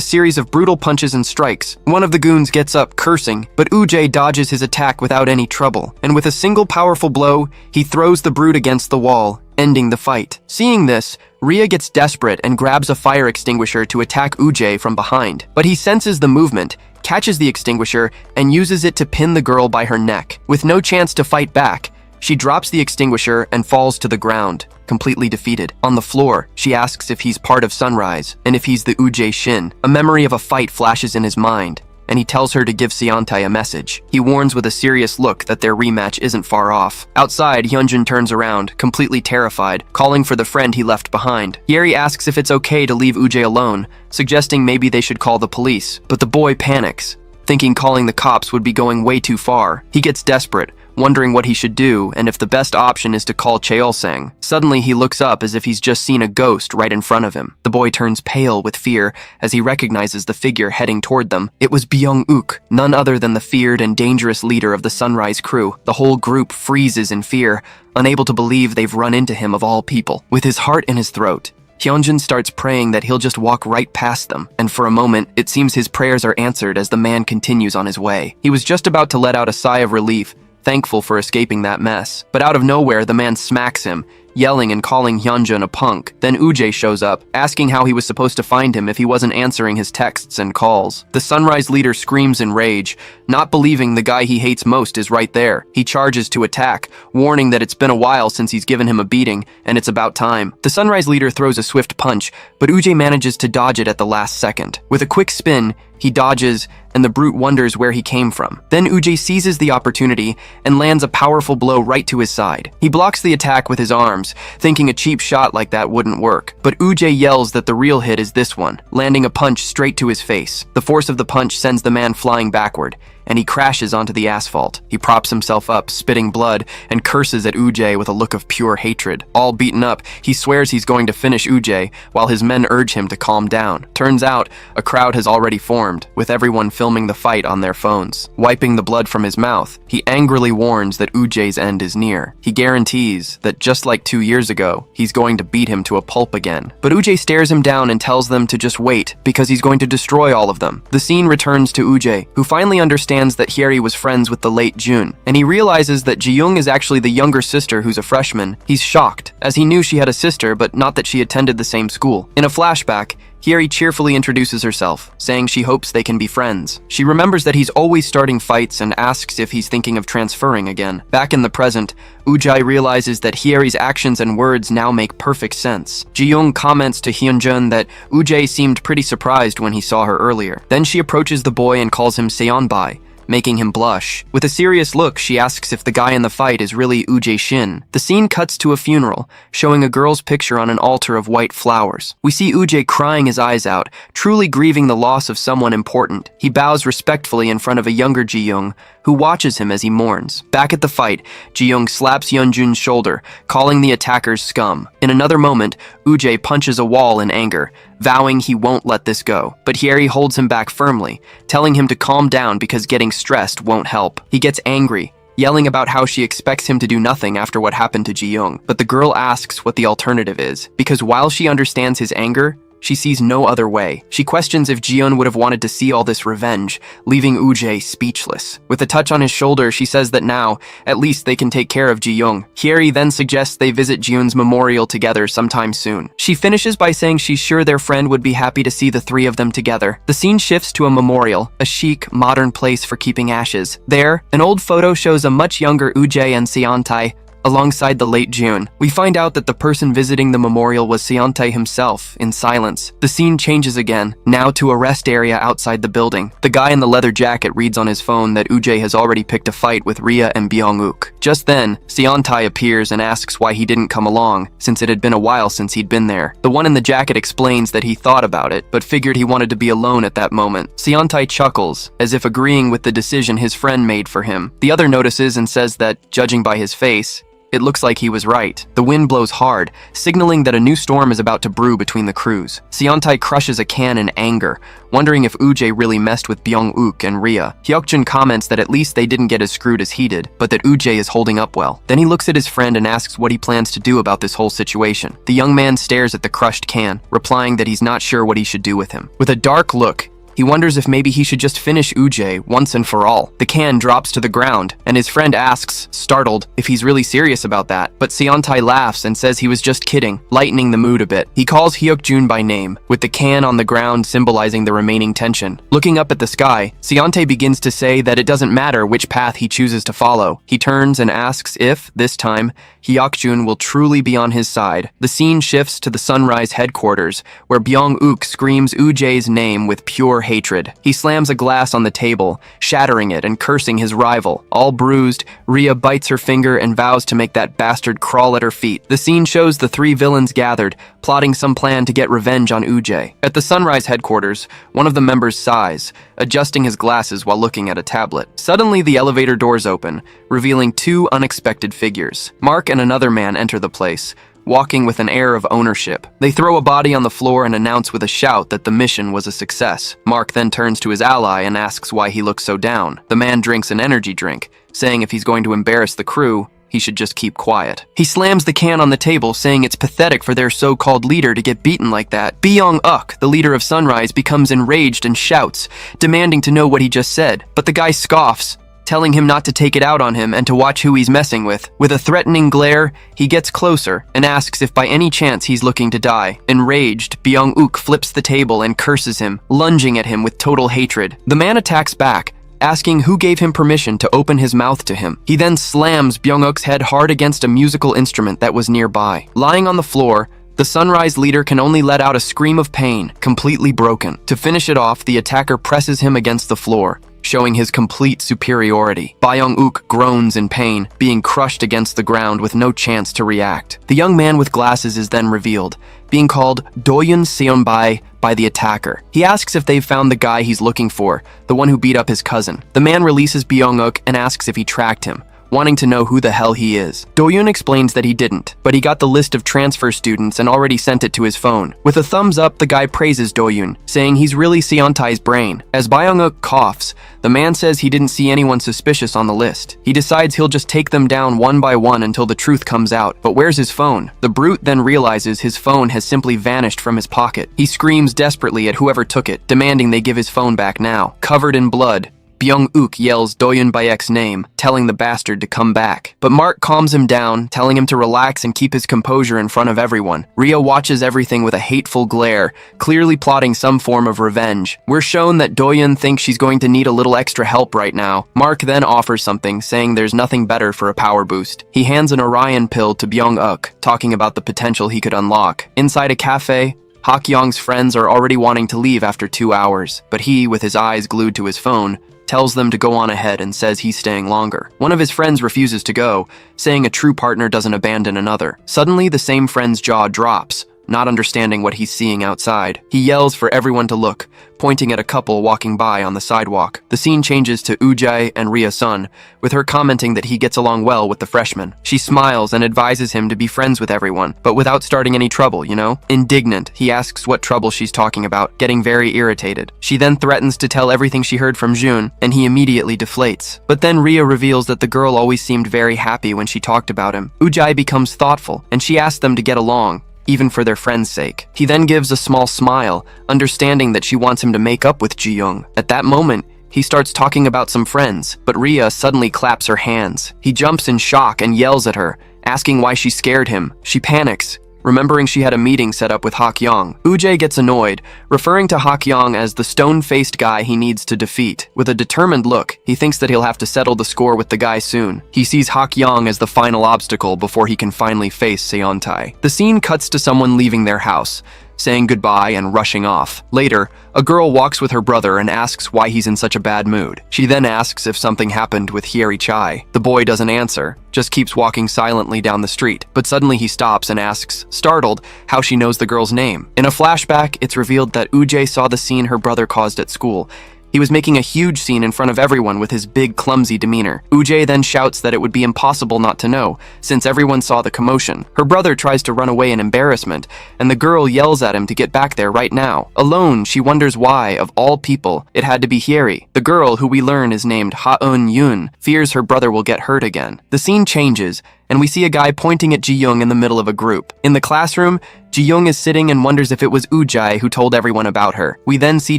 series of brutal punches and strikes. One of the goons gets up, cursing, but Ujay dodges his attack without any trouble, and with a single powerful blow, he throws the brute against the wall, ending the fight. Seeing this, Rhea gets desperate and grabs a fire extinguisher to attack Ujay from behind. But he senses the movement, catches the extinguisher, and uses it to pin the girl by her neck. With no chance to fight back, she drops the extinguisher and falls to the ground, completely defeated. On the floor, she asks if he's part of Sunrise, and if he's the Ujay Shin. A memory of a fight flashes in his mind, and he tells her to give Seontae a message. He warns with a serious look that their rematch isn't far off. Outside, Hyunjun turns around, completely terrified, calling for the friend he left behind. Hyeri asks if it's okay to leave Ujay alone, suggesting maybe they should call the police. But the boy panics, thinking calling the cops would be going way too far. He gets desperate, wondering what he should do and if the best option is to call Cheolsang. Suddenly, he looks up as if he's just seen a ghost right in front of him. The boy turns pale with fear as he recognizes the figure heading toward them. It was Byung-uk, none other than the feared and dangerous leader of the Sunrise crew. The whole group freezes in fear, unable to believe they've run into him of all people. With his heart in his throat, Hyunjin starts praying that he'll just walk right past them, and for a moment, it seems his prayers are answered as the man continues on his way. He was just about to let out a sigh of relief, thankful for escaping that mess. But out of nowhere, the man smacks him, yelling and calling Hyunjun a punk. Then Ujay shows up, asking how he was supposed to find him if he wasn't answering his texts and calls. The Sunrise leader screams in rage, not believing the guy he hates most is right there. He charges to attack, warning that it's been a while since he's given him a beating, and it's about time. The Sunrise leader throws a swift punch, but Ujay manages to dodge it at the last second. With a quick spin, he dodges, and the brute wonders where he came from. Then Ujay seizes the opportunity and lands a powerful blow right to his side. He blocks the attack with his arms, thinking a cheap shot like that wouldn't work. But Ujay yells that the real hit is this one, landing a punch straight to his face. The force of the punch sends the man flying backward, and he crashes onto the asphalt. He props himself up, spitting blood, and curses at Ujay with a look of pure hatred. All beaten up, he swears he's going to finish Ujay, while his men urge him to calm down. Turns out, a crowd has already formed, with everyone filming the fight on their phones. Wiping the blood from his mouth, he angrily warns that Ujay's end is near. He guarantees that just like 2 years ago, he's going to beat him to a pulp again. But Ujay stares him down and tells them to just wait, because he's going to destroy all of them. The scene returns to Ujay, who finally understands that Hyeri was friends with the late Jun, and he realizes that Ji-young is actually the younger sister who's a freshman. He's shocked, as he knew she had a sister, but not that she attended the same school. In a flashback, Hyeri cheerfully introduces herself, saying she hopes they can be friends. She remembers that he's always starting fights and asks if he's thinking of transferring again. Back in the present, Ujay realizes that Hyeri's actions and words now make perfect sense. Ji-young comments to Hyunjun that Ujay seemed pretty surprised when he saw her earlier. Then she approaches the boy and calls him Seonbai, making him blush. With a serious look, she asks if the guy in the fight is really Ujay Shin. The scene cuts to a funeral, showing a girl's picture on an altar of white flowers. We see Ujay crying his eyes out, truly grieving the loss of someone important. He bows respectfully in front of a younger Ji-young, who watches him as he mourns. Back at the fight, Ji-young slaps Hyunjun's shoulder, calling the attackers scum. In another moment, Ujay punches a wall in anger, vowing he won't let this go. But Hyeri holds him back firmly, telling him to calm down because getting stressed won't help. He gets angry, yelling about how she expects him to do nothing after what happened to Ji-young. But the girl asks what the alternative is, because while she understands his anger, She sees no other way. She questions if Jiyeon would have wanted to see all this revenge, leaving Uje speechless. With a touch on his shoulder, she says that now, at least they can take care of Ji-young. Hyeri then suggests they visit Jiyeon's memorial together sometime soon. She finishes by saying she's sure their friend would be happy to see the three of them together. The scene shifts to a memorial, a chic, modern place for keeping ashes. There, an old photo shows a much younger Uje and Seontae, alongside the late June. We find out that the person visiting the memorial was Seontae himself, in silence. The scene changes again, now to a rest area outside the building. The guy in the leather jacket reads on his phone that Uje has already picked a fight with Rhea and Byung-uk. Just then, Seontae appears and asks why he didn't come along, since it had been a while since he'd been there. The one in the jacket explains that he thought about it, but figured he wanted to be alone at that moment. Seontae chuckles, as if agreeing with the decision his friend made for him. The other notices and says that, judging by his face, it looks like he was right. The wind blows hard, signaling that a new storm is about to brew between the crews. Seontae crushes a can in anger, wondering if Uje really messed with Byung-uk and Rhea. Hyukjun comments that at least they didn't get as screwed as he did, but that Uje is holding up well. Then he looks at his friend and asks what he plans to do about this whole situation. The young man stares at the crushed can, replying that he's not sure what he should do with him. With a dark look, he wonders if maybe he should just finish Uje once and for all. The can drops to the ground, and his friend asks, startled, if he's really serious about that. But Seontae laughs and says he was just kidding, lightening the mood a bit. He calls Hyukjun by name, with the can on the ground symbolizing the remaining tension. Looking up at the sky, Seontae begins to say that it doesn't matter which path he chooses to follow. He turns and asks if, this time, Hyukjun will truly be on his side. The scene shifts to the Sunrise headquarters, where Byung-uk screams Uje's name with pure hatred. He slams a glass on the table, shattering it and cursing his rival. All bruised, Rhea bites her finger and vows to make that bastard crawl at her feet. The scene shows the three villains gathered, plotting some plan to get revenge on Uje. At the Sunrise headquarters, one of the members sighs, adjusting his glasses while looking at a tablet. Suddenly, the elevator doors open, revealing two unexpected figures. Mark and another man enter the place, walking with an air of ownership. They throw a body on the floor and announce with a shout that the mission was a success. Mark then turns to his ally and asks why he looks so down. The man drinks an energy drink, saying if he's going to embarrass the crew, he should just keep quiet. He slams the can on the table, saying it's pathetic for their so-called leader to get beaten like that. Byung-uk, the leader of Sunrise, becomes enraged and shouts, demanding to know what he just said. But the guy scoffs, telling him not to take it out on him and to watch who he's messing with. With a threatening glare, he gets closer and asks if by any chance he's looking to die. Enraged, Byung-uk flips the table and curses him, lunging at him with total hatred. The man attacks back, asking who gave him permission to open his mouth to him. He then slams Byung-uk's head hard against a musical instrument that was nearby. Lying on the floor, the Sunrise leader can only let out a scream of pain, completely broken. To finish it off, the attacker presses him against the floor, showing his complete superiority. Byung-uk groans in pain, being crushed against the ground with no chance to react. The young man with glasses is then revealed, being called Doyun Seonbae by the attacker. He asks if they've found the guy he's looking for, the one who beat up his cousin. The man releases Byung-uk and asks if he tracked him, wanting to know who the hell he is. Doyun explains that he didn't, but he got the list of transfer students and already sent it to his phone. With a thumbs up, the guy praises Doyun, saying he's really Seontae's brain. As Byung-uk coughs, the man says he didn't see anyone suspicious on the list. He decides he'll just take them down one by one until the truth comes out. But where's his phone? The brute then realizes his phone has simply vanished from his pocket. He screams desperately at whoever took it, demanding they give his phone back now. Covered in blood, Byung-uk yells Doyun Bayek's name, telling the bastard to come back. But Mark calms him down, telling him to relax and keep his composure in front of everyone. Rhea watches everything with a hateful glare, clearly plotting some form of revenge. We're shown that Doyun thinks she's going to need a little extra help right now. Mark then offers something, saying there's nothing better for a power boost. He hands an Orion pill to Byung-uk, talking about the potential he could unlock. Inside a cafe, Hak-young's friends are already wanting to leave after 2 hours, but he, with his eyes glued to his phone, tells them to go on ahead and says he's staying longer. One of his friends refuses to go, saying a true partner doesn't abandon another. Suddenly, the same friend's jaw drops, not understanding what he's seeing outside. He yells for everyone to look, pointing at a couple walking by on the sidewalk. The scene changes to Ujjae and Rhea-sun, with her commenting that he gets along well with the freshman. She smiles and advises him to be friends with everyone, but without starting any trouble, you know? Indignant, he asks what trouble she's talking about, getting very irritated. She then threatens to tell everything she heard from June, and he immediately deflates. But then Rhea reveals that the girl always seemed very happy when she talked about him. Ujjae becomes thoughtful, and she asks them to get along, even for their friend's sake. He then gives a small smile, understanding that she wants him to make up with Ji-young. At that moment, he starts talking about some friends, but Rhea suddenly claps her hands. He jumps in shock and yells at her, asking why she scared him. She panics, remembering she had a meeting set up with Hak-young. Ujjae gets annoyed, referring to Hak-young as the stone-faced guy he needs to defeat. With a determined look, he thinks that he'll have to settle the score with the guy soon. He sees Hak-young as the final obstacle before he can finally face Seontae. The scene cuts to someone leaving their house, saying goodbye and rushing off. Later, a girl walks with her brother and asks why he's in such a bad mood. She then asks if something happened with Hyeri Chai. The boy doesn't answer, just keeps walking silently down the street. But suddenly he stops and asks, startled, how she knows the girl's name. In a flashback, it's revealed that Ujjae saw the scene her brother caused at school. He was making a huge scene in front of everyone with his big, clumsy demeanor. Ujjae then shouts that it would be impossible not to know, since everyone saw the commotion. Her brother tries to run away in embarrassment, and the girl yells at him to get back there right now. Alone, she wonders why, of all people, it had to be Hyeri. The girl, who we learn is named Ha-eun-yoon, fears her brother will get hurt again. The scene changes, and we see a guy pointing at Ji-young in the middle of a group. In the classroom, Ji-young is sitting and wonders if it was Ujjae who told everyone about her. We then see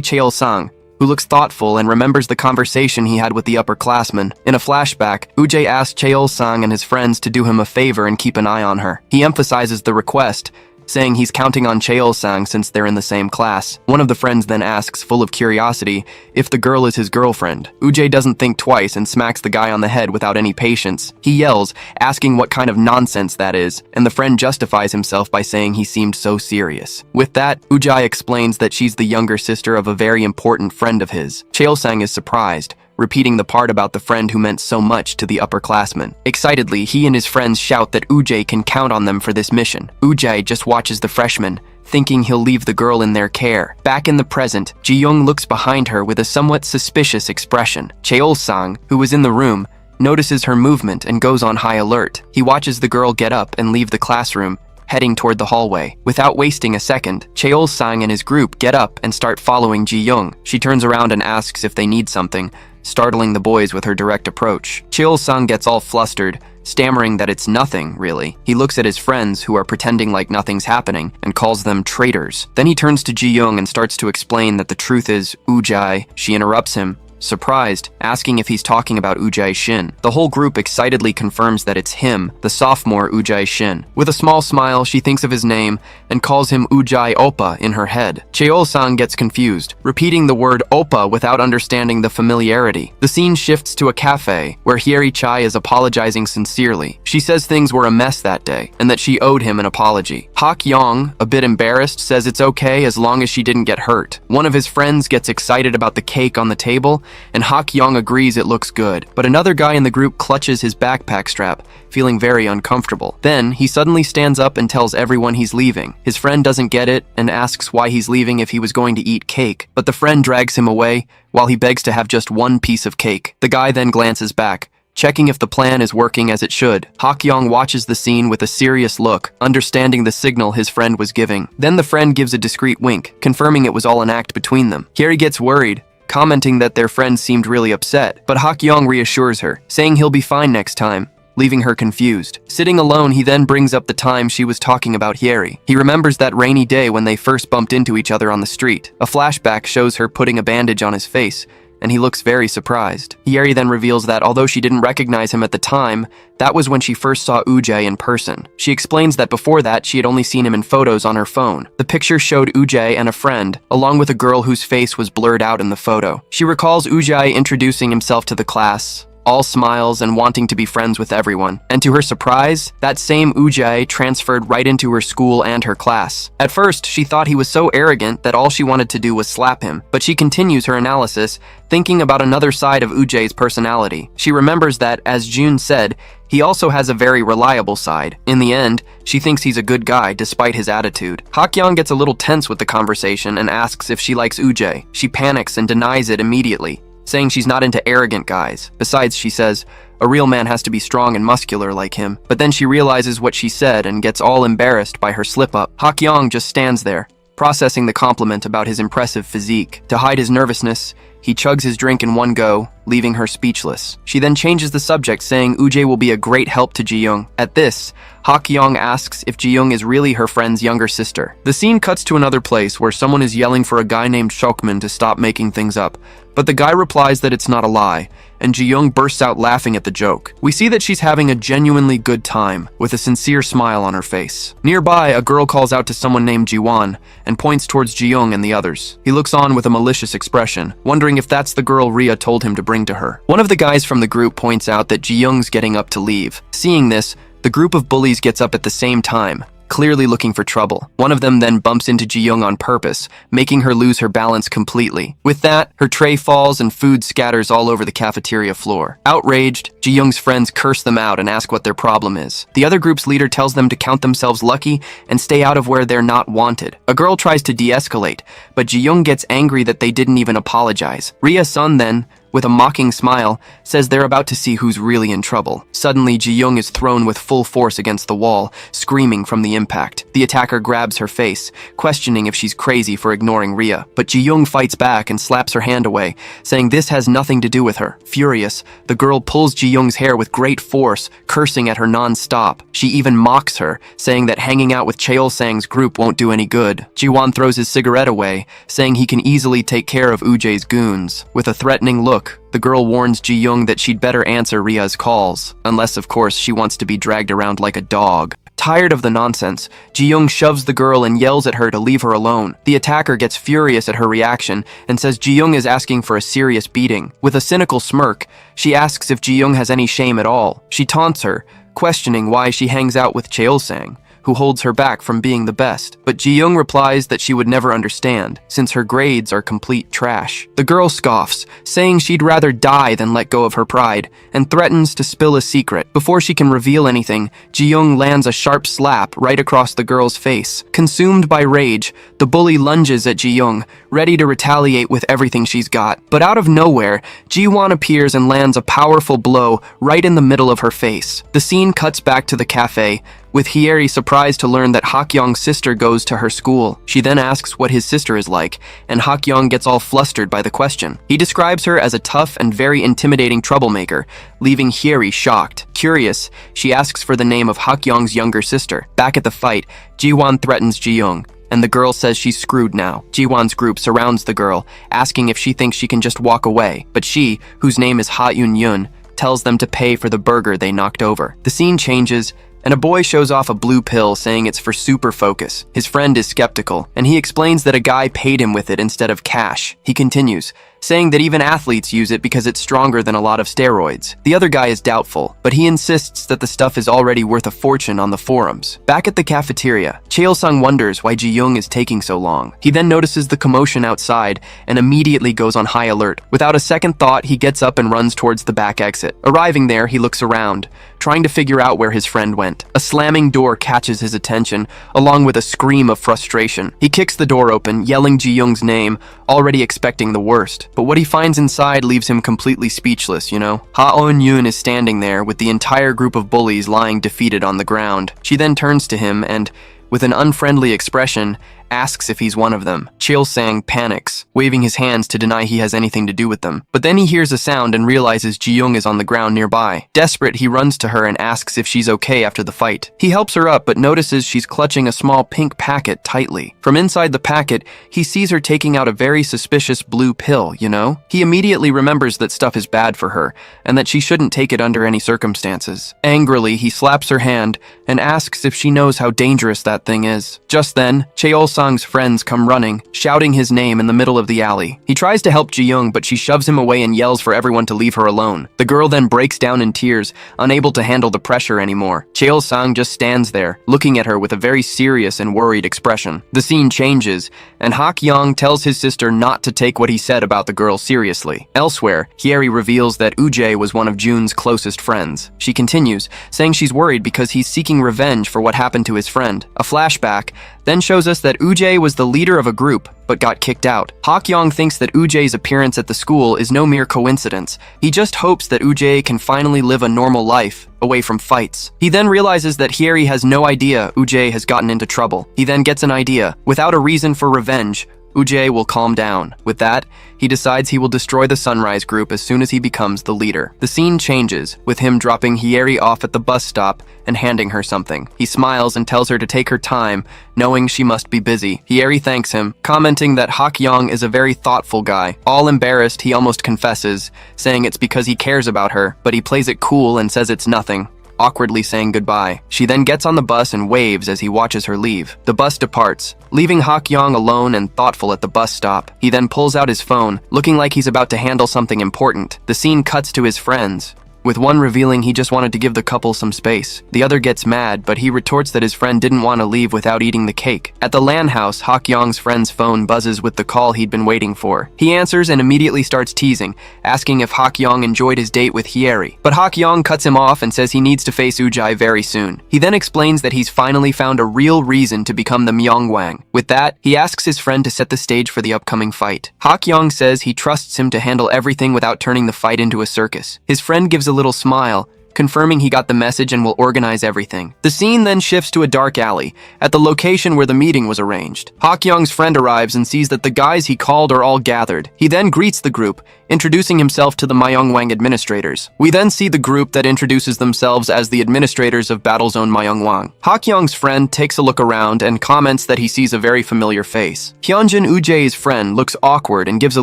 Cheol-sang, who looks thoughtful and remembers the conversation he had with the upperclassmen. In a flashback, Ujjae asks Cheol-sang and his friends to do him a favor and keep an eye on her. He emphasizes the request, saying he's counting on Cheol-sang since they're in the same class. One of the friends then asks, full of curiosity, if the girl is his girlfriend. Ujjae doesn't think twice and smacks the guy on the head without any patience. He yells, asking what kind of nonsense that is, and the friend justifies himself by saying he seemed so serious. With that, Ujjae explains that she's the younger sister of a very important friend of his. Cheol-sang is surprised, repeating the part about the friend who meant so much to the upperclassmen. Excitedly, he and his friends shout that Ujjae can count on them for this mission. Ujjae just watches the freshman, thinking he'll leave the girl in their care. Back in the present, Ji-young looks behind her with a somewhat suspicious expression. Cheol-sang, who was in the room, notices her movement and goes on high alert. He watches the girl get up and leave the classroom, heading toward the hallway. Without wasting a second, Cheol-sang and his group get up and start following Ji-young. She turns around and asks if they need something, startling the boys with her direct approach. Cheol-sang gets all flustered, stammering that it's nothing, really. He looks at his friends, who are pretending like nothing's happening, and calls them traitors. Then he turns to Ji-young and starts to explain that the truth is Ujjae. She interrupts him, surprised, asking if he's talking about Ujjae Shin. The whole group excitedly confirms that it's him, the sophomore Ujjae Shin. With a small smile, she thinks of his name and calls him Ujjae Oppa in her head. Cheol-sang gets confused, repeating the word Oppa without understanding the familiarity. The scene shifts to a cafe, where Hyeri Chai is apologizing sincerely. She says things were a mess that day, and that she owed him an apology. Hak-young, a bit embarrassed, says it's okay as long as she didn't get hurt. One of his friends gets excited about the cake on the table, and Hak-young agrees it looks good, but another guy in the group clutches his backpack strap, feeling very uncomfortable. Then, he suddenly stands up and tells everyone he's leaving. His friend doesn't get it and asks why he's leaving if he was going to eat cake, but the friend drags him away while he begs to have just one piece of cake. The guy then glances back, checking if the plan is working as it should. Hak-young watches the scene with a serious look, understanding the signal his friend was giving. Then the friend gives a discreet wink, confirming it was all an act between them. Hyeri gets worried, commenting that their friend seemed really upset, but Hak-young reassures her, saying he'll be fine next time, leaving her confused. Sitting alone, he then brings up the time she was talking about Hyeri. He remembers that rainy day when they first bumped into each other on the street. A flashback shows her putting a bandage on his face, and he looks very surprised. Hyeri then reveals that although she didn't recognize him at the time, that was when she first saw Ujjae in person. She explains that before that, she had only seen him in photos on her phone. The picture showed Ujjae and a friend, along with a girl whose face was blurred out in the photo. She recalls Ujjae introducing himself to the class, all smiles and wanting to be friends with everyone. And to her surprise, that same Ujjae transferred right into her school and her class. At first, she thought he was so arrogant that all she wanted to do was slap him, but she continues her analysis, thinking about another side of Ujjae's personality. She remembers that, as June said, he also has a very reliable side. In the end, she thinks he's a good guy despite his attitude. Hak-young gets a little tense with the conversation and asks if she likes Ujjae. She panics and denies it immediately, saying she's not into arrogant guys. Besides, she says, a real man has to be strong and muscular like him. But then she realizes what she said and gets all embarrassed by her slip-up. Hak-young just stands there, processing the compliment about his impressive physique. To hide his nervousness, he chugs his drink in one go, leaving her speechless. She then changes the subject, saying Uje will be a great help to Ji-young. At this, Hak-young asks if Ji-young is really her friend's younger sister. The scene cuts to another place where someone is yelling for a guy named Shokman to stop making things up, but the guy replies that it's not a lie, and Ji-young bursts out laughing at the joke. We see that she's having a genuinely good time, with a sincere smile on her face. Nearby, a girl calls out to someone named Ji-won and points towards Ji-young and the others. He looks on with a malicious expression, wondering if that's the girl Rhea told him to bring to her. One of the guys from the group points out that Ji-young's getting up to leave. Seeing this, the group of bullies gets up at the same time, clearly looking for trouble. One of them then bumps into Ji-young on purpose, making her lose her balance completely. With that, her tray falls and food scatters all over the cafeteria floor. Outraged, Ji-young's friends curse them out and ask what their problem is. The other group's leader tells them to count themselves lucky and stay out of where they're not wanted. A girl tries to de-escalate, but Ji-young gets angry that they didn't even apologize. Rhea-sun then, with a mocking smile, says they're about to see who's really in trouble. Suddenly, Ji-young is thrown with full force against the wall, screaming from the impact. The attacker grabs her face, questioning if she's crazy for ignoring Rhea, but Ji-young fights back and slaps her hand away, saying this has nothing to do with her. Furious, the girl pulls Ji-young's hair with great force, cursing at her non-stop. She even mocks her, saying that hanging out with Cheol-sang's group won't do any good. Ji-won throws his cigarette away, saying he can easily take care of Uje's goons. With a threatening look, the girl warns Ji-young that she'd better answer Rhea's calls, unless of course she wants to be dragged around like a dog. Tired of the nonsense, Ji-young shoves the girl and yells at her to leave her alone. The attacker gets furious at her reaction and says Ji-young is asking for a serious beating. With a cynical smirk, she asks if Ji-young has any shame at all. She taunts her, questioning why she hangs out with Cheol-sang, who holds her back from being the best. But Ji-young replies that she would never understand, since her grades are complete trash. The girl scoffs, saying she'd rather die than let go of her pride, and threatens to spill a secret. Before she can reveal anything, Ji-young lands a sharp slap right across the girl's face. Consumed by rage, the bully lunges at Ji-young, ready to retaliate with everything she's got. But out of nowhere, Ji-won appears and lands a powerful blow right in the middle of her face. The scene cuts back to the cafe, with Hyeri surprised to learn that Hak-young's sister goes to her school. She then asks what his sister is like, and Hak-young gets all flustered by the question. He describes her as a tough and very intimidating troublemaker, leaving Hyeri shocked. Curious, she asks for the name of Hak-young's younger sister. Back at the fight, Ji-won threatens Ji-young, and the girl says she's screwed now. Ji-won's group surrounds the girl, asking if she thinks she can just walk away, but she, whose name is Ha-yoon-yun, tells them to pay for the burger they knocked over. The scene changes, and a boy shows off a blue pill saying it's for super focus. His friend is skeptical, and he explains that a guy paid him with it instead of cash. He continues, saying that even athletes use it because it's stronger than a lot of steroids. The other guy is doubtful, but he insists that the stuff is already worth a fortune on the forums. Back at the cafeteria, Cheol-sung wonders why Ji-young is taking so long. He then notices the commotion outside and immediately goes on high alert. Without a second thought, he gets up and runs towards the back exit. Arriving there, he looks around, trying to figure out where his friend went. A slamming door catches his attention, along with a scream of frustration. He kicks the door open, yelling Ji-young's name, already expecting the worst. But what he finds inside leaves him completely speechless, you know? Ha-eun-yun is standing there with the entire group of bullies lying defeated on the ground. She then turns to him and, with an unfriendly expression, asks if he's one of them. Cheol-sang panics, waving his hands to deny he has anything to do with them. But then he hears a sound and realizes Ji-young is on the ground nearby. Desperate, he runs to her and asks if she's okay after the fight. He helps her up but notices she's clutching a small pink packet tightly. From inside the packet, he sees her taking out a very suspicious blue pill, you know? He immediately remembers that stuff is bad for her and that she shouldn't take it under any circumstances. Angrily, he slaps her hand and asks if she knows how dangerous that thing is. Just then, Cheol-sang's friends come running, shouting his name in the middle of the alley. He tries to help Ji-young, but she shoves him away and yells for everyone to leave her alone. The girl then breaks down in tears, unable to handle the pressure anymore. Cheol-sang just stands there, looking at her with a very serious and worried expression. The scene changes, and Hak-young tells his sister not to take what he said about the girl seriously. Elsewhere, Hyeri reveals that Uje was one of Jun's closest friends. She continues, saying she's worried because he's seeking revenge for what happened to his friend. A flashback then shows us that Ujjae was the leader of a group, but got kicked out. Hak-yong thinks that Ujjae's appearance at the school is no mere coincidence. He just hopes that Ujjae can finally live a normal life, away from fights. He then realizes that Hyeri has no idea Ujjae has gotten into trouble. He then gets an idea. Without a reason for revenge, Ujjae will calm down. With that, he decides he will destroy the Sunrise group as soon as he becomes the leader. The scene changes, with him dropping Hyeri off at the bus stop and handing her something. He smiles and tells her to take her time, knowing she must be busy. Hyeri thanks him, commenting that Hak-yong is a very thoughtful guy. All embarrassed, he almost confesses, saying it's because he cares about her, but he plays it cool and says it's nothing, awkwardly saying goodbye. She then gets on the bus and waves as he watches her leave. The bus departs, leaving Hak-yong alone and thoughtful at the bus stop. He then pulls out his phone, looking like he's about to handle something important. The scene cuts to his friends, with one revealing he just wanted to give the couple some space. The other gets mad, but he retorts that his friend didn't want to leave without eating the cake. At the LAN house, Hak-yong's friend's phone buzzes with the call he'd been waiting for. He answers and immediately starts teasing, asking if Hak-yong enjoyed his date with Hyeri. But Hak-yong cuts him off and says he needs to face Ujjae very soon. He then explains that he's finally found a real reason to become the Myeongwang. With that, he asks his friend to set the stage for the upcoming fight. Hak-yong says he trusts him to handle everything without turning the fight into a circus. His friend gives a little smile, confirming he got the message and will organize everything. The scene then shifts to a dark alley, at the location where the meeting was arranged. Hak-yong's friend arrives and sees that the guys he called are all gathered. He then greets the group, introducing himself to the Myeongwang administrators. We then see the group that introduces themselves as the administrators of Battlezone Myeongwang. Hak-yong's friend takes a look around and comments that he sees a very familiar face. Hyunjin, Ujjae's friend, looks awkward and gives a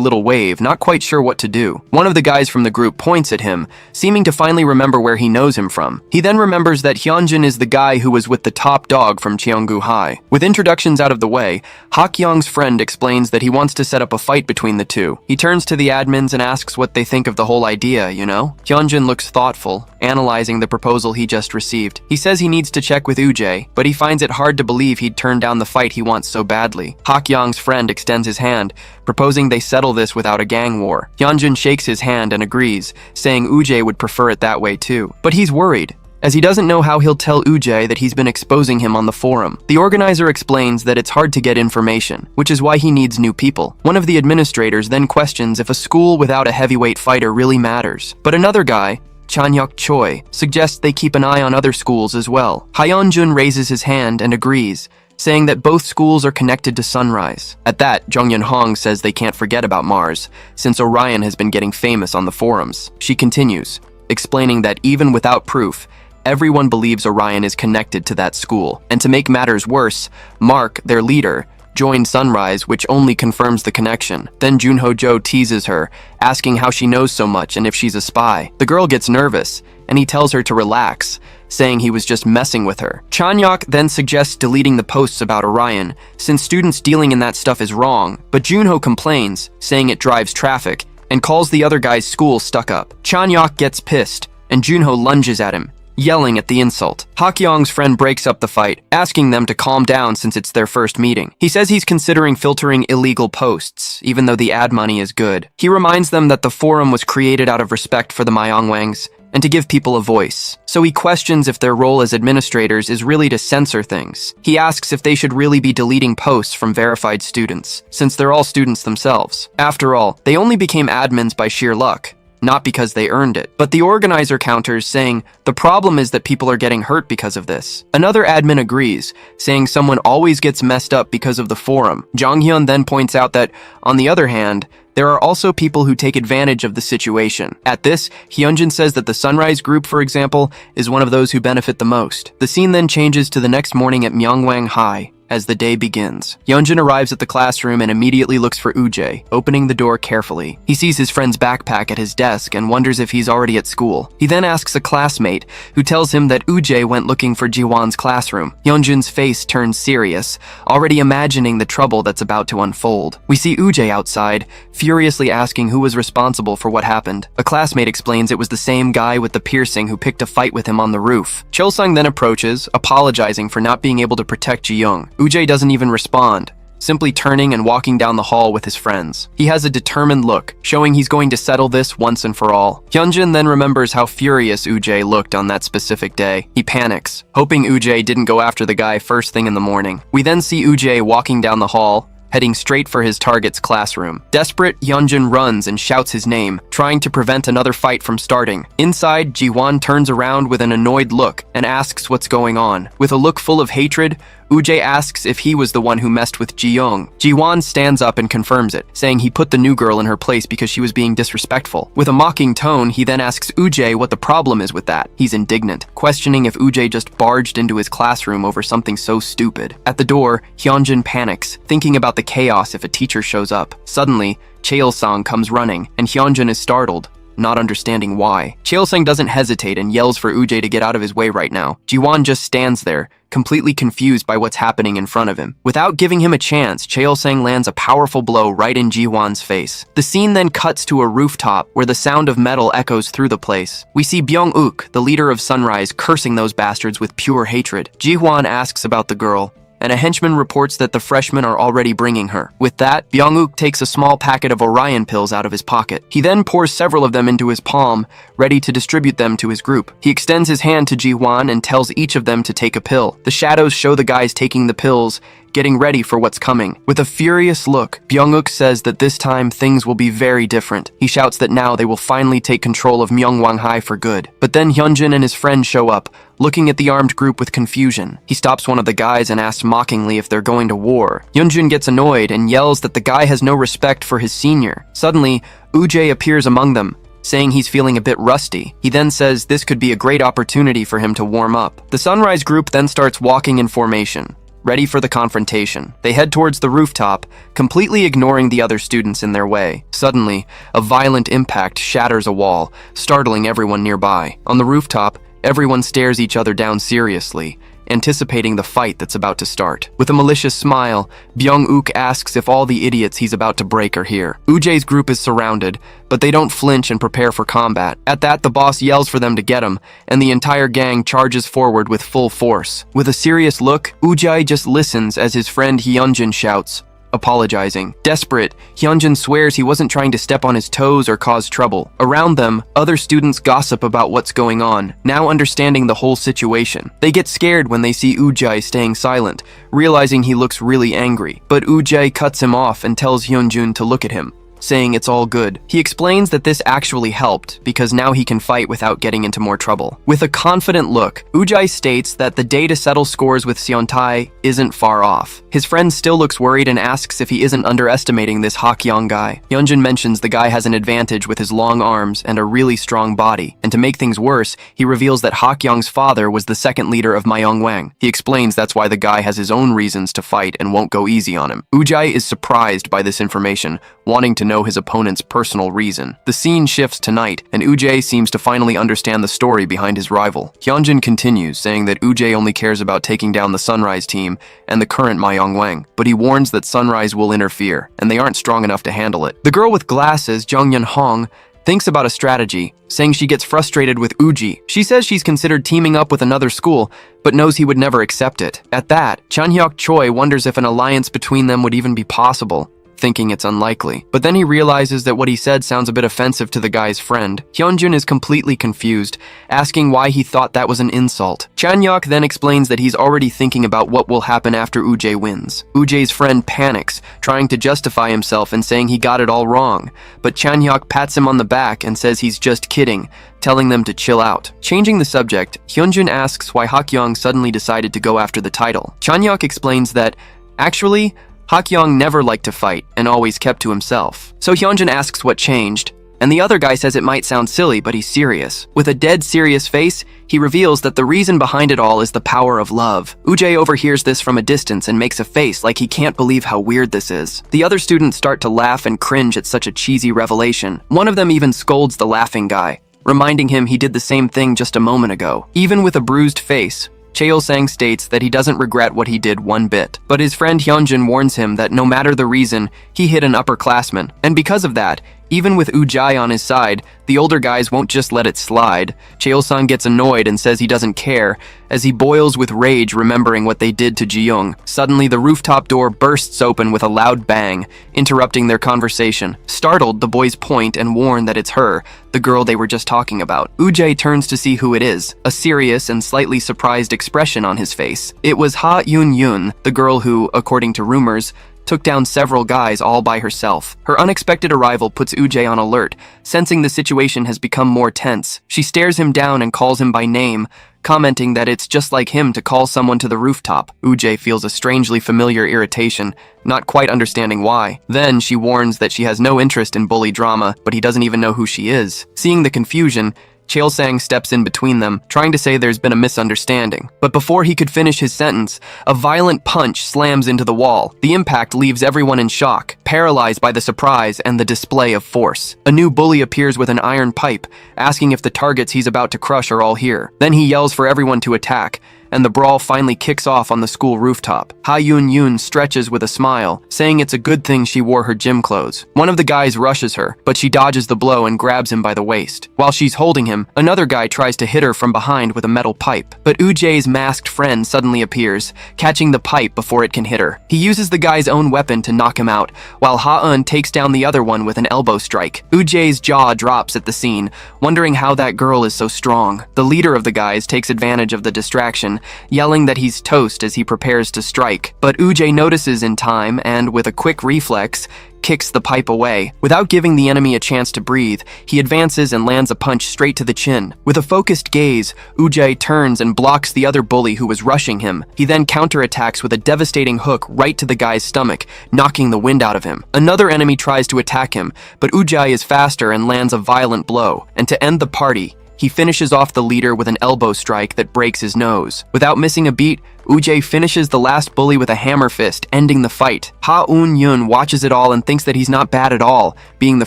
little wave, not quite sure what to do. One of the guys from the group points at him, seeming to finally remember where he knows him from. He then remembers that Hyunjin is the guy who was with the top dog from Cheonggu High. With introductions out of the way, Hak-yong's friend explains that he wants to set up a fight between the two. He turns to the admins and asks what they think of the whole idea, you know? Hyunjin looks thoughtful, analyzing the proposal he just received. He says he needs to check with Ujjae, but he finds it hard to believe he'd turn down the fight he wants so badly. Hak-yong's friend extends his hand, proposing they settle this without a gang war. Hyunjin shakes his hand and agrees, saying Ujjae would prefer it that way too. But he's worried, as he doesn't know how he'll tell Ujjae that he's been exposing him on the forum. The organizer explains that it's hard to get information, which is why he needs new people. One of the administrators then questions if a school without a heavyweight fighter really matters. But another guy, Chanhyuk Choi, suggests they keep an eye on other schools as well. Hyunjun raises his hand and agrees, saying that both schools are connected to Sunrise. At that, Jonghyun Hong says they can't forget about Mars, since Orion has been getting famous on the forums. She continues, explaining that even without proof, everyone believes Orion is connected to that school. And to make matters worse, Mark, their leader, joined Sunrise, which only confirms the connection. Then Junho Jo teases her, asking how she knows so much and if she's a spy. The girl gets nervous, and he tells her to relax, saying he was just messing with her. Chanyeok then suggests deleting the posts about Orion, since students dealing in that stuff is wrong, but Junho complains, saying it drives traffic, and calls the other guy's school stuck up. Chanyeok gets pissed, and Junho lunges at him, yelling at the insult. Hak-yong's friend breaks up the fight, asking them to calm down since it's their first meeting. He says he's considering filtering illegal posts, even though the ad money is good. He reminds them that the forum was created out of respect for the Myeongwangs, and to give people a voice. So he questions if their role as administrators is really to censor things. He asks if they should really be deleting posts from verified students, since they're all students themselves. After all, they only became admins by sheer luck, not because they earned it. But the organizer counters, saying the problem is that people are getting hurt because of this. Another admin agrees, saying someone always gets messed up because of the forum. Jonghyun then points out that, on the other hand, there are also people who take advantage of the situation. At this, Hyunjin says that the Sunrise Group, for example, is one of those who benefit the most. The scene then changes to the next morning at Myeongwang High, as the day begins. Hyunjin arrives at the classroom and immediately looks for Ujjae, opening the door carefully. He sees his friend's backpack at his desk and wonders if he's already at school. He then asks a classmate, who tells him that Ujjae went looking for Jiwon's classroom. Hyunjin's face turns serious, already imagining the trouble that's about to unfold. We see Ujjae outside, furiously asking who was responsible for what happened. A classmate explains it was the same guy with the piercing who picked a fight with him on the roof. Chulsung then approaches, apologizing for not being able to protect Ji-young. Ujjae doesn't even respond, simply turning and walking down the hall with his friends. He has a determined look, showing he's going to settle this once and for all. Hyunjin then remembers how furious Ujae looked on that specific day. He panics, hoping Ujae didn't go after the guy first thing in the morning. We then see Ujae walking down the hall, heading straight for his target's classroom. Desperate, Hyunjin runs and shouts his name, trying to prevent another fight from starting. Inside, Jiwon turns around with an annoyed look and asks what's going on. With a look full of hatred, Ujae asks if he was the one who messed with Ji-young. Ji-won stands up and confirms it, saying he put the new girl in her place because she was being disrespectful. With a mocking tone, he then asks Ujae what the problem is with that. He's indignant, questioning if Ujae just barged into his classroom over something so stupid. At the door, Hyunjin panics, thinking about the chaos if a teacher shows up. Suddenly, Chaeil-sang comes running, and Hyunjin is startled, not understanding why. Chaeil-sang doesn't hesitate and yells for Ujae to get out of his way right now. Ji-won just stands there, completely confused by what's happening in front of him. Without giving him a chance, Chaeil-sang lands a powerful blow right in Ji-won's face. The scene then cuts to a rooftop where the sound of metal echoes through the place. We see Byung-uk, the leader of Sunrise, cursing those bastards with pure hatred. Ji-won asks about the girl, and a henchman reports that the freshmen are already bringing her. With that, Byung-uk takes a small packet of Orion pills out of his pocket. He then pours several of them into his palm, ready to distribute them to his group. He extends his hand to Ji-won and tells each of them to take a pill. The shadows show the guys taking the pills, getting ready for what's coming. With a furious look, Byung-uk says that this time things will be very different. He shouts that now they will finally take control of Myeongwanghai for good. But then Hyunjin and his friend show up, looking at the armed group with confusion. He stops one of the guys and asks mockingly if they're going to war. Hyunjin gets annoyed and yells that the guy has no respect for his senior. Suddenly, Ujae appears among them, saying he's feeling a bit rusty. He then says this could be a great opportunity for him to warm up. The Sunrise group then starts walking in formation, ready for the confrontation. They head towards the rooftop, completely ignoring the other students in their way. Suddenly, a violent impact shatters a wall, startling everyone nearby. On the rooftop, everyone stares each other down seriously, anticipating the fight that's about to start. With a malicious smile, Byung-uk asks if all the idiots he's about to break are here. Ujae's group is surrounded, but they don't flinch and prepare for combat. At that, the boss yells for them to get him, and the entire gang charges forward with full force. With a serious look, Ujae just listens as his friend Hyunjin shouts, apologizing. Desperate, Hyunjin swears he wasn't trying to step on his toes or cause trouble. Around them, other students gossip about what's going on, now understanding the whole situation. They get scared when they see Ujae staying silent, realizing he looks really angry. But Ujae cuts him off and tells Hyunjin to look at him, saying it's all good. He explains that this actually helped because now he can fight without getting into more trouble. With a confident look, Ujae states that the day to settle scores with Seontae isn't far off. His friend still looks worried and asks if he isn't underestimating this Hakyong guy. Hyunjin mentions the guy has an advantage with his long arms and a really strong body, and to make things worse, he reveals that Hakyong's father was the second leader of Myeongwang. He explains that's why the guy has his own reasons to fight and won't go easy on him. Ujae is surprised by this information, wanting to know his opponent's personal reason. The scene shifts to night, and Ujae seems to finally understand the story behind his rival. Hyunjin continues, saying that Ujae only cares about taking down the Sunrise team and the current Myeongwang, but he warns that Sunrise will interfere, and they aren't strong enough to handle it. The girl with glasses, Jung Yun-hong, thinks about a strategy, saying she gets frustrated with Uji. She says she's considered teaming up with another school, but knows he would never accept it. At that, Chan-hyuk Choi wonders if an alliance between them would even be possible, thinking it's unlikely. But then he realizes that what he said sounds a bit offensive to the guy's friend. Hyunjin is completely confused, asking why he thought that was an insult. Chan-hyuk then explains that he's already thinking about what will happen after Ujae wins. Ujae's friend panics, trying to justify himself and saying he got it all wrong, but Chan-hyuk pats him on the back and says he's just kidding, telling them to chill out. Changing the subject, Hyunjin asks why Hakyong suddenly decided to go after the title. Chan-hyuk explains that, actually, Hakyong never liked to fight and always kept to himself. So Hyunjin asks what changed, and the other guy says it might sound silly, but he's serious. With a dead serious face, he reveals that the reason behind it all is the power of love. Ujae overhears this from a distance and makes a face like he can't believe how weird this is. The other students start to laugh and cringe at such a cheesy revelation. One of them even scolds the laughing guy, reminding him he did the same thing just a moment ago. Even with a bruised face, Chaeil-sang states that he doesn't regret what he did one bit, but his friend Hyunjin warns him that no matter the reason, he hit an upperclassman, and because of that, Even with Ujai on his side, the older guys won't just let it slide. Cheol-sang gets annoyed and says he doesn't care, as he boils with rage remembering what they did to Ji-young. Suddenly, the rooftop door bursts open with a loud bang, interrupting their conversation. Startled, the boys point and warn that it's her, the girl they were just talking about. Ujai turns to see who it is, a serious and slightly surprised expression on his face. It was Ha Yun-yun, the girl who, according to rumors, took down several guys all by herself. Her unexpected arrival puts Ujai on alert, sensing the situation has become more tense. She stares him down and calls him by name, commenting that it's just like him to call someone to the rooftop. Ujai feels a strangely familiar irritation, not quite understanding why. Then she warns that she has no interest in bully drama, but he doesn't even know who she is. Seeing the confusion, Cheol-sang steps in between them, trying to say there's been a misunderstanding. But before he could finish his sentence, a violent punch slams into the wall. The impact leaves everyone in shock, paralyzed by the surprise and the display of force. A new bully appears with an iron pipe, asking if the targets he's about to crush are all here. Then he yells for everyone to attack, and the brawl finally kicks off on the school rooftop. Ha Yun-yun stretches with a smile, saying it's a good thing she wore her gym clothes. One of the guys rushes her, but she dodges the blow and grabs him by the waist. While she's holding him, another guy tries to hit her from behind with a metal pipe. But Ujai's masked friend suddenly appears, catching the pipe before it can hit her. He uses the guy's own weapon to knock him out, while Ha-eun takes down the other one with an elbow strike. Ujai's jaw drops at the scene, wondering how that girl is so strong. The leader of the guys takes advantage of the distraction, yelling that he's toast as he prepares to strike. But Ujai notices in time and, with a quick reflex, kicks the pipe away. Without giving the enemy a chance to breathe, he advances and lands a punch straight to the chin. With a focused gaze, Ujai turns and blocks the other bully who was rushing him. He then counterattacks with a devastating hook right to the guy's stomach, knocking the wind out of him. Another enemy tries to attack him, but Ujai is faster and lands a violent blow. And to end the party, he finishes off the leader with an elbow strike that breaks his nose. Without missing a beat, Ujai finishes the last bully with a hammer fist, ending the fight. Ha Eun-yun watches it all and thinks that he's not bad at all, being the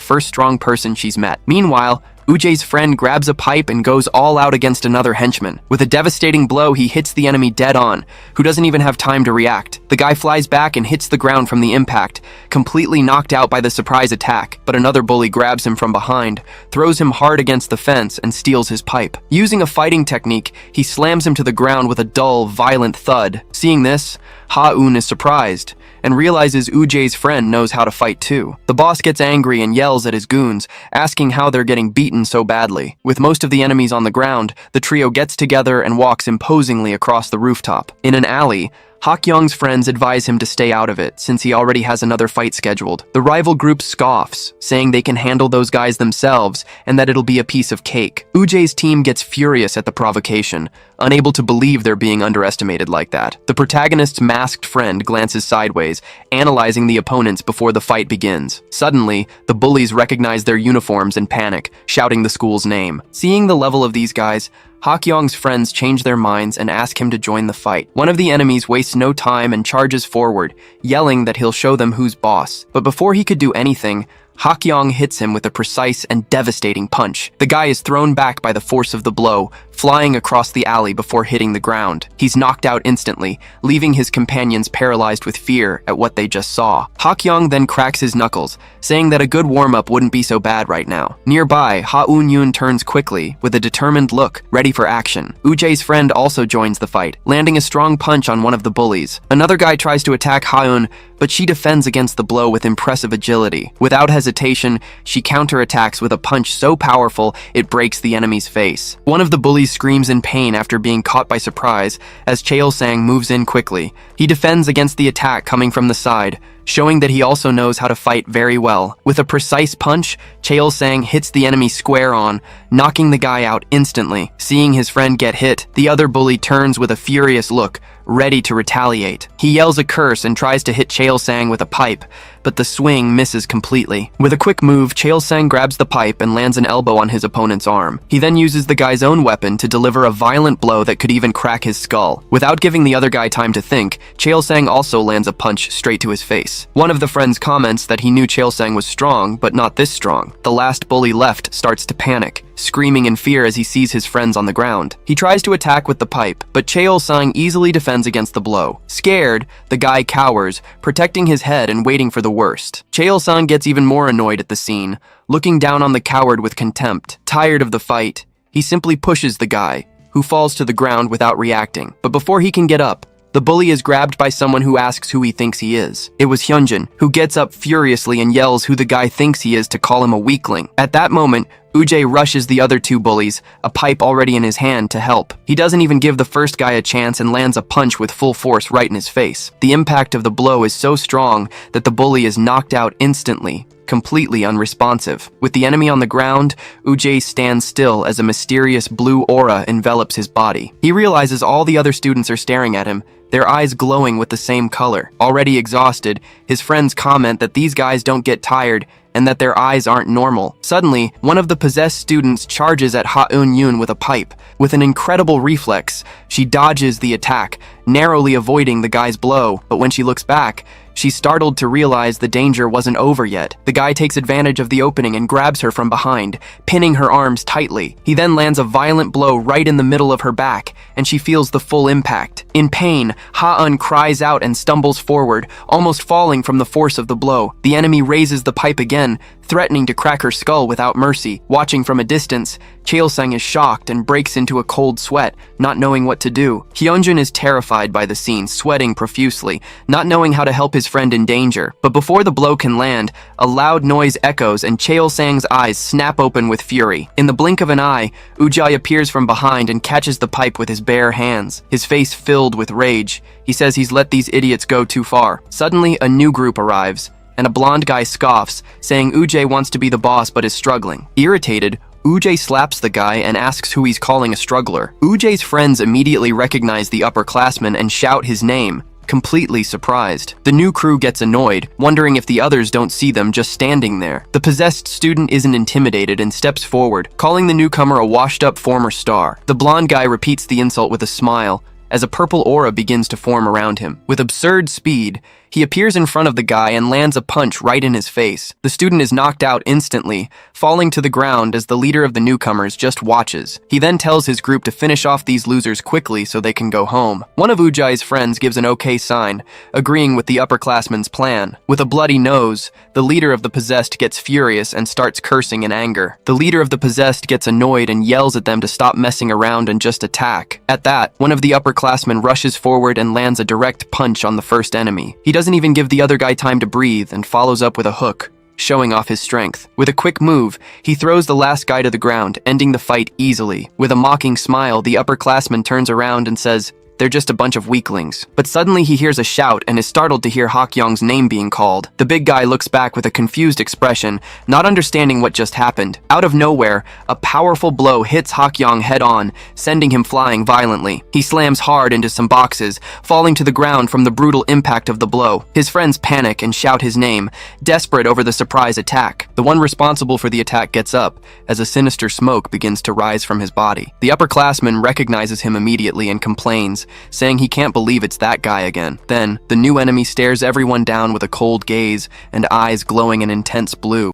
first strong person she's met. Meanwhile, Ujai's friend grabs a pipe and goes all out against another henchman. With a devastating blow, he hits the enemy dead on, who doesn't even have time to react. The guy flies back and hits the ground from the impact, completely knocked out by the surprise attack, but another bully grabs him from behind, throws him hard against the fence, and steals his pipe. Using a fighting technique, he slams him to the ground with a dull, violent thud. Seeing this, Ha-eun is surprised, and realizes Ujai's friend knows how to fight too. The boss gets angry and yells at his goons, asking how they're getting beaten so badly. With most of the enemies on the ground, the trio gets together and walks imposingly across the rooftop. In an alley, Hak-young's friends advise him to stay out of it, since he already has another fight scheduled. The rival group scoffs, saying they can handle those guys themselves, and that it'll be a piece of cake. Ujai's team gets furious at the provocation, unable to believe they're being underestimated like that. The protagonist's masked friend glances sideways, analyzing the opponents before the fight begins. Suddenly, the bullies recognize their uniforms and panic, shouting the school's name. Seeing the level of these guys, Hak-young's friends change their minds and ask him to join the fight. One of the enemies wastes no time and charges forward, yelling that he'll show them who's boss. But before he could do anything, Hak-young hits him with a precise and devastating punch. The guy is thrown back by the force of the blow, flying across the alley before hitting the ground. He's knocked out instantly, leaving his companions paralyzed with fear at what they just saw. Hak-young then cracks his knuckles, saying that a good warm-up wouldn't be so bad right now. Nearby, Ha Eun-yun turns quickly, with a determined look, ready for action. Ujai's friend also joins the fight, landing a strong punch on one of the bullies. Another guy tries to attack Ha-eun, but she defends against the blow with impressive agility. Without hesitation, she counterattacks with a punch so powerful it breaks the enemy's face. One of the bullies screams in pain after being caught by surprise as Cheol-sang moves in quickly. He defends against the attack coming from the side, showing that he also knows how to fight very well. With a precise punch, Cheol-sang hits the enemy square on, knocking the guy out instantly. Seeing his friend get hit, the other bully turns with a furious look, ready to retaliate. He yells a curse and tries to hit Cheol-sang with a pipe, but the swing misses completely. With a quick move, Cheol-sang grabs the pipe and lands an elbow on his opponent's arm. He then uses the guy's own weapon to deliver a violent blow that could even crack his skull. Without giving the other guy time to think, Cheol-sang also lands a punch straight to his face. One of the friends comments that he knew Cheol-sang was strong, but not this strong. The last bully left starts to panic, screaming in fear as he sees his friends on the ground. He tries to attack with the pipe, but Cheol-sang easily defends lands against the blow. Scared, the guy cowers, protecting his head and waiting for the worst. Chael-sang gets even more annoyed at the scene, looking down on the coward with contempt. Tired of the fight, he simply pushes the guy, who falls to the ground without reacting. But before he can get up, the bully is grabbed by someone who asks who he thinks he is. It was Hyunjin, who gets up furiously and yells who the guy thinks he is to call him a weakling. At that moment, Ujjae rushes the other two bullies, a pipe already in his hand, to help. He doesn't even give the first guy a chance and lands a punch with full force right in his face. The impact of the blow is so strong that the bully is knocked out instantly, completely unresponsive. With the enemy on the ground, Ujjae stands still as a mysterious blue aura envelops his body. He realizes all the other students are staring at him, their eyes glowing with the same color. Already exhausted, his friends comment that these guys don't get tired and that their eyes aren't normal. Suddenly, one of the possessed students charges at Ha-eun-yoon with a pipe. With an incredible reflex, she dodges the attack, narrowly avoiding the guy's blow, but when she looks back, she's startled to realize the danger wasn't over yet. The guy takes advantage of the opening and grabs her from behind, pinning her arms tightly. He then lands a violent blow right in the middle of her back, and she feels the full impact. In pain, Ha-eun cries out and stumbles forward, almost falling from the force of the blow. The enemy raises the pipe again, threatening to crack her skull without mercy. Watching from a distance, Chael-sang is shocked and breaks into a cold sweat, not knowing what to do. Hyunjin is terrified by the scene, sweating profusely, not knowing how to help his friend in danger. But before the blow can land, a loud noise echoes and Chael-sang's eyes snap open with fury. In the blink of an eye, Ujjae appears from behind and catches the pipe with his bare hands, his face filled with rage. He says he's let these idiots go too far. Suddenly, a new group arrives, and a blonde guy scoffs, saying Ujjae wants to be the boss but is struggling. Irritated, Ujjae slaps the guy and asks who he's calling a struggler. Ujjae's friends immediately recognize the upperclassman and shout his name, completely surprised. The new crew gets annoyed, wondering if the others don't see them just standing there. The possessed student isn't intimidated and steps forward, calling the newcomer a washed-up former star. The blonde guy repeats the insult with a smile, as a purple aura begins to form around him. With absurd speed, he appears in front of the guy and lands a punch right in his face. The student is knocked out instantly, falling to the ground as the leader of the newcomers just watches. He then tells his group to finish off these losers quickly so they can go home. One of Ujjae's friends gives an okay sign, agreeing with the upperclassman's plan. With a bloody nose, the leader of the possessed gets furious and starts cursing in anger. The leader of the possessed gets annoyed and yells at them to stop messing around and just attack. At that, one of the upperclassmen rushes forward and lands a direct punch on the first enemy. He doesn't even give the other guy time to breathe and follows up with a hook, showing off his strength. With a quick move, he throws the last guy to the ground, ending the fight easily. With a mocking smile, the upperclassman turns around and says, "They're just a bunch of weaklings." But suddenly he hears a shout and is startled to hear Hak-young's name being called. The big guy looks back with a confused expression, not understanding what just happened. Out of nowhere, a powerful blow hits Hak-young head-on, sending him flying violently. He slams hard into some boxes, falling to the ground from the brutal impact of the blow. His friends panic and shout his name, desperate over the surprise attack. The one responsible for the attack gets up, as a sinister smoke begins to rise from his body. The upperclassman recognizes him immediately and complains, saying he can't believe it's that guy again. Then, the new enemy stares everyone down with a cold gaze and eyes glowing an intense blue.